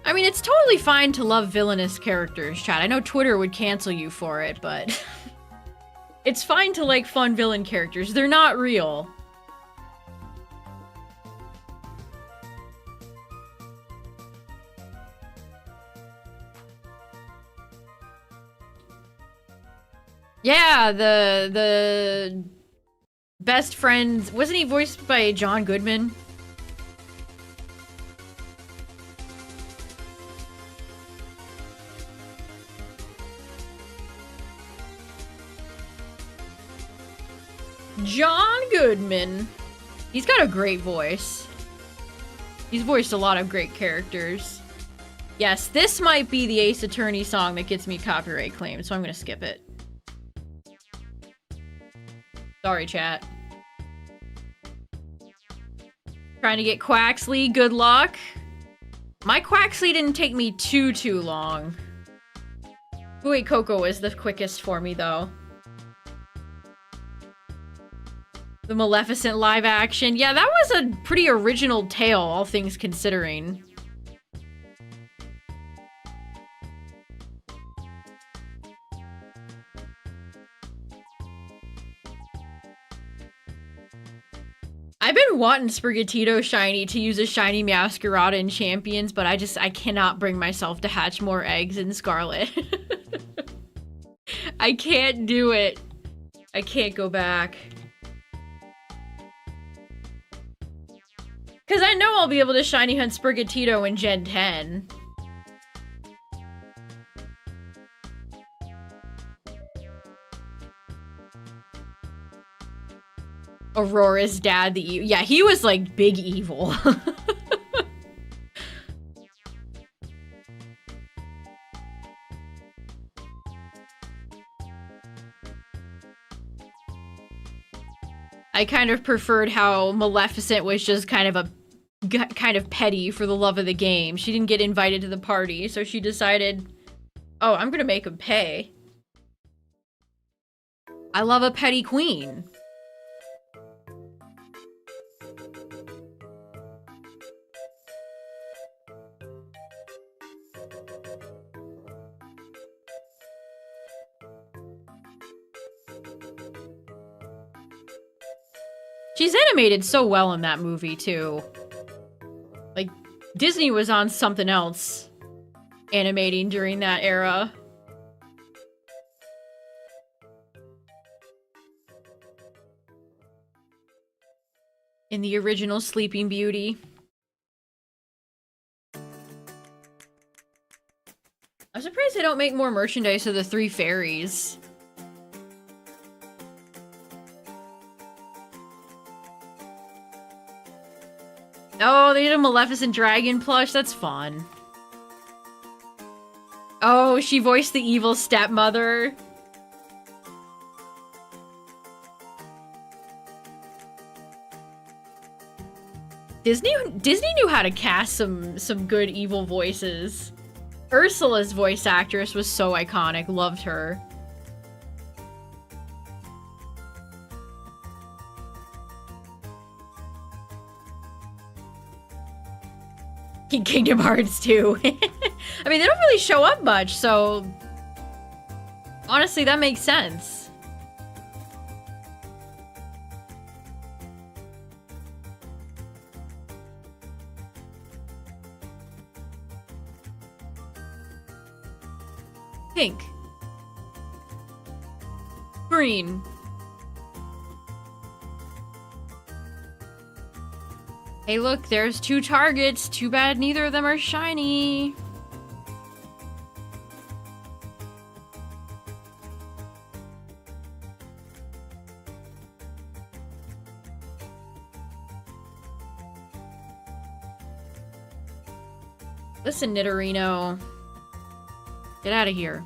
I mean, it's totally fine to love villainous characters, chat. I know Twitter would cancel you for it, but... it's fine to like fun villain characters. They're not real. Yeah, the best friend, wasn't he voiced by John Goodman? John Goodman. He's got a great voice. He's voiced a lot of great characters. Yes, this might be the Ace Attorney song that gets me copyright claimed, so I'm gonna skip it. Sorry, chat. Trying to get Quaxley, good luck. My Quaxley didn't take me too long. Wait, Coco was the quickest for me, though. The Maleficent live action. Yeah, that was a pretty original tale, all things considering. I've been wanting Sprigatito shiny to use a shiny Masquerada in Champions, but I cannot bring myself to hatch more eggs in Scarlet. I can't do it. I can't go back. Because I know I'll be able to shiny hunt Sprigatito in Gen 10. Aurora's dad, yeah, he was like big evil. I kind of preferred how Maleficent was just kind of petty for the love of the game. She didn't get invited to the party, so she decided, oh, I'm gonna make him pay. I love a petty queen. She's animated so well in that movie, too. Like, Disney was on something else animating during that era. In the original Sleeping Beauty. I'm surprised they don't make more merchandise of the three fairies. Oh, they did a Maleficent dragon plush? That's fun. Oh, she voiced the evil stepmother. Disney knew how to cast some good evil voices. Ursula's voice actress was so iconic. Loved her. Kingdom Hearts 2. I mean, they don't really show up much, so... Honestly, that makes sense. Pink. Green. Hey look, there's 2 targets. Too bad neither of them are shiny. Listen, Nidorino. Get out of here.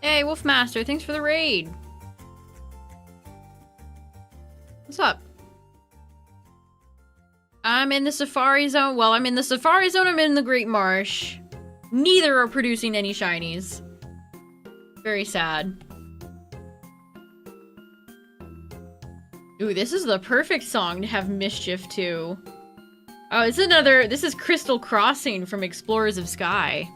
Hey, Wolfmaster, thanks for the raid. What's up? I'm in the Safari Zone. Well, I'm in the Safari Zone, I'm in the Great Marsh. Neither are producing any shinies. Very sad. Ooh, this is the perfect song to have Mischief to. Oh, it's another... This is Crystal Crossing from Explorers of Sky.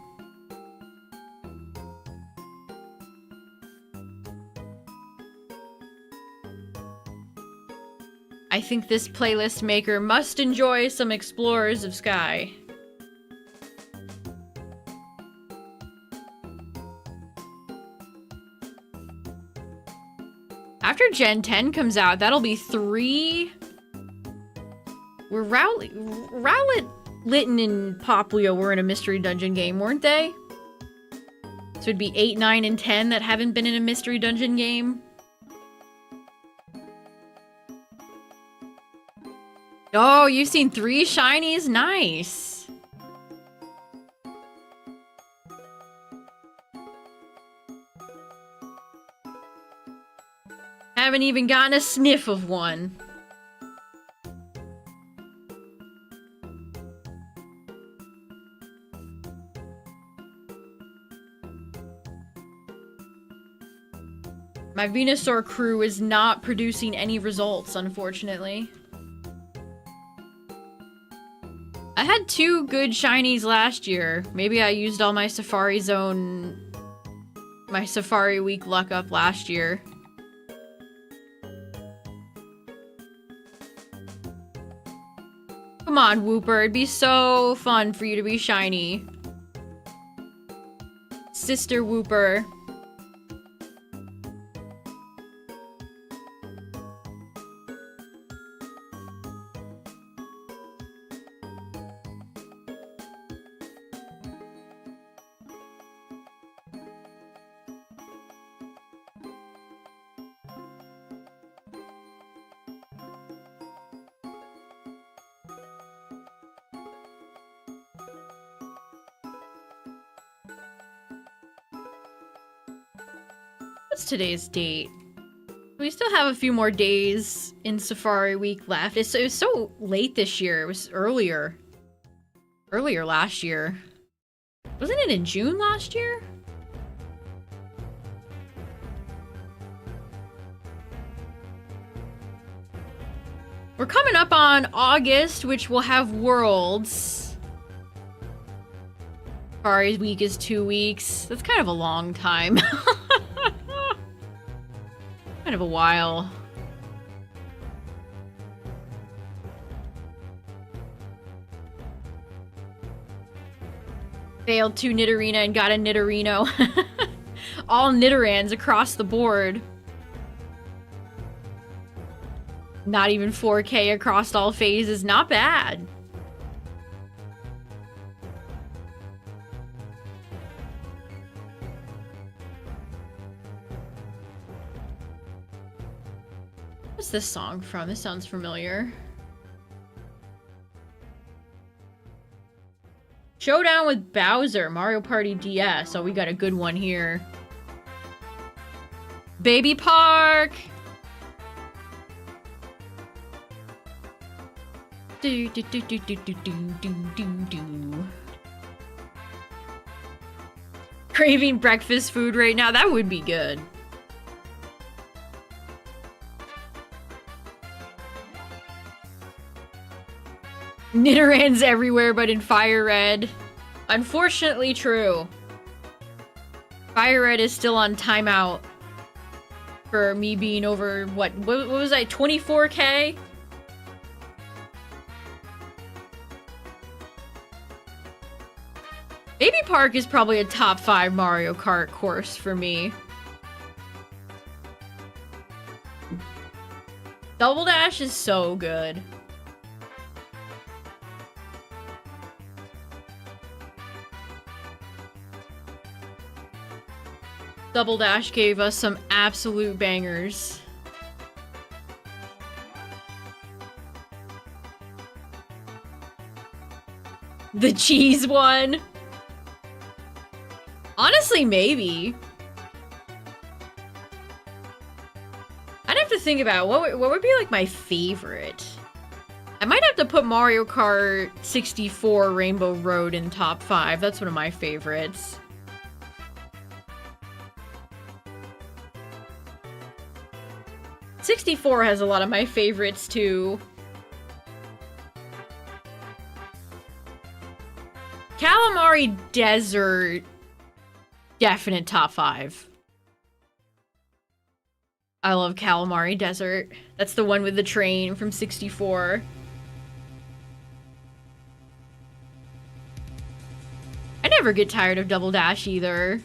I think this playlist maker must enjoy some Explorers of Sky. After Gen 10 comes out, that'll be 3... Were Rowlet, Litten, and Popplio were in a Mystery Dungeon game, weren't they? So it'd be 8, 9, and 10 that haven't been in a Mystery Dungeon game. Oh, you've seen 3 shinies? Nice. Haven't even gotten a sniff of one. My Venusaur crew is not producing any results, unfortunately. I had 2 good shinies last year. Maybe I used all my Safari Zone... my Safari Week luck up last year. Come on, Wooper. It'd be so fun for you to be shiny. Sister Wooper. What's today's date? We still have a few more days in Safari Week left. It was so late this year. It was earlier. Earlier last year. Wasn't it in June last year? We're coming up on August, which will have Worlds. Safari Week is 2 weeks. That's kind of a long time. Kind of a while. Failed 2 Nidorina and got a Nidorino. All Nidorans across the board. Not even 4K across all phases. Not bad. What's this song from? This sounds familiar. Showdown with Bowser, Mario Party DS. Oh, we got a good one here. Baby Park! Do do do do do do do do do do. Craving breakfast food right now? That would be good. Nidorans everywhere but in Fire Red. Unfortunately true. Fire Red is still on timeout. For me being over, what was I, 24K? Baby Park is probably a top 5 Mario Kart course for me. Double Dash is so good. Double Dash gave us some absolute bangers. The cheese one. Honestly, maybe. I'd have to think about what would be like my favorite. I might have to put Mario Kart 64 Rainbow Road in top 5. That's one of my favorites. '64 has a lot of my favorites too. Calamari Desert, definite top 5. I love Calamari Desert. That's the one with the train from '64. I never get tired of Double Dash either.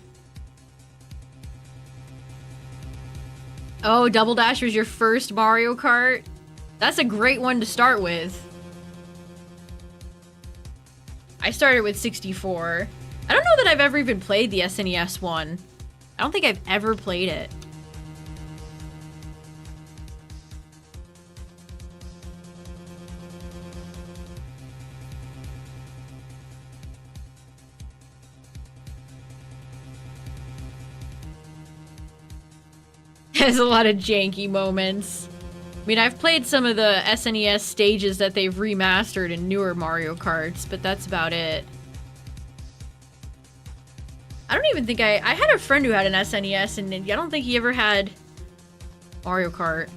Oh, Double Dash was your first Mario Kart? That's a great one to start with. I started with 64. I don't know that I've ever even played the SNES one. I don't think I've ever played it. Has a lot of janky moments. I mean, I've played some of the SNES stages that they've remastered in newer Mario Karts, but that's about it. I don't even think I had a friend who had an SNES, and I don't think he ever had Mario Kart.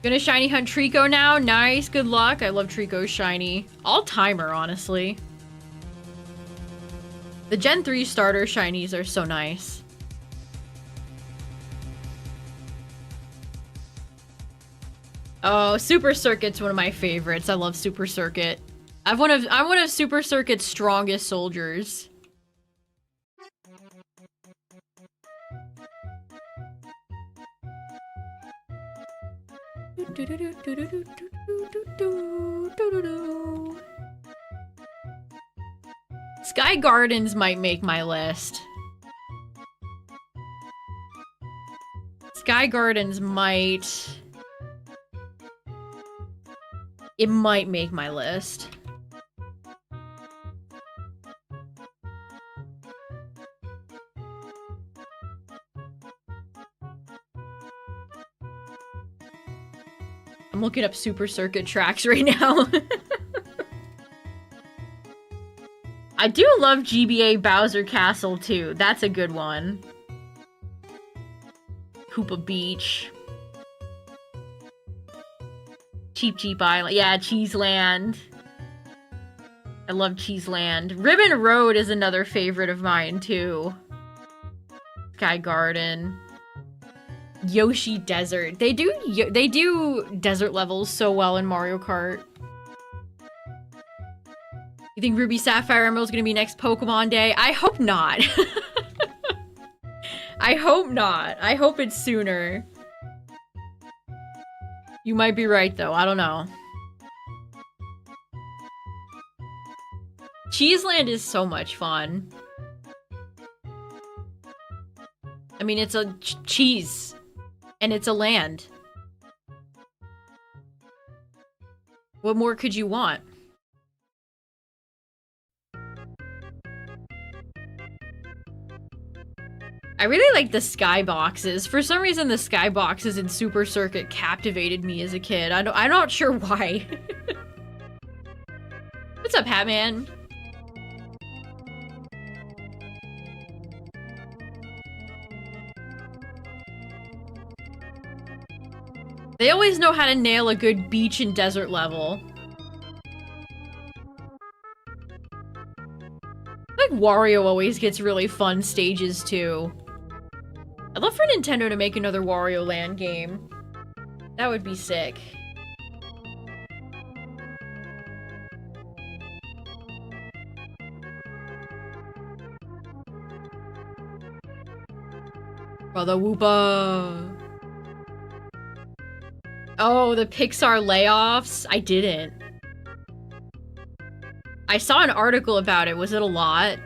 Gonna shiny hunt Trico now? Nice, good luck. I love Trico's shiny. All-timer, honestly. The Gen 3 starter shinies are so nice. Oh, Super Circuit's one of my favorites. I love Super Circuit. I'm one of Super Circuit's strongest soldiers. Sky Gardens might make my list. Sky Gardens might... It might make my list. I'm looking up Super Circuit tracks right now. I do love GBA Bowser Castle too. That's a good one. Koopa Beach. Cheap Cheap Island. Yeah, Cheeseland. I love Cheeseland. Ribbon Road is another favorite of mine too. Sky Garden. Yoshi Desert. They do desert levels so well in Mario Kart. You think Ruby Sapphire Emerald is gonna be next Pokemon Day? I hope not. I hope not. I hope it's sooner. You might be right though, I don't know. Cheeseland is so much fun. I mean, it's a cheese. And it's a land. What more could you want? I really like the skyboxes. For some reason, the skyboxes in Super Circuit captivated me as a kid. I'm not sure why. What's up, Hatman? They always know how to nail a good beach and desert level. I think Wario always gets really fun stages too. I'd love for Nintendo to make another Wario Land game. That would be sick. Brother Woopa. Oh, the Pixar layoffs? I didn't. I saw an article about it. Was it a lot?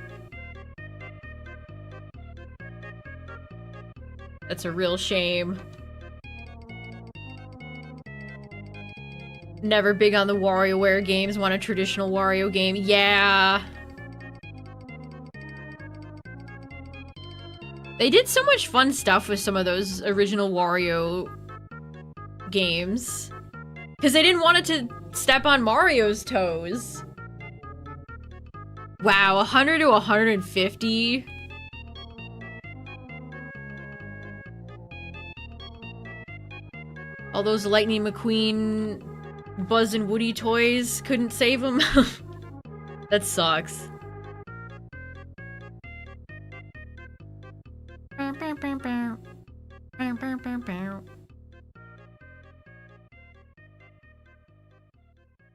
That's a real shame. Never big on the WarioWare games. Want a traditional Wario game? Yeah. They did so much fun stuff with some of those original Wario games. Because they didn't want it to step on Mario's toes. Wow, 100 to 150? All those Lightning McQueen, Buzz and Woody toys couldn't save him? That sucks.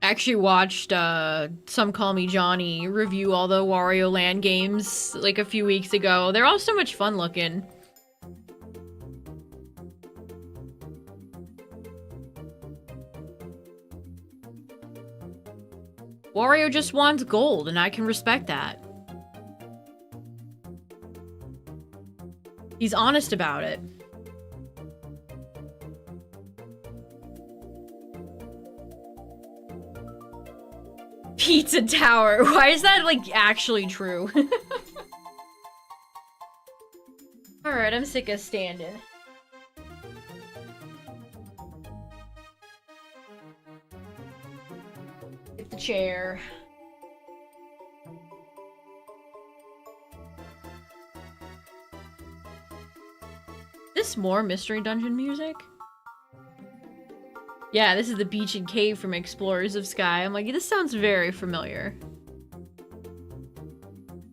I actually watched Some Call Me Johnny review all the Wario Land games like a few weeks ago. They're all so much fun looking. Wario just wants gold, and I can respect that. He's honest about it. Pizza Tower. Why is that, like, actually true? Alright, I'm sick of standing. Get the chair. This more Mystery Dungeon music? Yeah, this is the beach and cave from Explorers of Sky. I'm like, this sounds very familiar.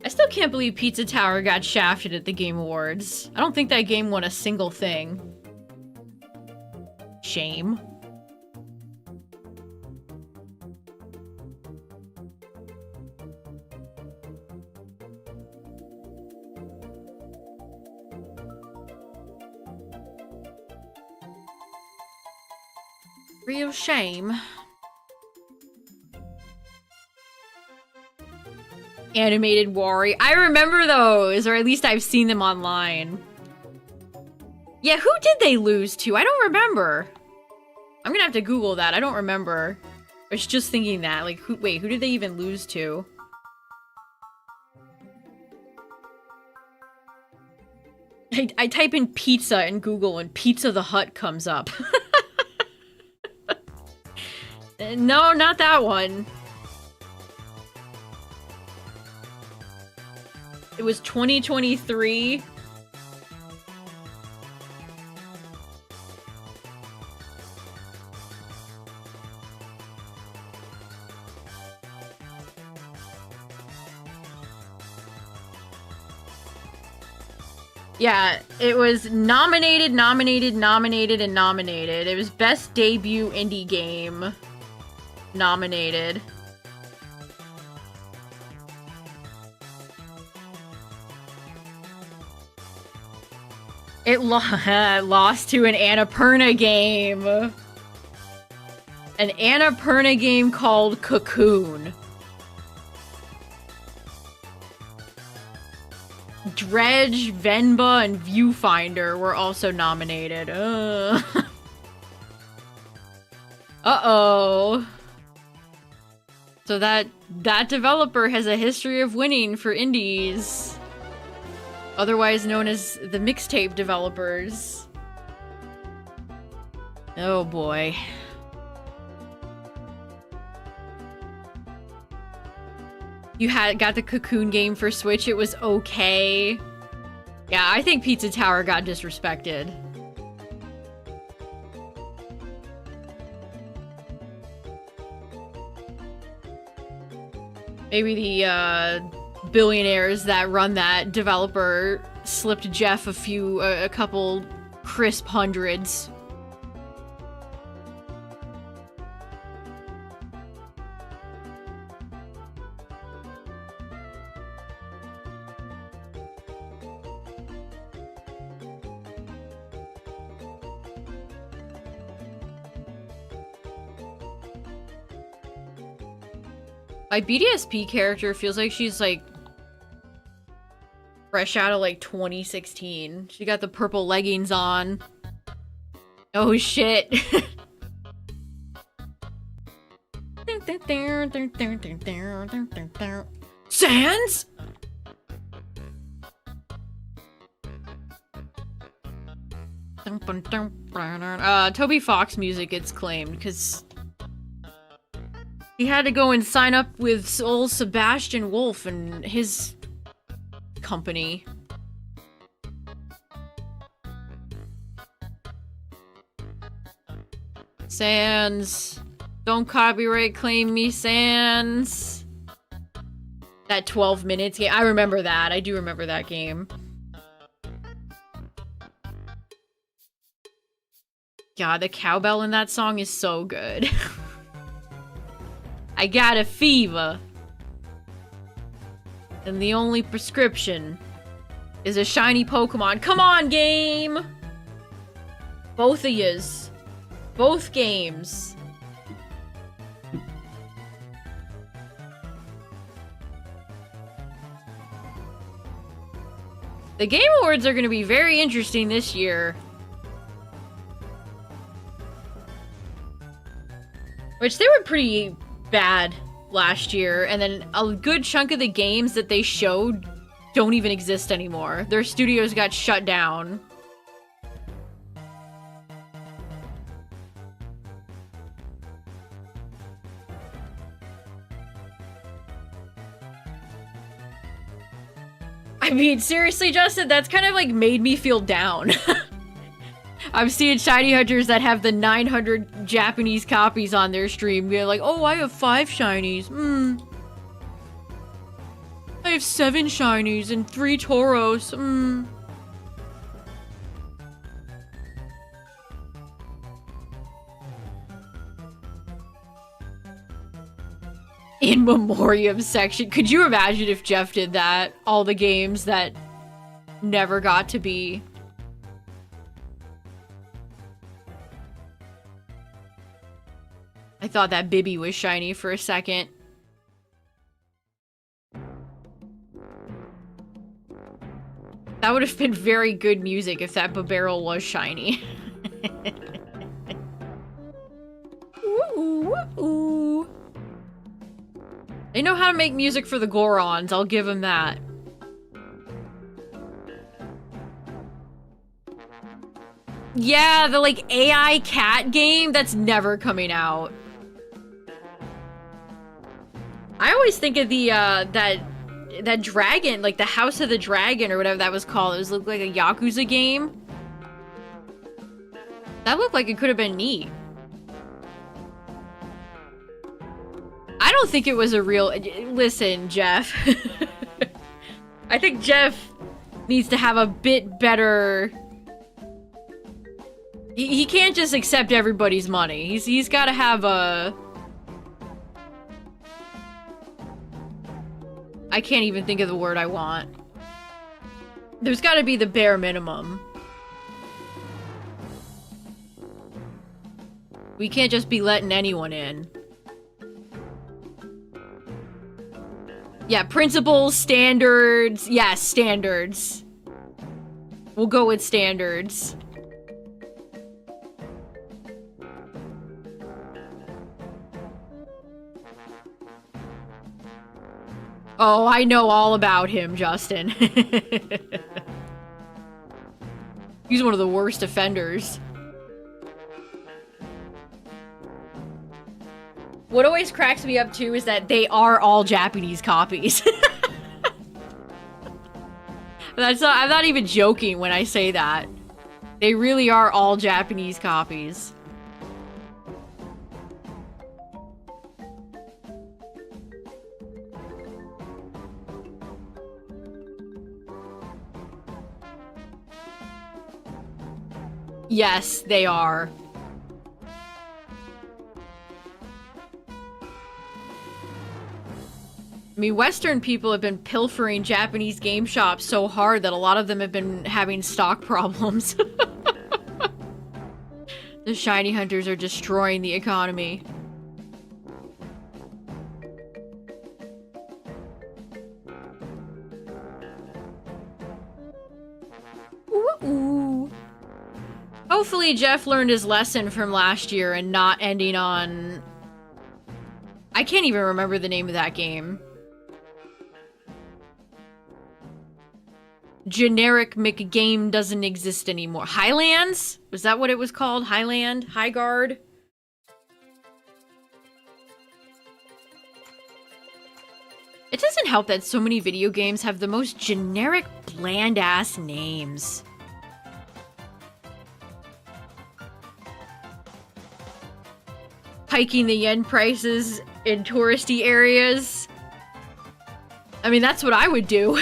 I still can't believe Pizza Tower got shafted at the Game Awards. I don't think that game won a single thing. Shame. Real shame. Animated Wario. I remember those, or at least I've seen them online. Yeah, who did they lose to? I don't remember. I'm gonna have to Google that. I don't remember. I was just thinking that. Like, wait, who did they even lose to? I type in pizza in Google and Pizza the Hut comes up. No, not that one. It was 2023. Yeah, it was nominated, nominated, nominated, and nominated. It was Best Debut Indie Game. Nominated. It lost to an Annapurna game. An Annapurna game called Cocoon. Dredge, Venba, and Viewfinder were also nominated. Uh-oh. So that developer has a history of winning for indies. Otherwise known as the mixtape developers. Oh boy. You got the Cocoon game for Switch, it was okay. Yeah, I think Pizza Tower got disrespected. Maybe the billionaires that run that developer slipped Jeff a couple crisp hundreds. My BDSP character feels like she's like fresh out of like 2016. She got the purple leggings on. Oh shit. Sans? Toby Fox music gets claimed because he had to go and sign up with old Sebastian Wolf and his company. Sans. Don't copyright claim me, Sans. That 12 minutes game. I remember that. I do remember that game. God, the cowbell in that song is so good. I got a fever. And the only prescription is a shiny Pokemon. Come on, game! Both of yous. Both games. The Game Awards are going to be very interesting this year. Which they were pretty bad last year, and then a good chunk of the games that they showed don't even exist anymore. Their studios got shut down. I mean, seriously, Justin, that's kind of like made me feel down. I'm seeing shiny hunters that have the 900 Japanese copies on their stream. They're like, oh, I have 5 shinies. I have 7 shinies and 3 Tauros. In memoriam section. Could you imagine if Jeff did that? All the games that never got to be. I thought that Bibby was shiny for a second. That would have been very good music if that Babarrel was shiny. Ooh, ooh. They know how to make music for the Gorons, I'll give them that. Yeah, the like AI cat game, that's never coming out. I always think of the, that dragon, like the House of the Dragon or whatever that was called. It was looked like a Yakuza game. That looked like it could have been neat. I don't think it was a real... Listen, Jeff. I think Jeff needs to have a bit better... He can't just accept everybody's money. He's got to have a... I can't even think of the word I want. There's got to be the bare minimum. We can't just be letting anyone in. Yeah, principles, standards. Yeah, standards. We'll go with standards. Oh, I know all about him, Justin. He's one of the worst offenders. What always cracks me up, too, is that they are all Japanese copies. I'm not even joking when I say that. They really are all Japanese copies. Yes, they are. I mean, Western people have been pilfering Japanese game shops so hard that a lot of them have been having stock problems. The shiny hunters are destroying the economy. Ooh. Hopefully Jeff learned his lesson from last year and not ending on... I can't even remember the name of that game. Generic McGame doesn't exist anymore. Highlands? Was that what it was called? Highland? Highguard? It doesn't help that so many video games have the most generic, bland-ass names. Hiking the yen prices in touristy areas. I mean, that's what I would do.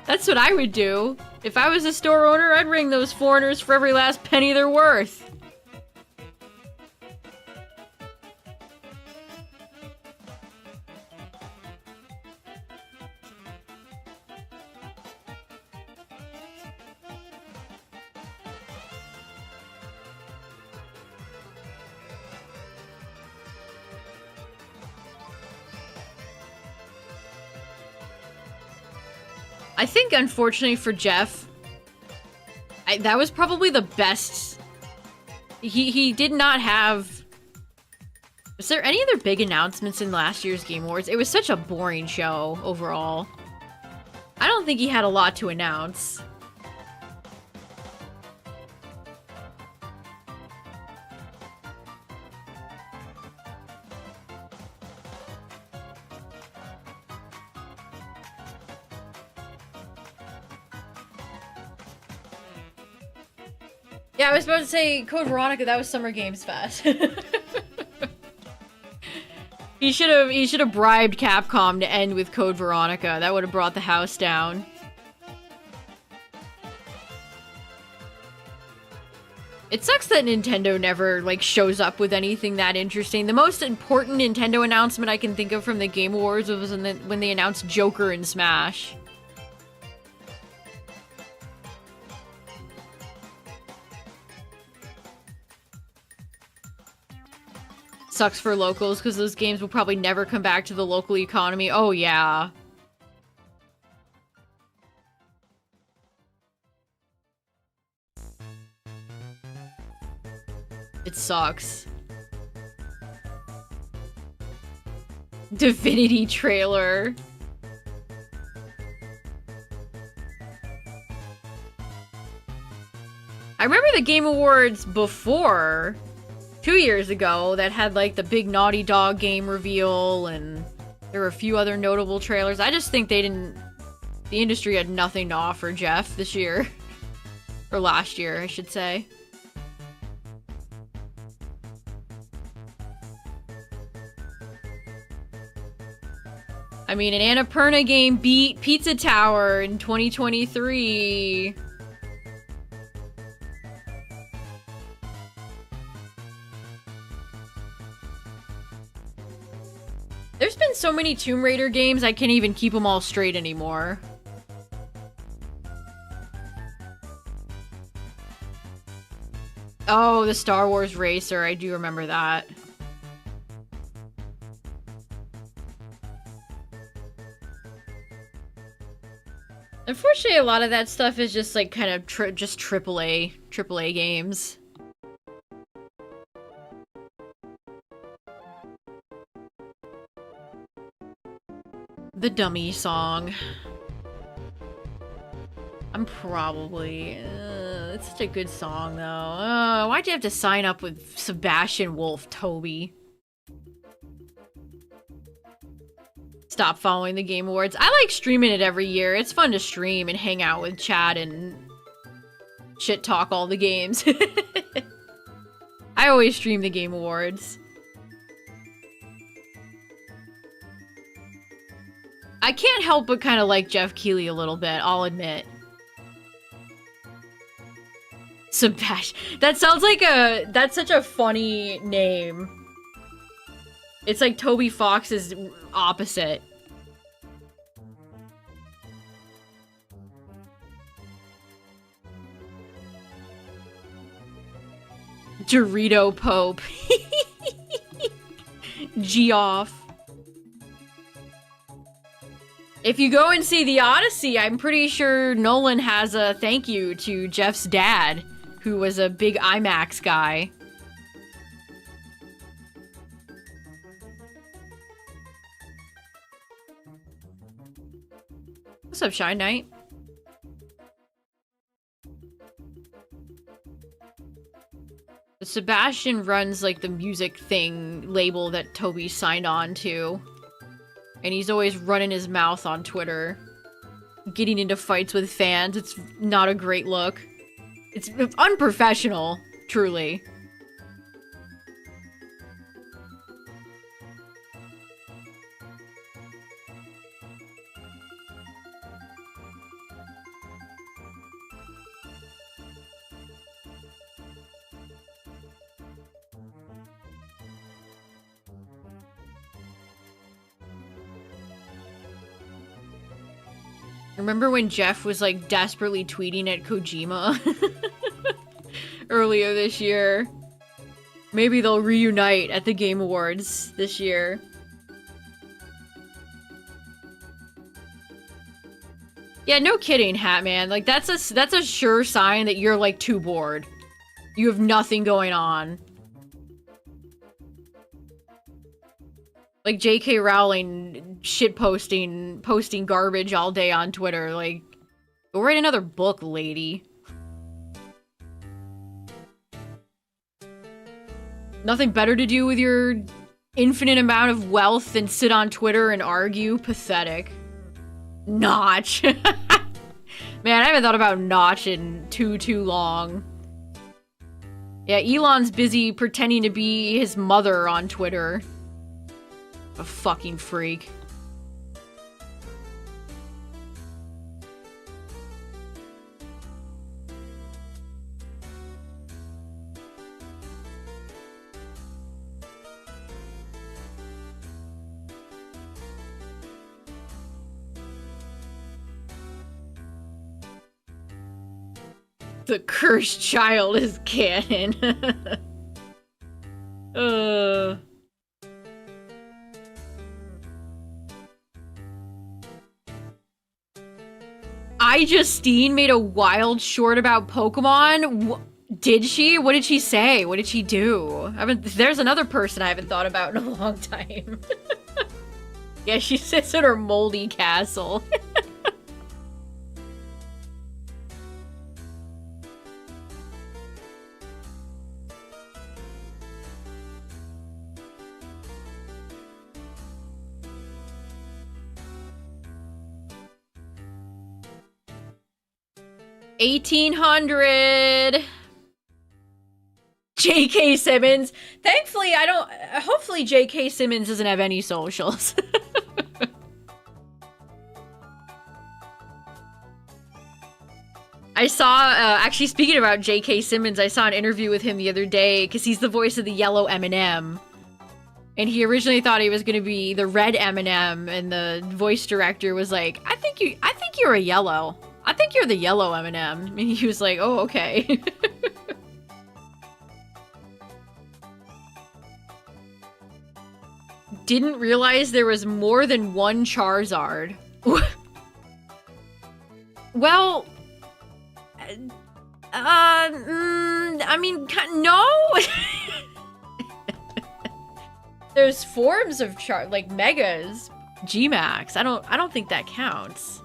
That's what I would do. If I was a store owner, I'd ring those foreigners for every last penny they're worth. I think, unfortunately for Jeff, that was probably the best. He did not have... Was there any other big announcements in last year's Game Awards? It was such a boring show, overall. I don't think he had a lot to announce. Yeah, I was about to say Code Veronica, that was Summer Games Fest. He should have bribed Capcom to end with Code Veronica. That would have brought the house down. It sucks that Nintendo never, like, shows up with anything that interesting. The most important Nintendo announcement I can think of from the Game Awards was when they announced Joker in Smash. Sucks for locals, because those games will probably never come back to the local economy. Oh, yeah. It sucks. Divinity trailer. I remember the Game Awards before 2 years ago that had like the big Naughty Dog game reveal, and there were a few other notable trailers. I just think the industry had nothing to offer Jeff this year. Or last year, I should say. I mean, an Annapurna game beat Pizza Tower in 2023. There's been so many Tomb Raider games, I can't even keep them all straight anymore. Oh, the Star Wars Racer, I do remember that. Unfortunately, a lot of that stuff is just like kind of just AAA games. The Dummy song. I'm probably... it's such a good song, though. Why'd you have to sign up with Sebastian Wolf, Toby? Stop following the Game Awards. I like streaming it every year. It's fun to stream and hang out with chat and shit talk all the games. I always stream the Game Awards. I can't help but kind of like Jeff Keighley a little bit, I'll admit. Sebastian. That sounds like that's such a funny name. It's like Toby Fox's opposite. Dorito Pope. Geoff. If you go and see The Odyssey, I'm pretty sure Nolan has a thank you to Jeff's dad, who was a big IMAX guy. What's up, Shine Knight? Sebastian runs, like, the music thing label that Toby signed on to. And he's always running his mouth on Twitter. Getting into fights with fans. It's not a great look. It's unprofessional, truly. Remember when Jeff was, like, desperately tweeting at Kojima? Earlier this year. Maybe they'll reunite at the Game Awards this year. Yeah, no kidding, Hatman. Like, that's a sure sign that you're, like, too bored. You have nothing going on. Like, J.K. Rowling posting garbage all day on Twitter. Like, go write another book, lady. Nothing better to do with your infinite amount of wealth than sit on Twitter and argue? Pathetic. Notch. Man, I haven't thought about Notch in too long. Yeah, Elon's busy pretending to be his mother on Twitter. A fucking freak. The cursed child is canon. Justine made a wild short about Pokemon. Did she? What did she say? What did she do? There's another person I haven't thought about in a long time. Yeah, she sits in her moldy castle. 1800. J.K. Simmons. Thankfully, I don't... Hopefully J.K. Simmons doesn't have any socials. I saw, actually speaking about J.K. Simmons, I saw an interview with him the other day, because he's the voice of the yellow M&M. And he originally thought he was going to be the red M&M, and the voice director was like, I think you're a yellow. I think you're the yellow M&M. And he was like, oh, okay. Didn't realize there was more than one Charizard. Well... I mean, no? There's forms of like Megas, G-Max. I don't think that counts.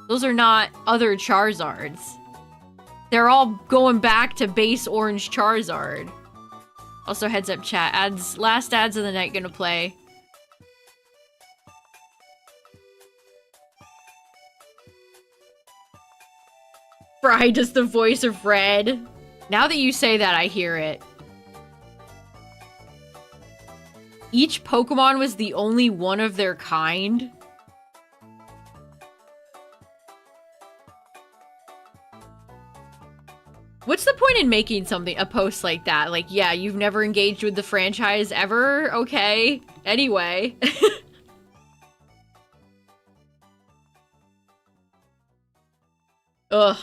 Those are not other Charizards. They're all going back to base orange Charizard. Also, heads up chat, last ads of the night gonna play. Fry does the voice of Red. Now that you say that, I hear it. Each Pokemon was the only one of their kind. What's the point in making a post like that? Like, yeah, you've never engaged with the franchise ever? Okay. Anyway. Ugh.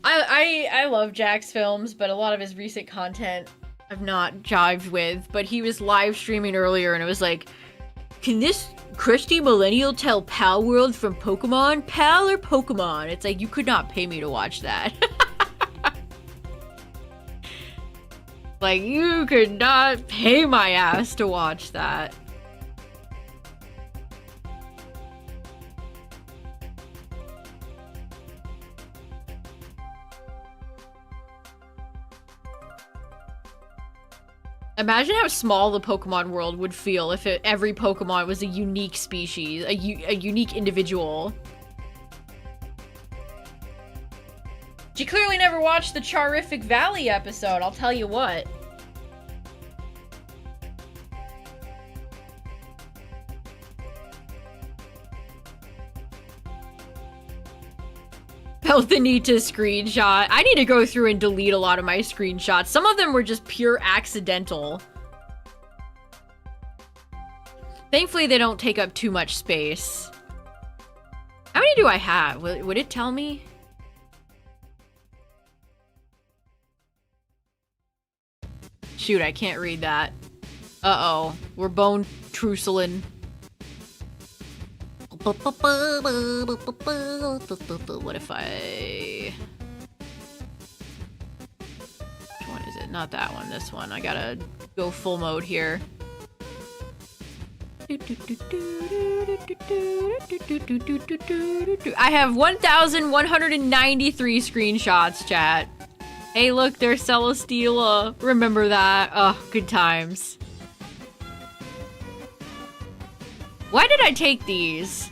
I love Jack's films, but a lot of his recent content I've not jived with. But he was live streaming earlier and it was like, can this crusty millennial tell Pal World from Pokemon? Pal or Pokemon? It's like, you could not pay me to watch that. Like, you could not pay my ass to watch that. Imagine how small the Pokemon world would feel if every Pokemon was a unique species, a unique individual. She clearly never watched the Charific Valley episode, I'll tell you what. Felt the need to screenshot. I need to go through and delete a lot of my screenshots. Some of them were just pure accidental. Thankfully, they don't take up too much space. How many do I have? Would it tell me? Shoot, I can't read that. Uh-oh. We're bone truceling. What if I... Which one is it? Not that one, this one. I gotta go full mode here. I have 1,193 screenshots, chat. Hey, look, there's Celesteela. Remember that. Oh, good times. Why did I take these?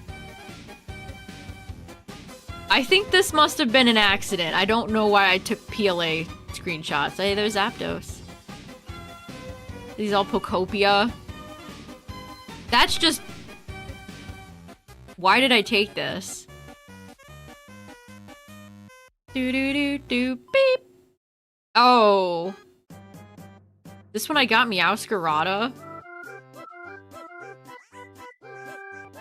I think this must have been an accident. I don't know why I took PLA screenshots. Hey, there's Zapdos. These all Pokopia. That's just... Why did I take this? Do-do-do-do, beep! Oh. This one I got Meowscarada.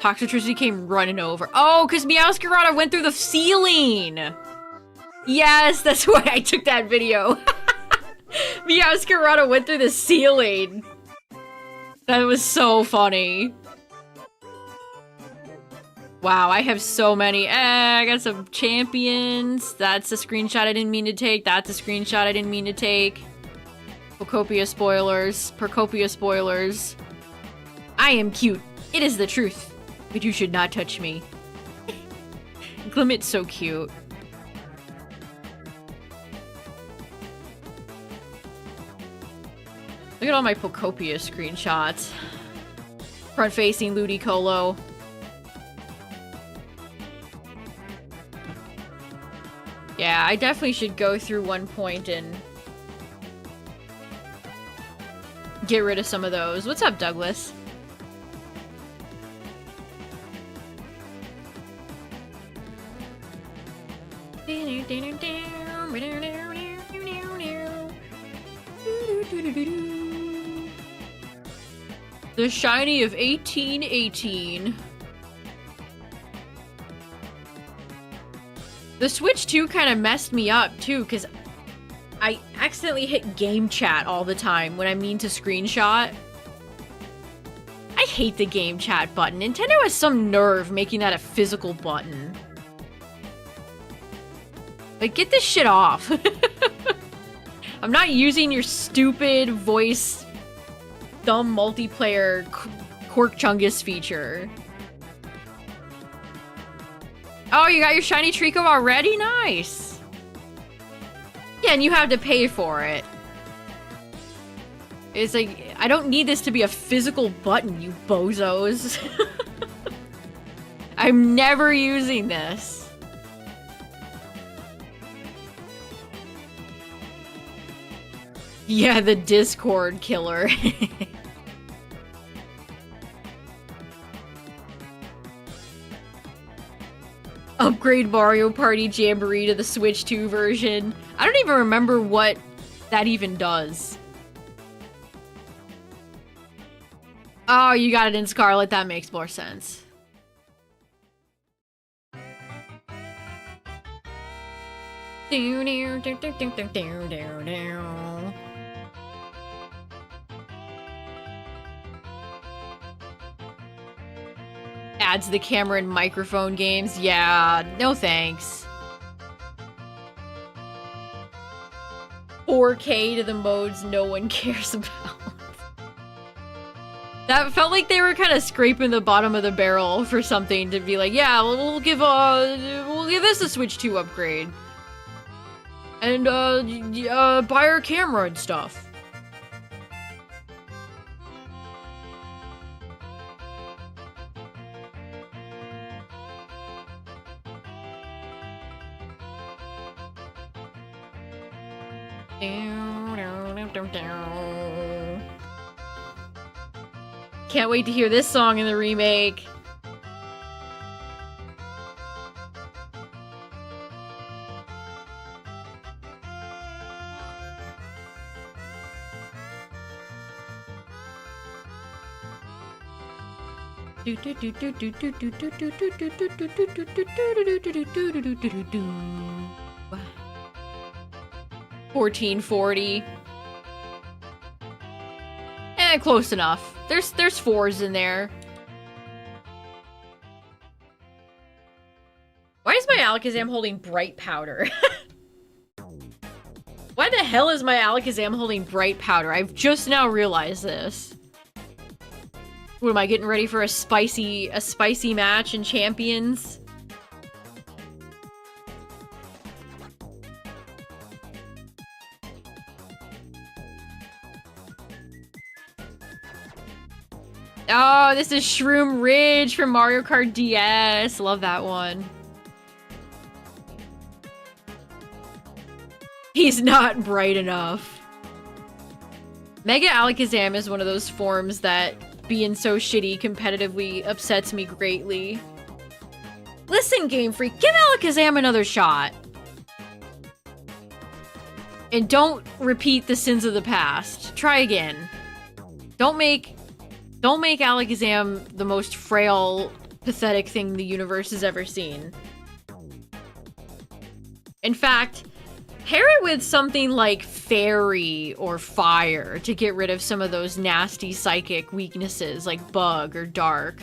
Toxtricity came running over. Oh, because Meowscarada went through the ceiling! Yes, that's why I took that video. Meowscarada went through the ceiling. That was so funny. Wow, I have so many. I got some champions. That's a screenshot I didn't mean to take. That's a screenshot I didn't mean to take. Pocopia spoilers. Percopia spoilers. I am cute. It is the truth. But you should not touch me. Glimit's so cute. Look at all my Pocopia screenshots. Front-facing Ludicolo. Yeah, I definitely should go through one point and get rid of some of those. What's up, Douglas? The shiny of 1818. The Switch 2 kind of messed me up, too, because I accidentally hit game chat all the time when I mean to screenshot. I hate the game chat button. Nintendo has some nerve making that a physical button. Like, get this shit off. I'm not using your stupid voice dumb multiplayer Cork Chungus feature. Oh, you got your shiny Trico already? Nice. Yeah, and you have to pay for it. It's like, I don't need this to be a physical button, you bozos. I'm never using this. Yeah, the Discord killer. Upgrade Mario Party Jamboree to the Switch 2 version. I don't even remember what that even does. Oh, you got it in Scarlet. That makes more sense. Adds the camera and microphone games. Yeah, no thanks. 4K to the modes no one cares about. That felt like they were kind of scraping the bottom of the barrel for something to be like, yeah, we'll give this a Switch 2 upgrade. And buy our camera and stuff. Can't wait to hear this song in the remake. Do 1440. Close enough. There's fours in there. Why is my Alakazam holding bright powder? Why the hell is my Alakazam holding bright powder? I've just now realized this. What am I getting ready for a spicy match in Champions? Oh, this is Shroom Ridge from Mario Kart DS. Love that one. He's not bright enough. Mega Alakazam is one of those forms that being so shitty competitively upsets me greatly. Listen, Game Freak, give Alakazam another shot. And don't repeat the sins of the past. Try again. Don't make Alakazam the most frail, pathetic thing the universe has ever seen. In fact, pair it with something like Fairy or Fire to get rid of some of those nasty psychic weaknesses like Bug or Dark.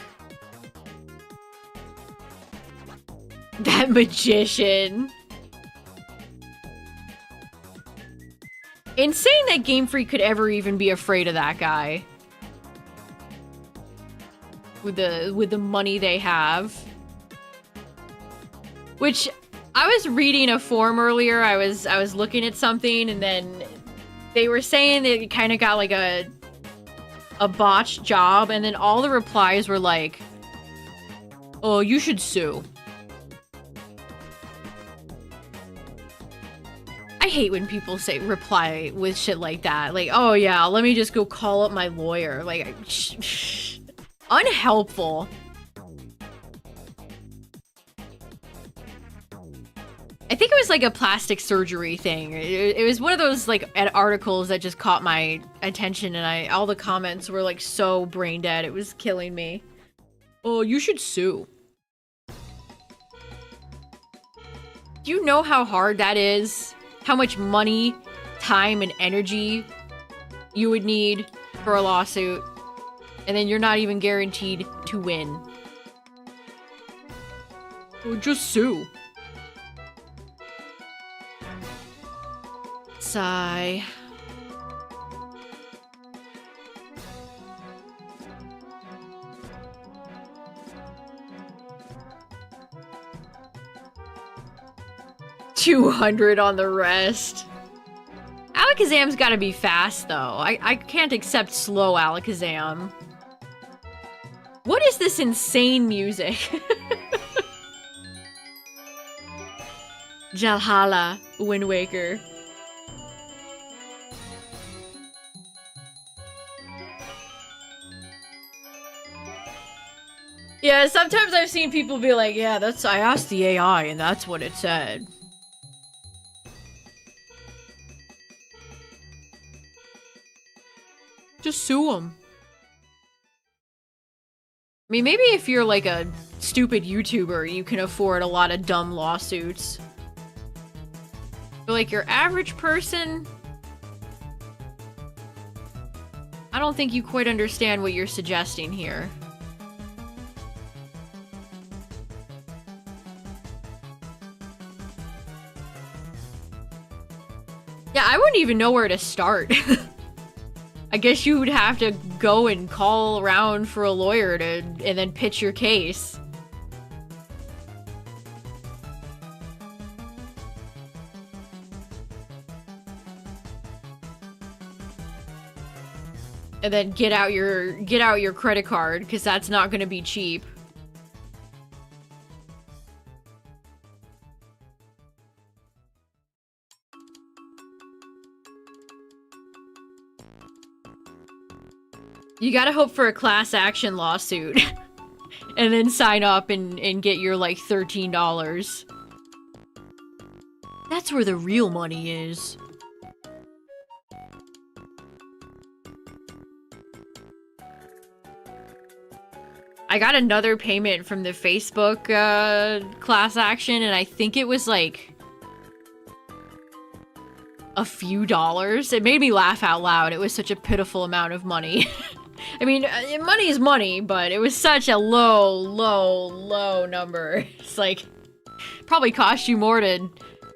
That Magician. Insane that Game Freak could ever even be afraid of that guy. With the money they have. Which, I was reading a forum earlier, I was looking at something, and then they were saying that it kind of got like a botched job, and then all the replies were like, oh, you should sue. hate when people say reply with shit like that. Like, oh yeah, let me just go call up my lawyer. Like, unhelpful. I think it was like a plastic surgery thing. It was one of those like articles that just caught my attention, and all the comments were like so brain dead. It was killing me. Oh, you should sue. Do you know how hard that is? How much money, time, and energy you would need for a lawsuit, and then you're not even guaranteed to win. Oh, just sue. Sigh. $200 on the rest. Alakazam's gotta be fast, though. I can't accept slow Alakazam. What is this insane music? Jalhala, Wind Waker. Yeah, sometimes I've seen people be like, yeah, I asked the AI and that's what it said. Just sue them. I mean, maybe if you're like a stupid YouTuber, you can afford a lot of dumb lawsuits. But like your average person, I don't think you quite understand what you're suggesting here. Yeah, I wouldn't even know where to start. I guess you would have to go and call around for a lawyer and then pitch your case. And then get out your credit card, because that's not going to be cheap. You gotta hope for a class action lawsuit. And then sign up and get your, like, $13. That's where the real money is. I got another payment from the Facebook class action, and I think it was, like, a few dollars. It made me laugh out loud. It was such a pitiful amount of money. I mean, money is money, but it was such a low number. It's like, probably cost you more to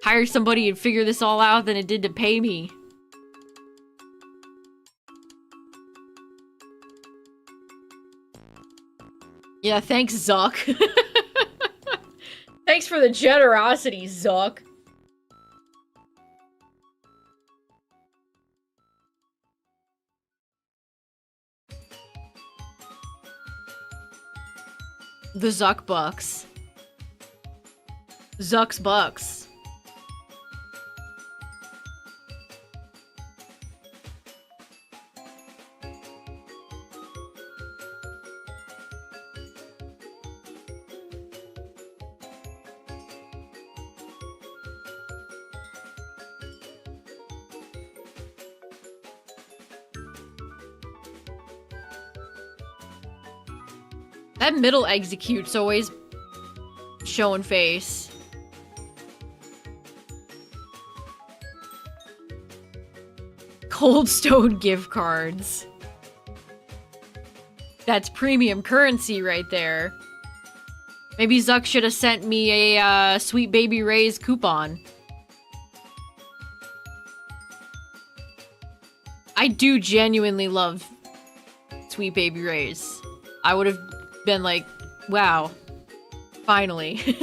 hire somebody and figure this all out than it did to pay me. Yeah, thanks, Zuck. Thanks for the generosity, Zuck. The Zuck Bucks. Zuck's Bucks. That middle execute's always showing face. Cold Stone gift cards. That's premium currency right there. Maybe Zuck should have sent me a Sweet Baby Ray's coupon. I do genuinely love Sweet Baby Ray's. I would have been like, wow, finally.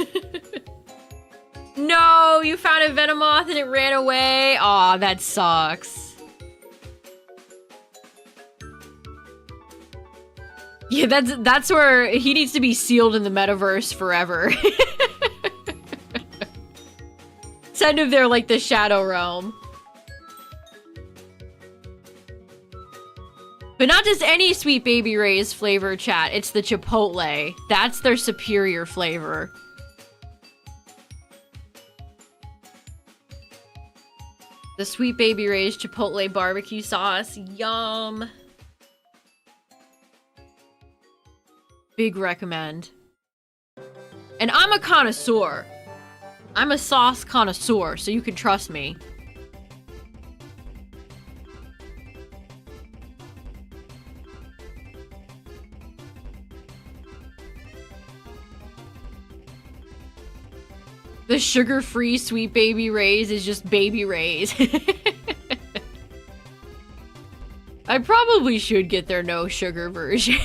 No, you found a Venomoth and it ran away. Aw, that sucks. Yeah, that's where he needs to be sealed in the metaverse forever. Send him there like the Shadow Realm. But not just any Sweet Baby Ray's flavor, chat. It's the Chipotle. That's their superior flavor. The Sweet Baby Ray's Chipotle barbecue sauce. Yum. Big recommend. And I'm a connoisseur. I'm a sauce connoisseur, so you can trust me. The sugar-free Sweet Baby Ray's is just Baby Ray's. I probably should get their no sugar version.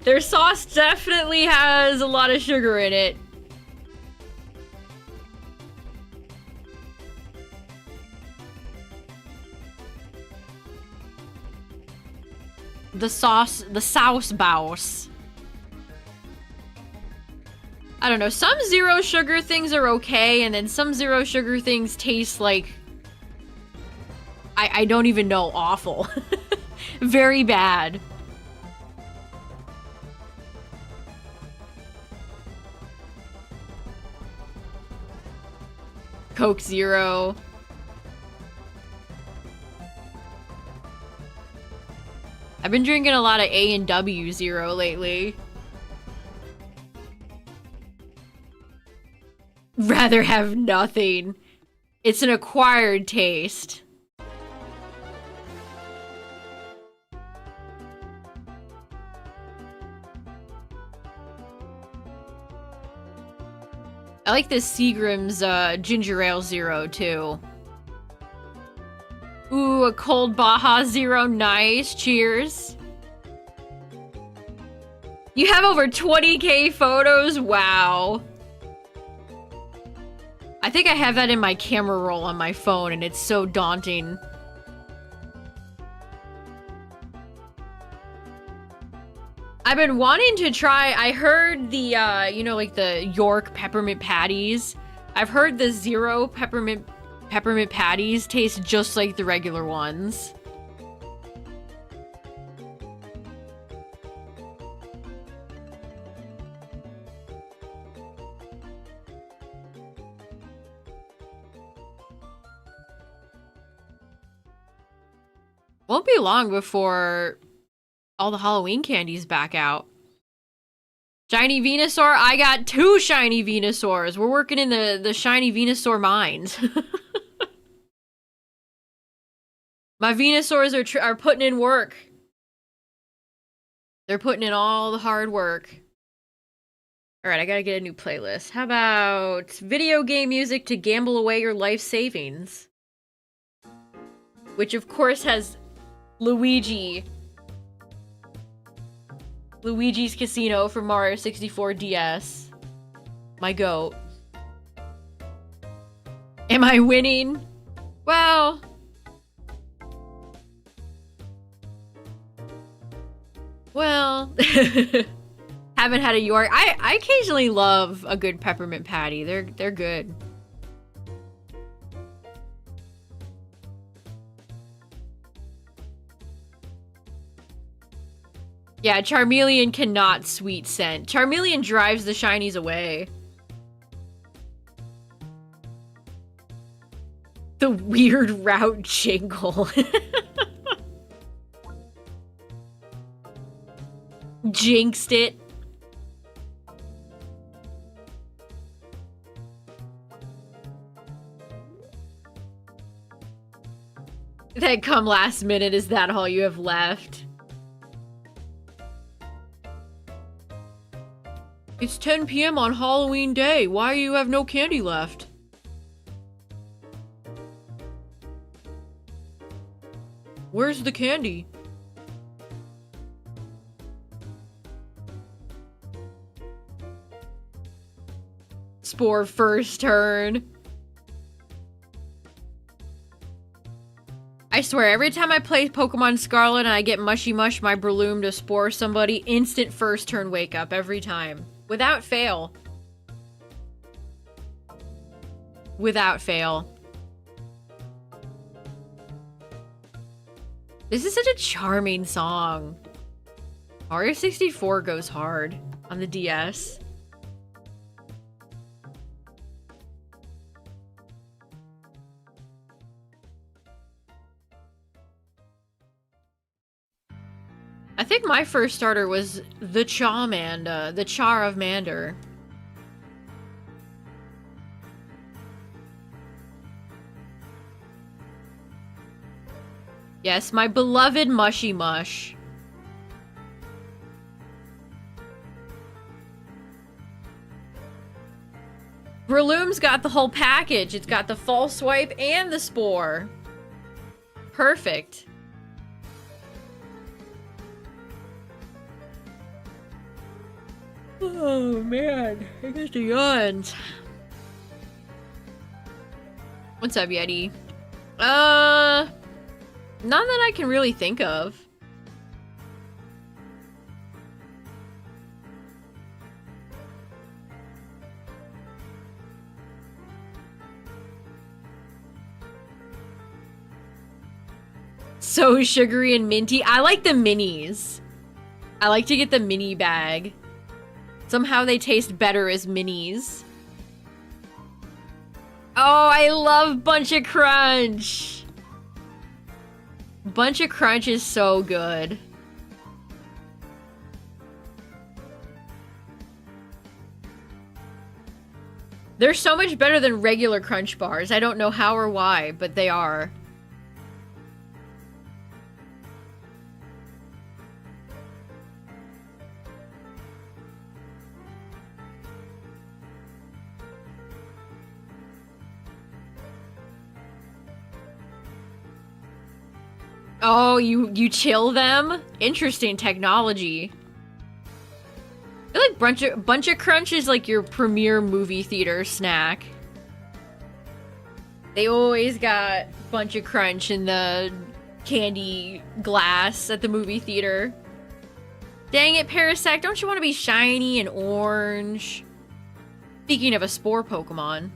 Their sauce definitely has a lot of sugar in it. The sauce bouse. I don't know, some zero sugar things are okay, and then some zero sugar things taste like... I don't even know, awful. Very bad. Coke Zero. I've been drinking a lot of A&W Zero lately. Rather have nothing. It's an acquired taste. I like this Seagram's Ginger Ale Zero too. Ooh, a cold Baja Zero. Nice. Cheers. You have over 20K photos? Wow. I think I have that in my camera roll on my phone, and it's so daunting. I've been wanting to try, I heard the, you know, like the York peppermint patties. I've heard the Zero peppermint patties taste just like the regular ones. Won't be long before all the Halloween candy's back out. Shiny Venusaur? I got 2 Shiny Venusaurs. We're working in the Shiny Venusaur mines. My Venusaurs are putting in work. They're putting in all the hard work. Alright, I gotta get a new playlist. How about video game music to gamble away your life savings? Which of course has Luigi's Casino for Mario 64 DS. My goat. Am I winning? Well... haven't had a York. I occasionally love a good peppermint patty. They're good. Yeah, Charmeleon cannot sweet scent. Charmeleon drives the shinies away. The weird route jingle. Jinxed it. That come last minute, is that all you have left? It's 10 PM on Halloween day. Why do you have no candy left? Where's the candy? Spore first turn. I swear, every time I play Pokemon Scarlet and I get Mushy Mush my Breloom to Spore somebody, instant first turn wake up every time. Without fail. Without fail. This is such a charming song. Mario 64 goes hard on the DS. I think my first starter was the Charmander, the Char of Mander. Yes, my beloved Mushy Mush. Breloom's got the whole package. It's got the false swipe and the spore. Perfect. Oh man, I got the yawns. What's up, Yeti? None that I can really think of. So sugary and minty. I like the minis. I like to get the mini bag. Somehow they taste better as minis. Oh, I love Bunch of Crunch. Bunch of Crunch is so good. They're so much better than regular Crunch bars. I don't know how or why, but they are. Oh, you chill them? Interesting technology. I feel like Bunch of Crunch is like your premier movie theater snack. They always got Bunch of Crunch in the candy glass at the movie theater. Dang it, Parasect, don't you want to be shiny and orange? Speaking of a spore Pokemon.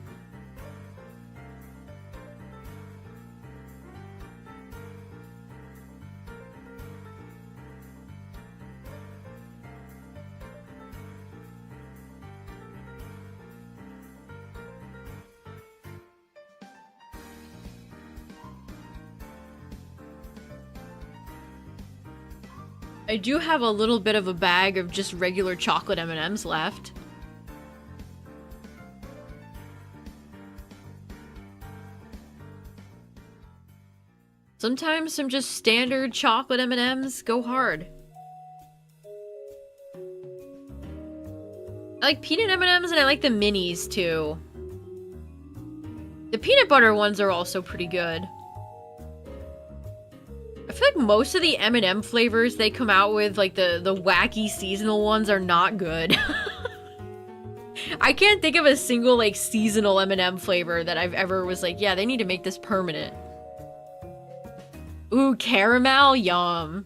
I do have a little bit of a bag of just regular chocolate M&Ms left. Sometimes some just standard chocolate M&Ms go hard. I like peanut M&Ms and I like the minis too. The peanut butter ones are also pretty good. I feel like most of the M&M flavors they come out with, like the wacky seasonal ones, are not good. I can't think of a single like seasonal M&M flavor that I've ever was like, yeah, they need to make this permanent. Ooh, caramel, yum.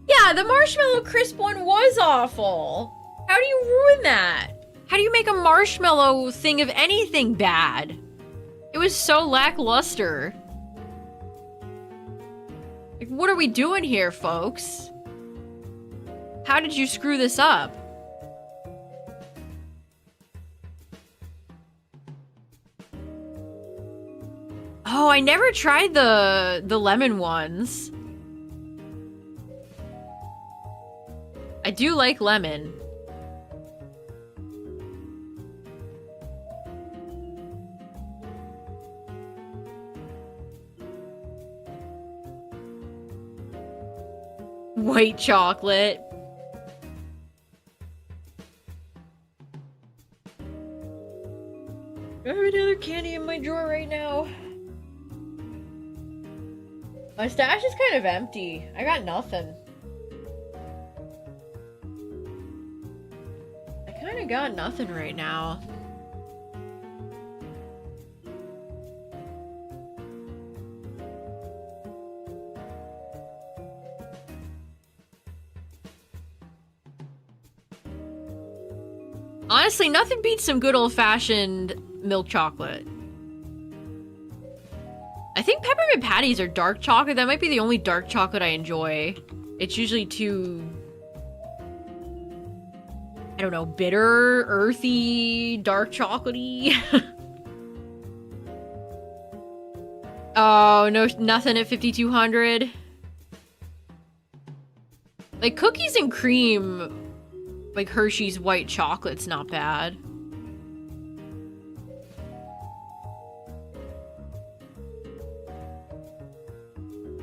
Yeah, the marshmallow crisp one was awful. How do you ruin that? How do you make a marshmallow thing of anything bad? It was so lackluster. Like, what are we doing here, folks? How did you screw this up? Oh, I never tried the lemon ones. I do like lemon. White chocolate. I have another candy in my drawer right now. My stash is kind of empty. I got nothing. I kind of got nothing right now. Honestly, nothing beats some good old-fashioned milk chocolate. I think peppermint patties are dark chocolate. That might be the only dark chocolate I enjoy. It's usually too... I don't know, bitter, earthy, dark chocolatey. Oh, no, nothing at 5,200. Like, cookies and cream, like Hershey's white chocolate's not bad.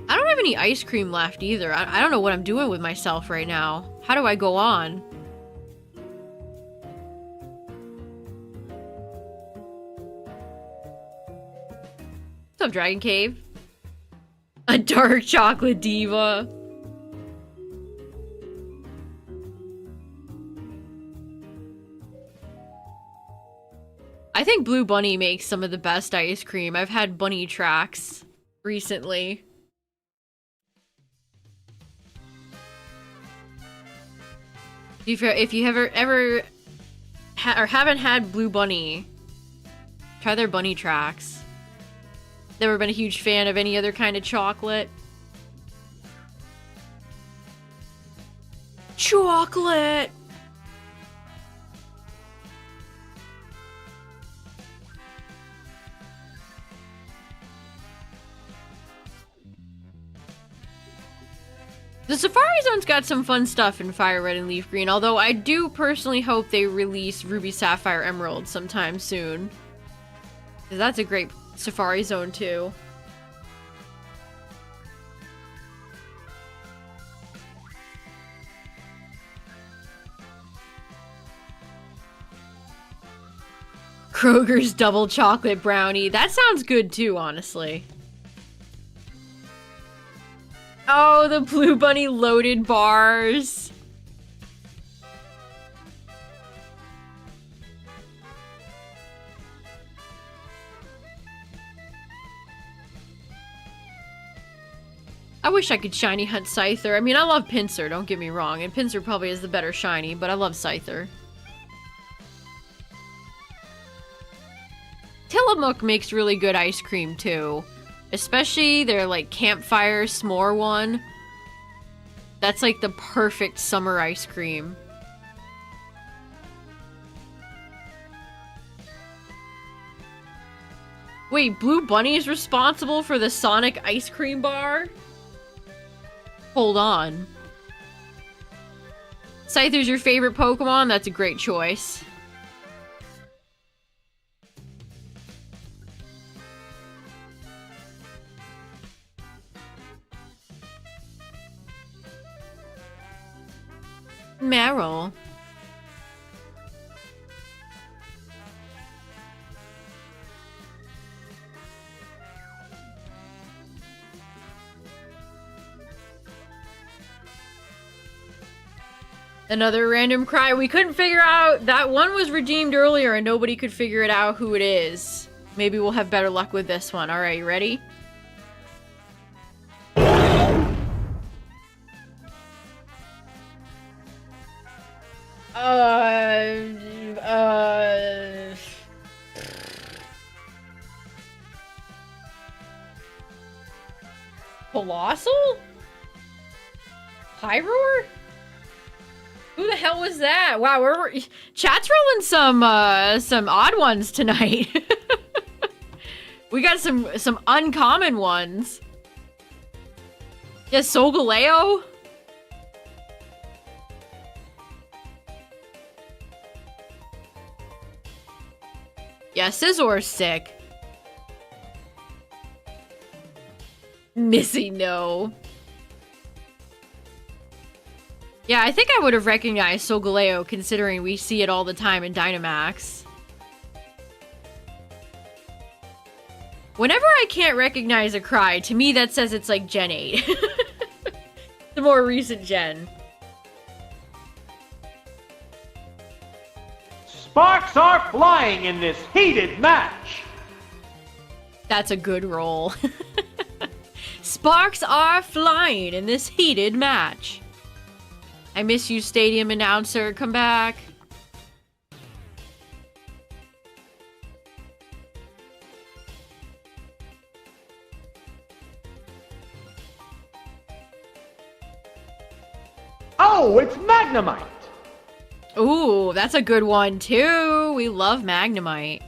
I don't have any ice cream left either. I don't know what I'm doing with myself right now. How do I go on? What's up, Dragon Cave? A dark chocolate diva. I think Blue Bunny makes some of the best ice cream. I've had bunny tracks recently. If you ever haven't had Blue Bunny, try their bunny tracks. Never been a huge fan of any other kind of chocolate. Chocolate! The Safari Zone's got some fun stuff in Fire Red and Leaf Green, although I do personally hope they release Ruby Sapphire Emerald sometime soon. Because that's a great Safari Zone too. Kroger's double chocolate brownie. That sounds good too, honestly. Oh, the Blue Bunny loaded bars. I wish I could shiny hunt Scyther. I mean, I love Pinsir, don't get me wrong. And Pinsir probably is the better shiny, but I love Scyther. Tillamook makes really good ice cream, too. Especially their, like, campfire s'more one. That's, like, the perfect summer ice cream. Wait, Blue Bunny is responsible for the Sonic ice cream bar? Hold on. Scyther's your favorite Pokemon? That's a great choice. Meryl. Another random cry. We couldn't figure out... That one was redeemed earlier and nobody could figure it out who it is. Maybe we'll have better luck with this one. Alright, you ready? Colossal? Pyroar? Who the hell was that? Wow, chat's rolling some odd ones tonight. We got some uncommon ones. Yeah, Solgaleo? Yeah, Scissor's sick. Missy, no. Yeah, I think I would have recognized Solgaleo considering we see it all the time in Dynamax. Whenever I can't recognize a cry, to me that says it's like Gen 8. The more recent gen. Sparks are flying in this heated match. That's a good roll. Sparks are flying in this heated match. I miss you, stadium announcer. Come back. No, it's Magnemite. Ooh, that's a good one too. We love Magnemite.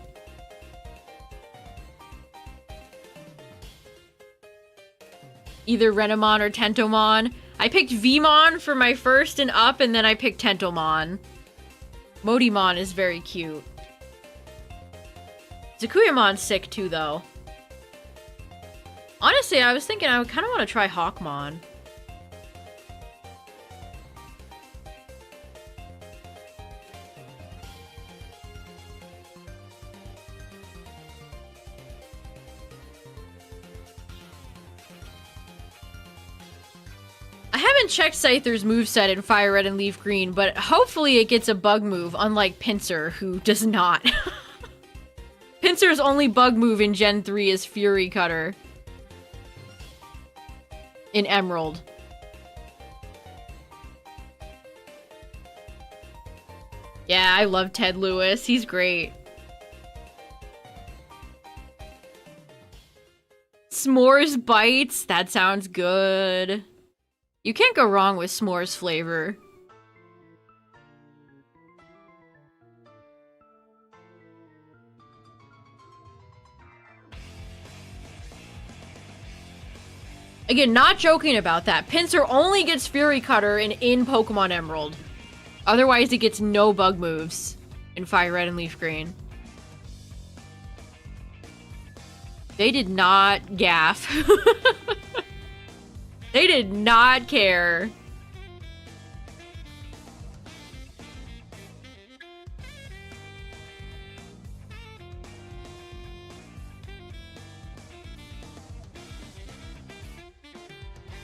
Either Renamon or Tentomon. I picked Vmon for my first and up, and then I picked Tentomon. Modimon is very cute. Zakuyamon's sick too, though. Honestly, I was thinking I would kind of want to try Hawkmon. I haven't checked Scyther's moveset in Fire Red and Leaf Green, but hopefully it gets a bug move, unlike Pinsir, who does not. Pinsir's only bug move in Gen 3 is Fury Cutter. In Emerald. Yeah, I love Ted Lewis. He's great. S'mores Bites? That sounds good. You can't go wrong with s'mores flavor. Again, not joking about that. Pinsir only gets Fury Cutter in Pokemon Emerald. Otherwise, it gets no bug moves in Fire Red and Leaf Green. They did not gaff. They did not care.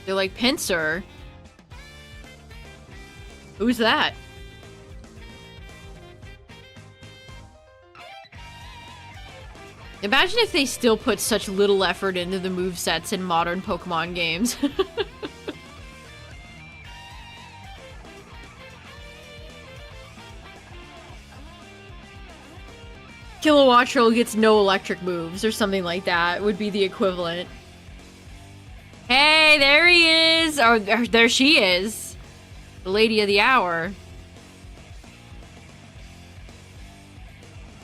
They're like, Pinsir? Who's that? Imagine if they still put such little effort into the movesets in modern Pokemon games. Kilowattrel gets no electric moves or something like that would be the equivalent. Hey, there he is! Oh, there she is. The Lady of the Hour.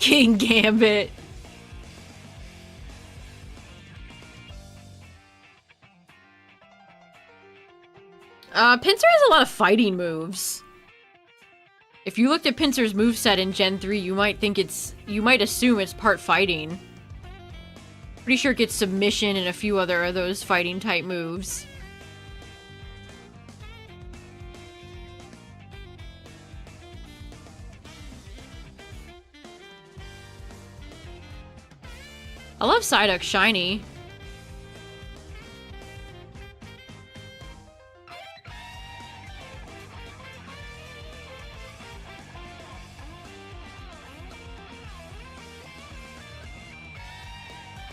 King Gambit. Pinsir has a lot of fighting moves. If you looked at Pinsir's moveset in Gen 3, you might assume it's part fighting. Pretty sure it gets submission and a few other of those fighting type moves. I love Psyduck Shiny.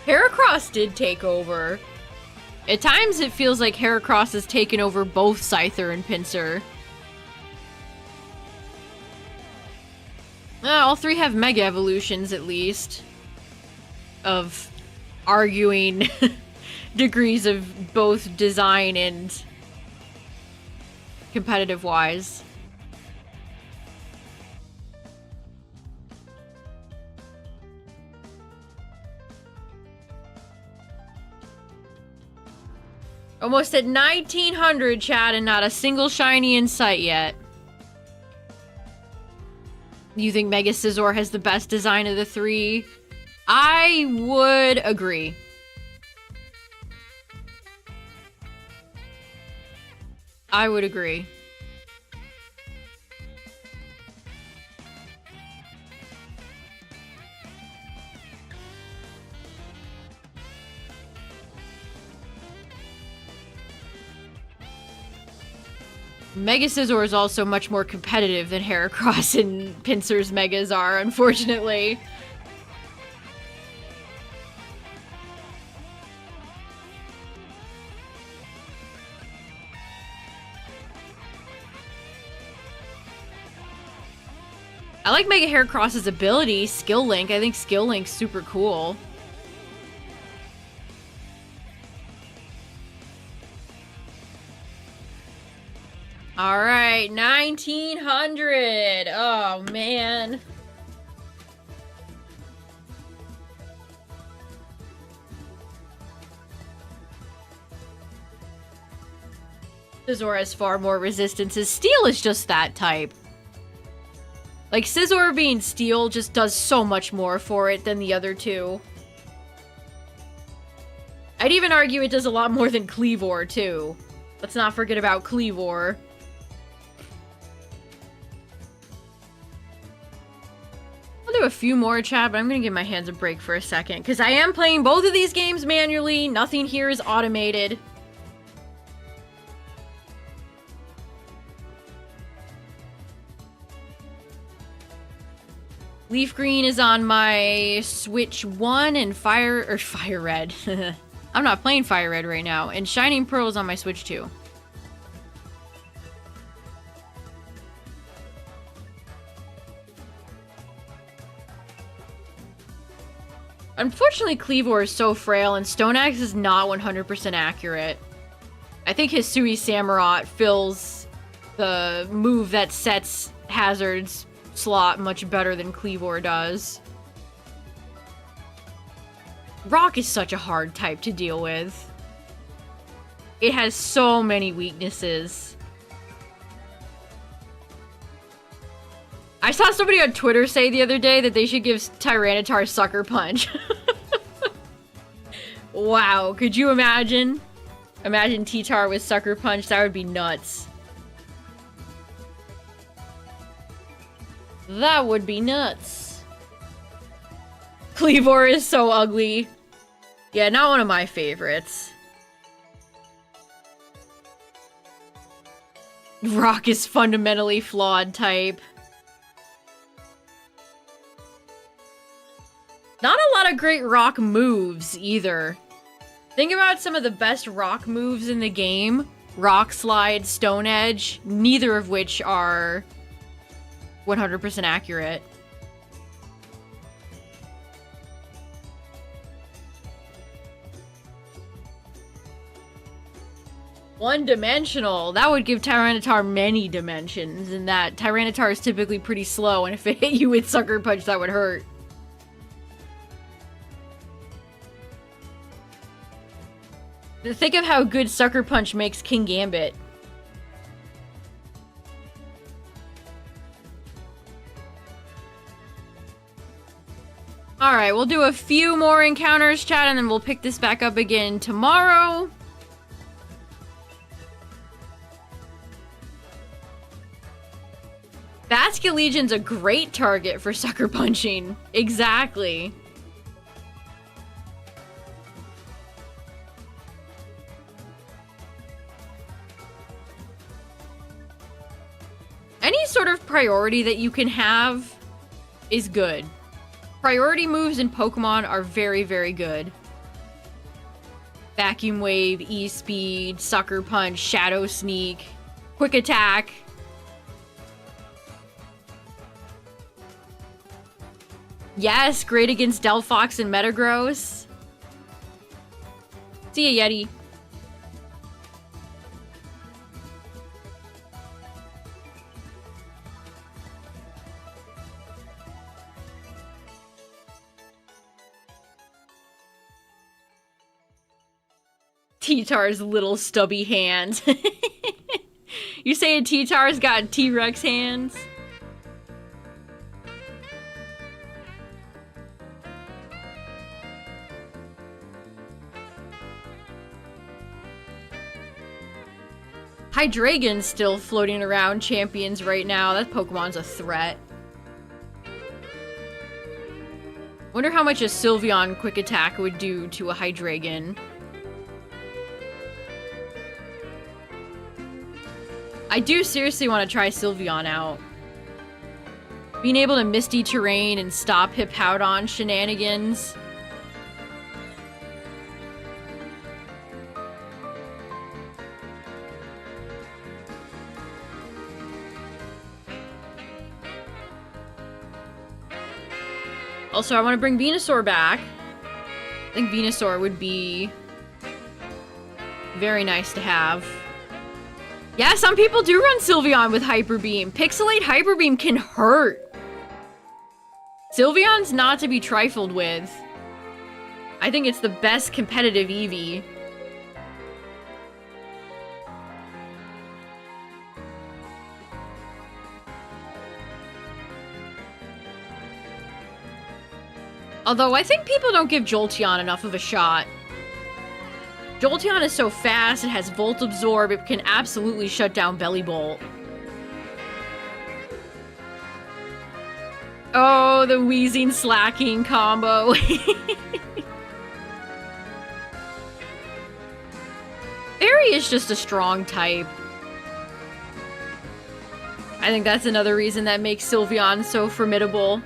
Heracross did take over. At times it feels like Heracross has taken over both Scyther and Pinsir. All three have Mega Evolutions at least. Of arguing degrees of both design and competitive wise. Almost at 1900, Chad, and not a single shiny in sight yet. You think Mega Scizor has the best design of the three? I would agree. I would agree. Mega Scizor is also much more competitive than Heracross and Pinsir's Megas are, unfortunately. I like Mega Heracross's ability, Skill Link. I think Skill Link's super cool. Alright, 1900. Oh, man. Scizor has far more resistances. Steel is just that type. Like, Scizor being Steel just does so much more for it than the other two. I'd even argue it does a lot more than Cleavor, too. Let's not forget about Cleavor. I'll do a few more, chat, but I'm gonna give my hands a break for a second, because I am playing both of these games manually. Nothing here is automated. Leaf Green is on my Switch 1 and Fire Red. I'm not playing Fire Red right now. And Shining Pearl is on my Switch 2. Unfortunately, Cleavor is so frail and Stone Axe is not 100% accurate. I think Hisui Samurott fills the move that sets hazards slot much better than Cleavor does. Rock is such a hard type to deal with. It has so many weaknesses. I saw somebody on Twitter say the other day that they should give Tyranitar Sucker Punch. Wow, could you imagine? Imagine T-Tar with Sucker Punch, that would be nuts. That would be nuts. Cleavor is so ugly. Yeah, not one of my favorites. Rock is fundamentally flawed type. Not a lot of great rock moves, either. Think about some of the best rock moves in the game. Rock Slide, Stone Edge, neither of which are 100% accurate. One-dimensional. That would give Tyranitar many dimensions, and that Tyranitar is typically pretty slow, and if it hit you with Sucker Punch, that would hurt. Think of how good Sucker Punch makes King Gambit. Alright, we'll do a few more encounters, chat, and then we'll pick this back up again tomorrow. Basculegion's a great target for Sucker Punching. Exactly. Any sort of priority that you can have is good. Priority moves in Pokemon are very, very good. Vacuum Wave, E-Speed, Sucker Punch, Shadow Sneak, Quick Attack. Yes, great against Delphox and Metagross. See ya, Yeti. T-Tar's little stubby hands. You say T-Tar's got T-Rex hands? Hydreigon's still floating around champions right now. That Pokemon's a threat. Wonder how much a Sylveon Quick Attack would do to a Hydreigon. I do seriously want to try Sylveon out. Being able to Misty Terrain and stop Hippowdon shenanigans. Also, I want to bring Venusaur back. I think Venusaur would be very nice to have. Yeah, some people do run Sylveon with Hyper Beam. Pixelate Hyper Beam can hurt. Sylveon's not to be trifled with. I think it's the best competitive Eevee. Although I think people don't give Jolteon enough of a shot. Jolteon is so fast, it has Volt Absorb, it can absolutely shut down Belly Bolt. Oh, the wheezing slacking combo. Fairy is just a strong type. I think that's another reason that makes Sylveon so formidable.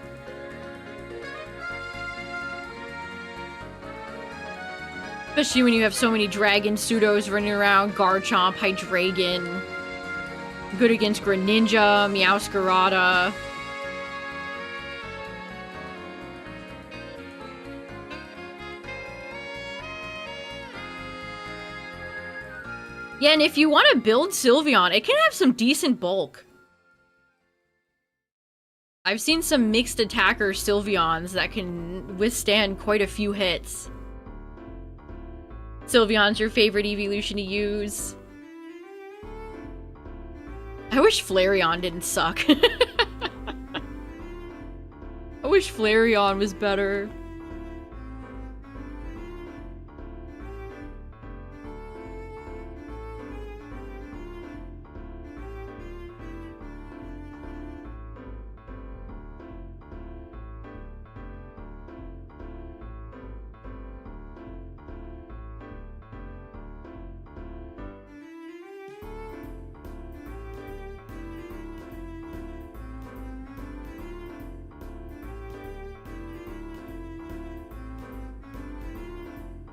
Especially when you have so many Dragon Pseudos running around, Garchomp, Hydreigon. Good against Greninja, Meowscarada. Yeah, and if you want to build Sylveon, it can have some decent bulk. I've seen some mixed attacker Sylveons that can withstand quite a few hits. Sylveon's your favorite evolution to use. I wish Flareon didn't suck. I wish Flareon was better.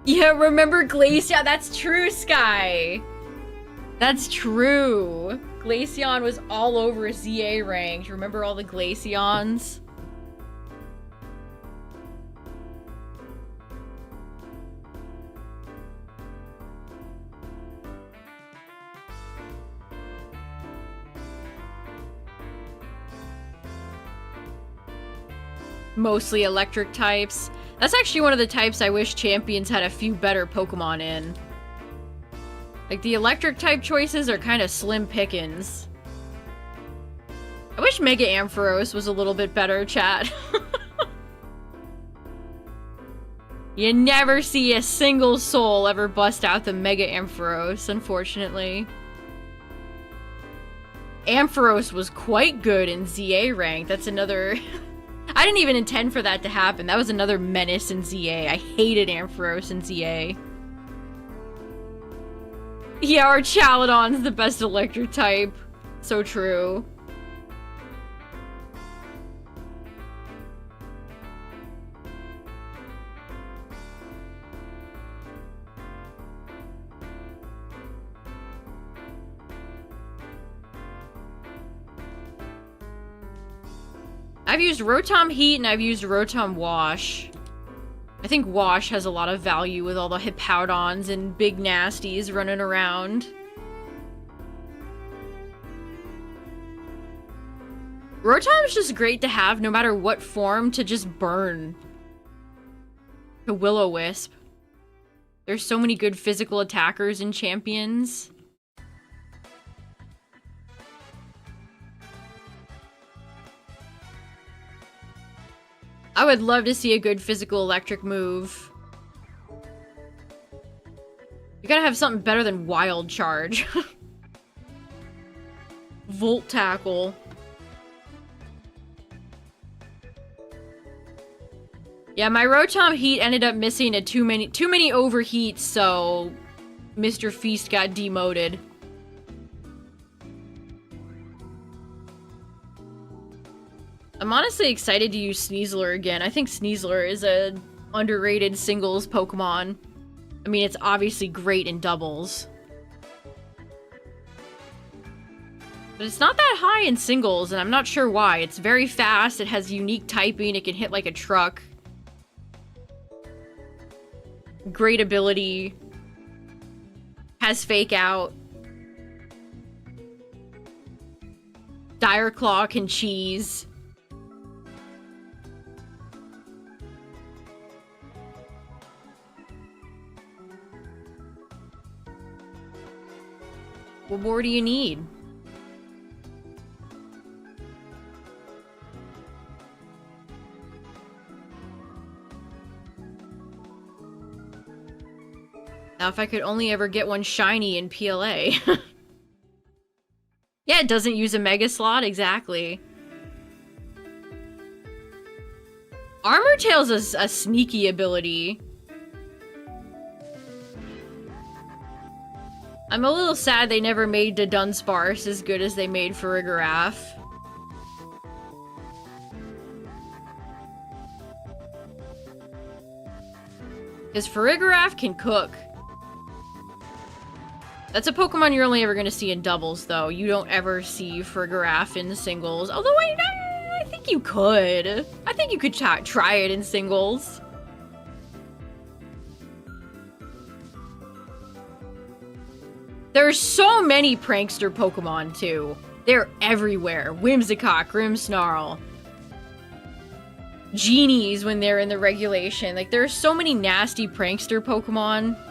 Yeah, remember Glaceon? That's true, Sky. That's true. Glaceon was all over ZA ranked. Remember all the Glaceons? Mostly electric types. That's actually one of the types I wish Champions had a few better Pokemon in. Like, the electric type choices are kind of slim pickings. I wish Mega Ampharos was a little bit better, chat. You never see a single soul ever bust out the Mega Ampharos, unfortunately. Ampharos was quite good in ZA rank. That's another... I didn't even intend for that to happen. That was another menace in ZA. I hated Ampharos in ZA. Yeah, our Chaladon's the best electric type. So true. I've used Rotom Heat and I've used Rotom Wash. I think Wash has a lot of value with all the Hippowdons and big nasties running around. Rotom's just great to have no matter what form to just burn. The Will-O-Wisp. There's so many good physical attackers in Champions. I would love to see a good physical electric move. You gotta have something better than Wild Charge. Volt Tackle. Yeah, my Rotom Heat ended up missing a too many overheats, so Mr. Feast got demoted. I'm honestly excited to use Sneasler again. I think Sneasler is a underrated singles Pokemon. I mean, it's obviously great in doubles. But it's not that high in singles, and I'm not sure why. It's very fast, it has unique typing, it can hit like a truck. Great ability. Has Fake Out. Dire Claw can cheese. What more do you need? Now, if I could only ever get one shiny in PLA. Yeah, it doesn't use a mega slot, exactly. Armor Tail's a sneaky ability. I'm a little sad they never made the Dunsparce as good as they made Farigiraf. Because Farigiraf can cook. That's a Pokemon you're only ever going to see in doubles, though. You don't ever see Farigiraf in the singles. Although, I think you could. I think you could try it in singles. There's so many prankster Pokemon, too. They're everywhere. Whimsicott, Grimmsnarl. Genies when they're in the regulation. Like, there are so many nasty prankster Pokemon.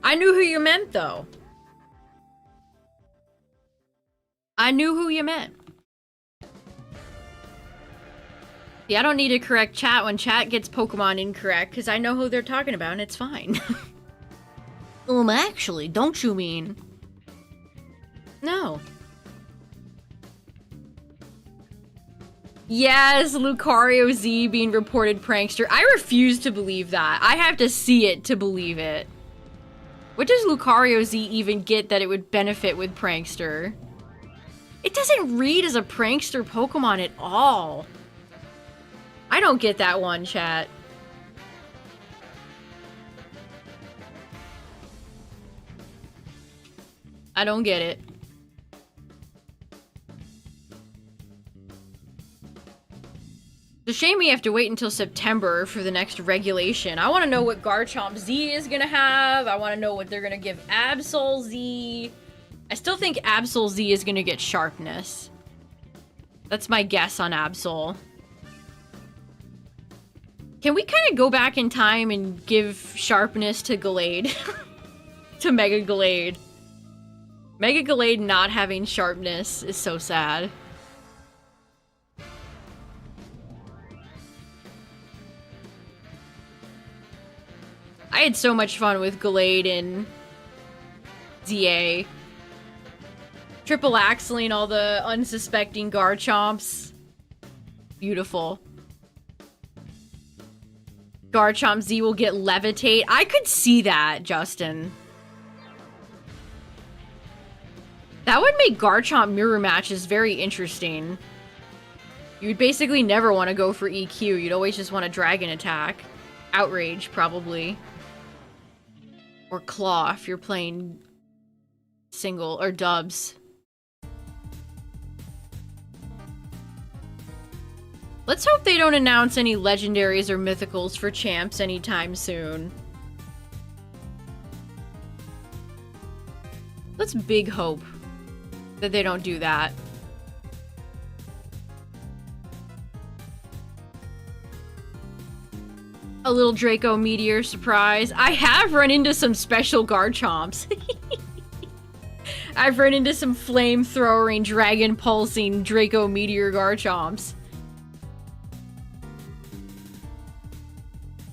I knew who you meant, though. I knew who you meant. Yeah, I don't need to correct chat when chat gets Pokemon incorrect, because I know who they're talking about, and it's fine. Actually, don't you mean? No. Yes, Lucario Z being reported prankster. I refuse to believe that. I have to see it to believe it. What does Lucario Z even get that it would benefit with prankster? It doesn't read as a prankster Pokemon at all. I don't get that one, chat. I don't get it. It's a shame we have to wait until September for the next regulation. I want to know what Garchomp Z is going to have. I want to know what they're going to give Absol Z. I still think Absol Z is going to get Sharpness. That's my guess on Absol. Can we kind of go back in time and give Sharpness to Gallade? To Mega Gallade. Mega Gallade not having Sharpness is so sad. I had so much fun with Gallade in ZA. Triple axling all the unsuspecting Garchomps. Beautiful. Garchomp Z will get Levitate. I could see that, Justin. That would make Garchomp mirror matches very interesting. You'd basically never want to go for EQ. You'd always just want a Dragon attack. Outrage, probably. Or Claw if you're playing single or dubs. Let's hope they don't announce any legendaries or mythicals for champs anytime soon. Let's big hope that they don't do that. A little Draco Meteor surprise. I have run into some special Garchomps. I've run into some flamethrowering, dragon pulsing Draco Meteor Garchomps.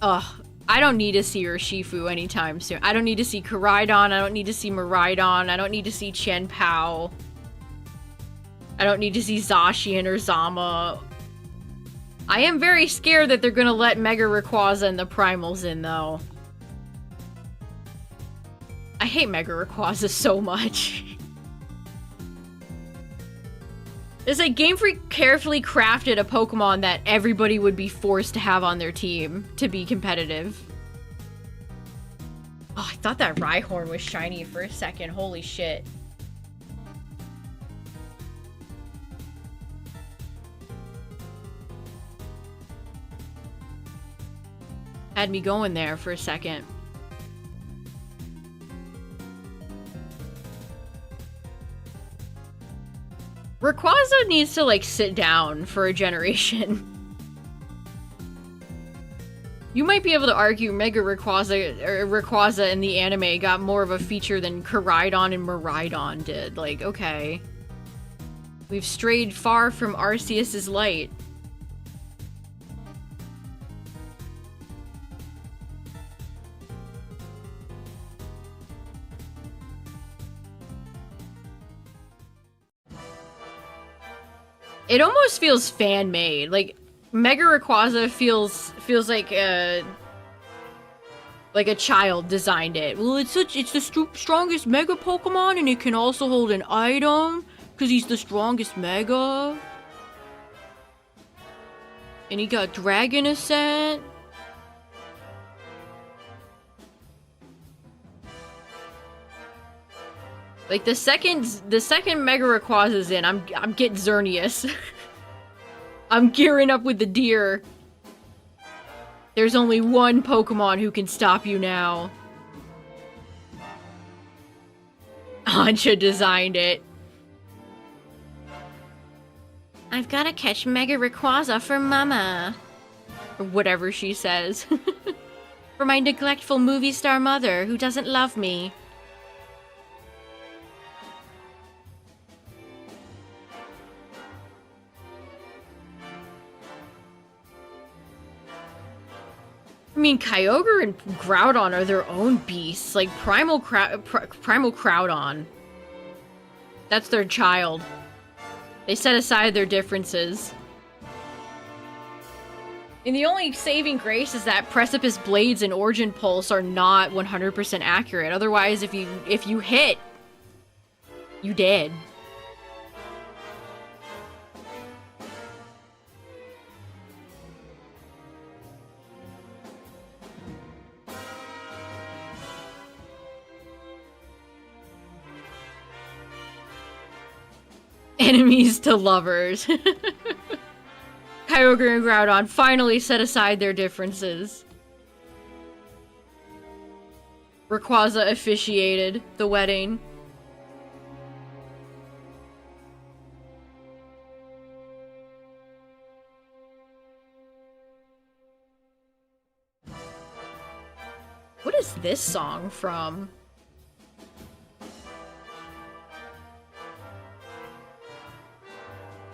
Ugh, I don't need to see Urshifu anytime soon. I don't need to see Koraidon. I don't need to see Miraidon. I don't need to see Chien-Pao. I don't need to see Zacian or Zama. I am very scared that they're gonna let Mega Rayquaza and the Primals in, though. I hate Mega Rayquaza so much. It's like Game Freak carefully crafted a Pokemon that everybody would be forced to have on their team to be competitive. Oh, I thought that Rhyhorn was shiny for a second. Holy shit. Had me going there for a second. Rayquaza needs to, like, sit down for a generation. You might be able to argue Mega Rayquaza in the anime got more of a feature than Koraidon and Miraidon did. Like, okay. We've strayed far from Arceus's light. It almost feels fan-made. Like, Mega Rayquaza feels like a child designed it. Well, it's the strongest Mega Pokemon, and it can also hold an item because he's the strongest Mega. And he got Dragon Ascent. Like, the second Mega Rayquaza's in, I'm getting Xerneas. I'm gearing up with the deer. There's only one Pokemon who can stop you now. Ancha designed it. I've gotta catch Mega Rayquaza for Mama. Or whatever she says. For my neglectful movie star mother who doesn't love me. I mean, Kyogre and Groudon are their own beasts. Like, Primal Groudon. That's their child. They set aside their differences. And the only saving grace is that Precipice Blades and Origin Pulse are not 100% accurate. Otherwise, if you hit, you dead. Enemies to lovers. Kyogre and Groudon finally set aside their differences. Rayquaza officiated the wedding. What is this song from?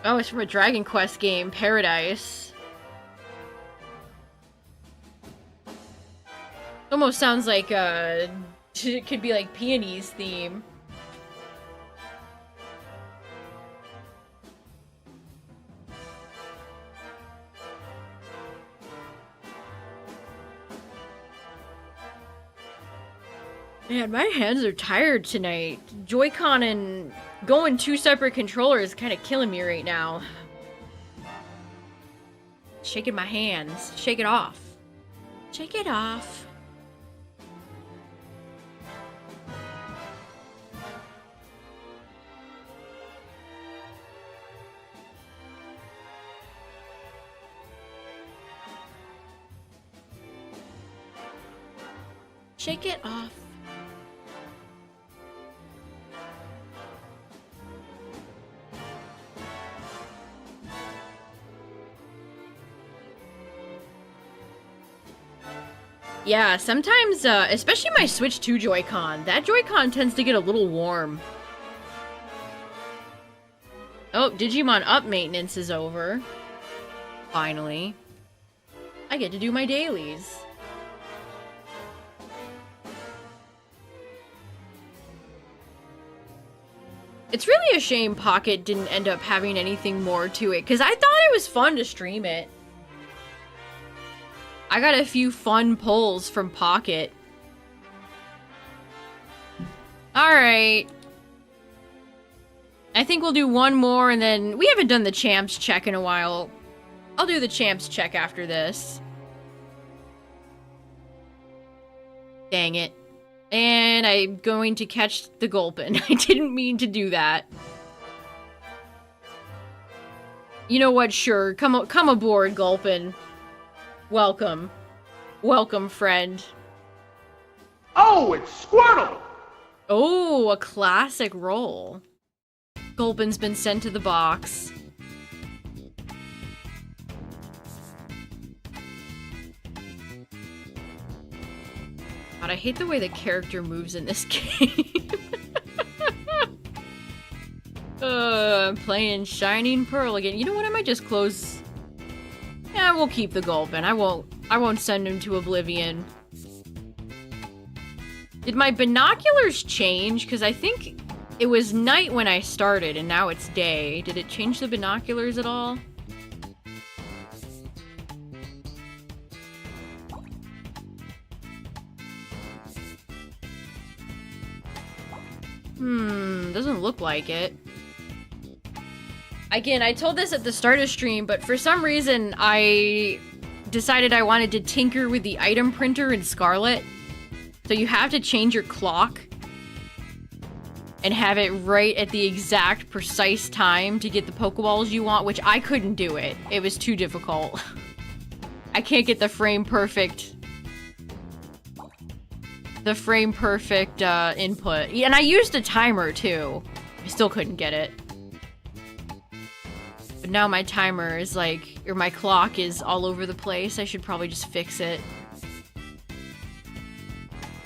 Oh, it's from a Dragon Quest game, Paradise. Almost sounds like it could be like Peony's theme. Man, my hands are tired tonight. Joy-Con and going two separate controllers is kind of killing me right now. Shaking my hands. Shake it off. Shake it off. Shake it off. Yeah, sometimes, especially my Switch 2 Joy-Con, that Joy-Con tends to get a little warm. Oh, Digimon Up maintenance is over. Finally. I get to do my dailies. It's really a shame Pocket didn't end up having anything more to it, because I thought it was fun to stream it. I got a few fun pulls from Pocket. Alright. I think we'll do one more, and then we haven't done the champs check in a while. I'll do the champs check after this. Dang it. And I'm going to catch the Gulpin. I didn't mean to do that. You know what? Sure. Come aboard, Gulpin. Welcome. Welcome, friend. Oh, it's Squirtle! Oh, a classic roll. Gulpin's been sent to the box. God, I hate the way the character moves in this game. I'm playing Shining Pearl again. You know what? I might just close. Yeah, we'll keep the Gulpin. I won't send him to oblivion. Did my binoculars change? Because I think it was night when I started, and now it's day. Did it change the binoculars at all? Doesn't look like it. Again, I told this at the start of stream, but for some reason, I decided I wanted to tinker with the item printer in Scarlet. So you have to change your clock and have it right at the exact precise time to get the Pokeballs you want, which I couldn't do it. It was too difficult. I can't get the frame perfect input. And I used a timer too. I still couldn't get it. But now my timer is like, or my clock is all over the place. I should probably just fix it.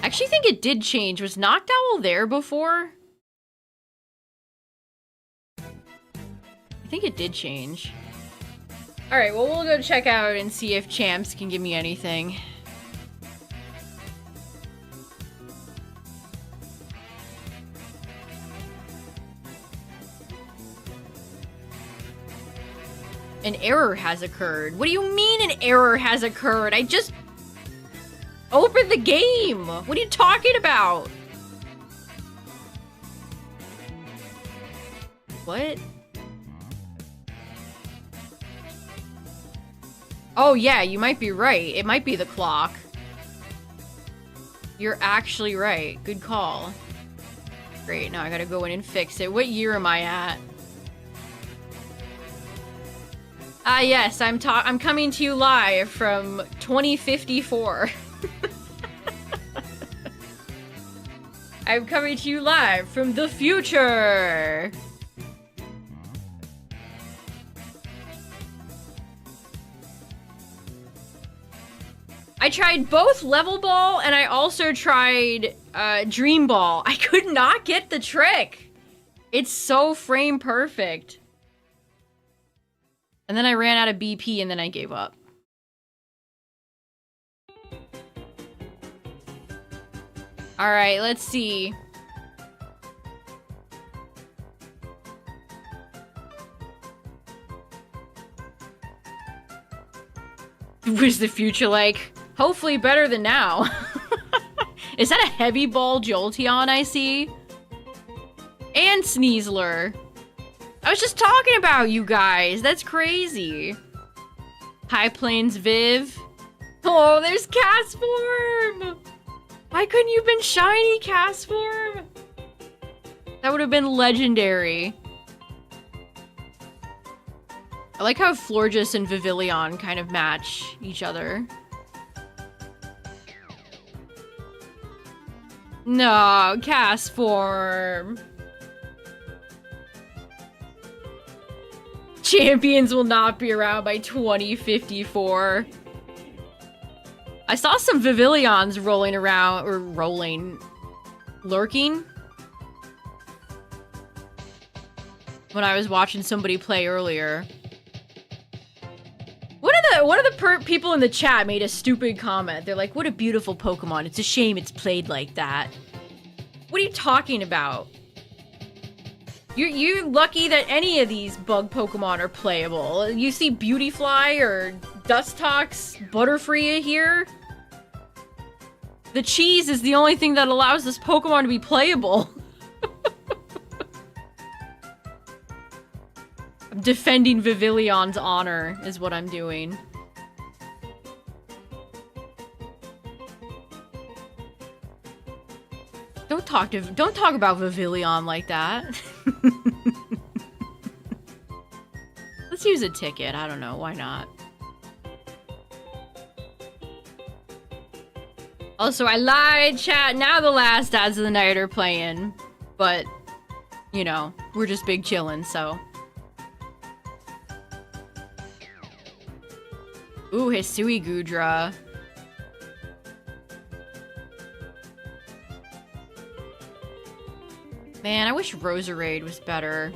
I actually think it did change. Was Noctowl there before? I think it did change. Alright, well, we'll go check out and see if champs can give me anything. An error has occurred. What do you mean an error has occurred? I just opened the game. What are you talking about? What? Oh yeah, you might be right. It might be the clock. You're actually right. Good call. Great, now I gotta go in and fix it. What year am I at? Ah, yes, I'm coming to you live from 2054. I'm coming to you live from the future. I tried both Level Ball and I also tried Dream Ball. I could not get the trick. It's so frame perfect. And then I ran out of BP and then I gave up. Alright, let's see. Was the future like? Hopefully better than now. Is that a heavy ball Jolteon I see? And Sneasler. I was just talking about you guys. That's crazy. High Plains Viv. Oh, there's Castform. Why couldn't you have been shiny Castform? That would have been legendary. I like how Florges and Vivillon kind of match each other. No, Castform. Champions will not be around by 2054. I saw some Vivillons rolling around, or lurking. When I was watching somebody play earlier. One of the people in the chat made a stupid comment. They're like, what a beautiful Pokemon. It's a shame it's played like that. What are you talking about? You're lucky that any of these bug Pokemon are playable. You see Beautyfly or Dustox, Butterfree here. The cheese is the only thing that allows this Pokemon to be playable. I'm defending Vivillion's honor is what I'm doing. Don't talk about Vivillon like that. Let's use a ticket. I don't know. Why not? Also, I lied, chat. Now the last ads of the night are playing. But, you know, we're just big chillin', so. Ooh, Hisui Gudra. Man, I wish Roserade was better.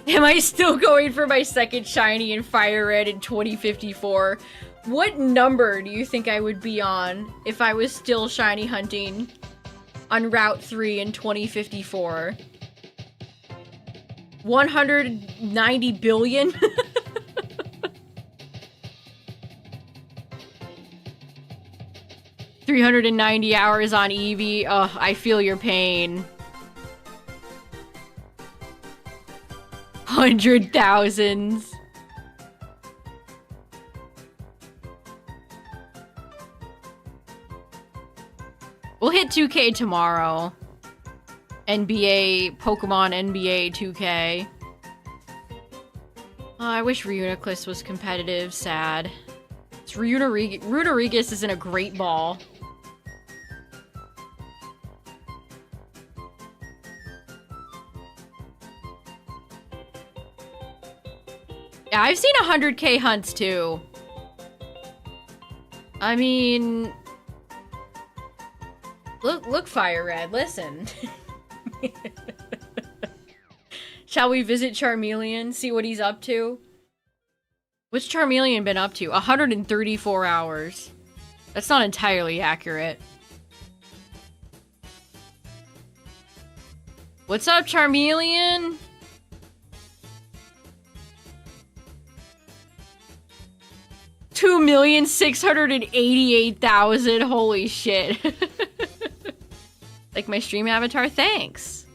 Am I still going for my second shiny in Fire Red in 2054? What number do you think I would be on if I was still shiny hunting on Route 3 in 2054? 190 billion? $390 hours on Eevee. Ugh, I feel your pain. 100,000s. We'll hit 2K tomorrow. NBA, Pokemon NBA 2K. Oh, I wish Reuniclus was competitive. Sad. It's Runerigus is in a great ball. Yeah, I've seen 100K hunts too. I mean... Look, Fire Red, listen. Shall we visit Charmeleon, see what he's up to? What's Charmeleon been up to? 134 hours. That's not entirely accurate. What's up, Charmeleon? $2,688,000. Holy shit. Like my stream avatar? Thanks.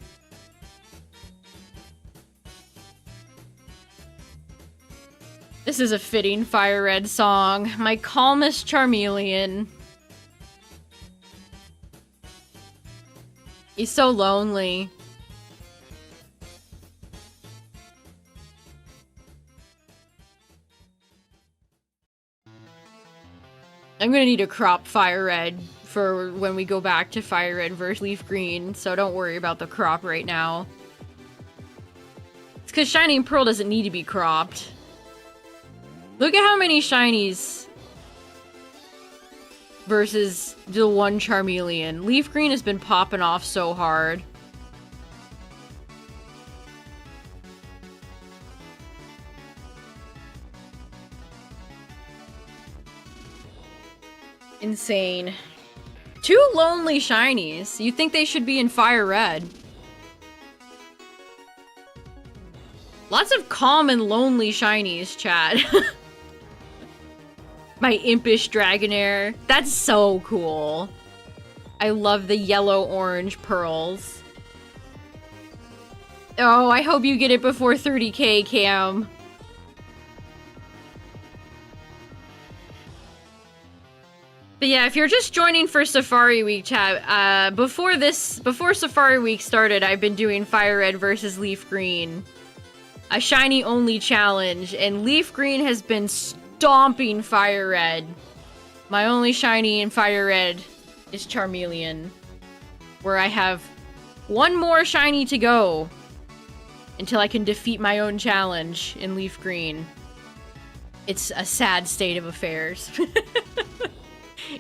This is a fitting Fire Red song. My calmest Charmeleon. He's so lonely. I'm gonna need a crop Fire Red for when we go back to Fire Red versus Leaf Green, so don't worry about the crop right now. It's because Shining Pearl doesn't need to be cropped. Look at how many shinies versus the one Charmeleon. Leaf Green has been popping off so hard. Insane. 2 lonely shinies. You'd think they should be in Fire Red. Lots of calm and lonely shinies, chat. My impish Dragonair. That's so cool. I love the yellow-orange pearls. Oh, I hope you get it before 30K, Cam. But yeah, if you're just joining for Safari Week, chat, before Safari Week started, I've been doing Fire Red versus Leaf Green. A shiny-only challenge, and Leaf Green has been stomping Fire Red. My only shiny in Fire Red is Charmeleon, where I have one more shiny to go until I can defeat my own challenge in Leaf Green. It's a sad state of affairs.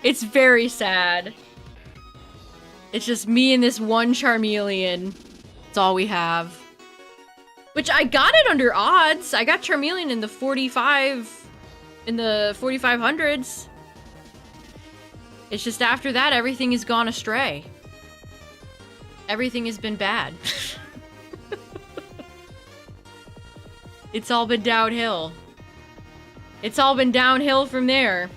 It's very sad. It's just me and this one Charmeleon. That's all we have. Which I got it under odds. I got Charmeleon in the 4500s. It's just after that, everything has gone astray. Everything has been bad. It's all been downhill. It's all been downhill from there.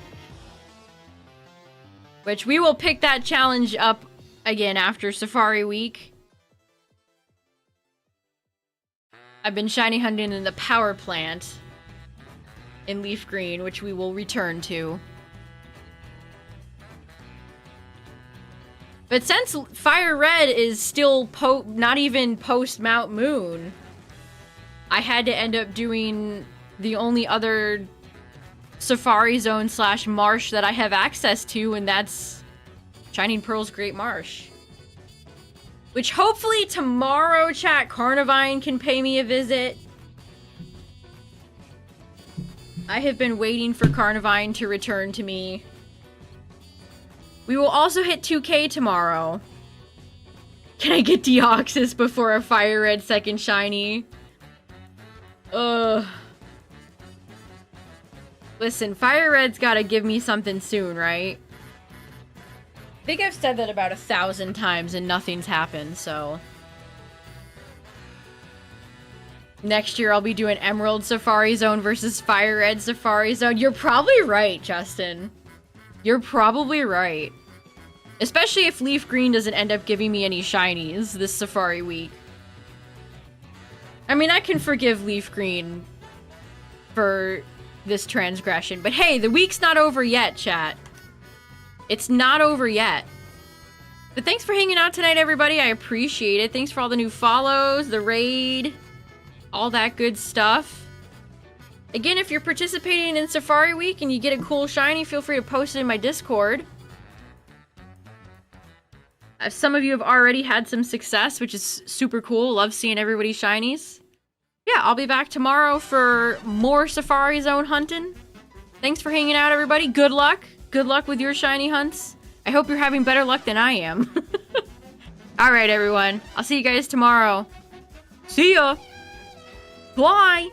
Which we will pick that challenge up again after Safari Week. I've been shiny hunting in the power plant in Leaf Green, which we will return to. But since Fire Red is still not even post Mount Moon, I had to end up doing the only other Safari Zone / marsh that I have access to, and that's Shining Pearl's Great Marsh. Which hopefully tomorrow, chat, Carnivine can pay me a visit. I have been waiting for Carnivine to return to me. We will also hit 2K tomorrow. Can I get Deoxys before a Fire Red second shiny? Ugh. Listen, Fire Red's gotta give me something soon, right? I think I've said that about 1,000 times and nothing's happened, so... Next year I'll be doing Emerald Safari Zone versus Fire Red Safari Zone. You're probably right, Justin. You're probably right. Especially if Leaf Green doesn't end up giving me any shinies this Safari week. I mean, I can forgive Leaf Green for this transgression, but hey, the week's not over yet, chat. It's not over yet. But thanks for hanging out tonight, everybody. I appreciate it. Thanks for all the new follows, the raid, all that good stuff. Again, if you're participating in Safari Week and you get a cool shiny, feel free to post it in my Discord. Some of you have already had some success, which is super cool. Love seeing everybody's shinies. Yeah, I'll be back tomorrow for more Safari Zone hunting. Thanks for hanging out, everybody. Good luck. Good luck with your shiny hunts. I hope you're having better luck than I am. Alright, everyone. I'll see you guys tomorrow. See ya! Bye!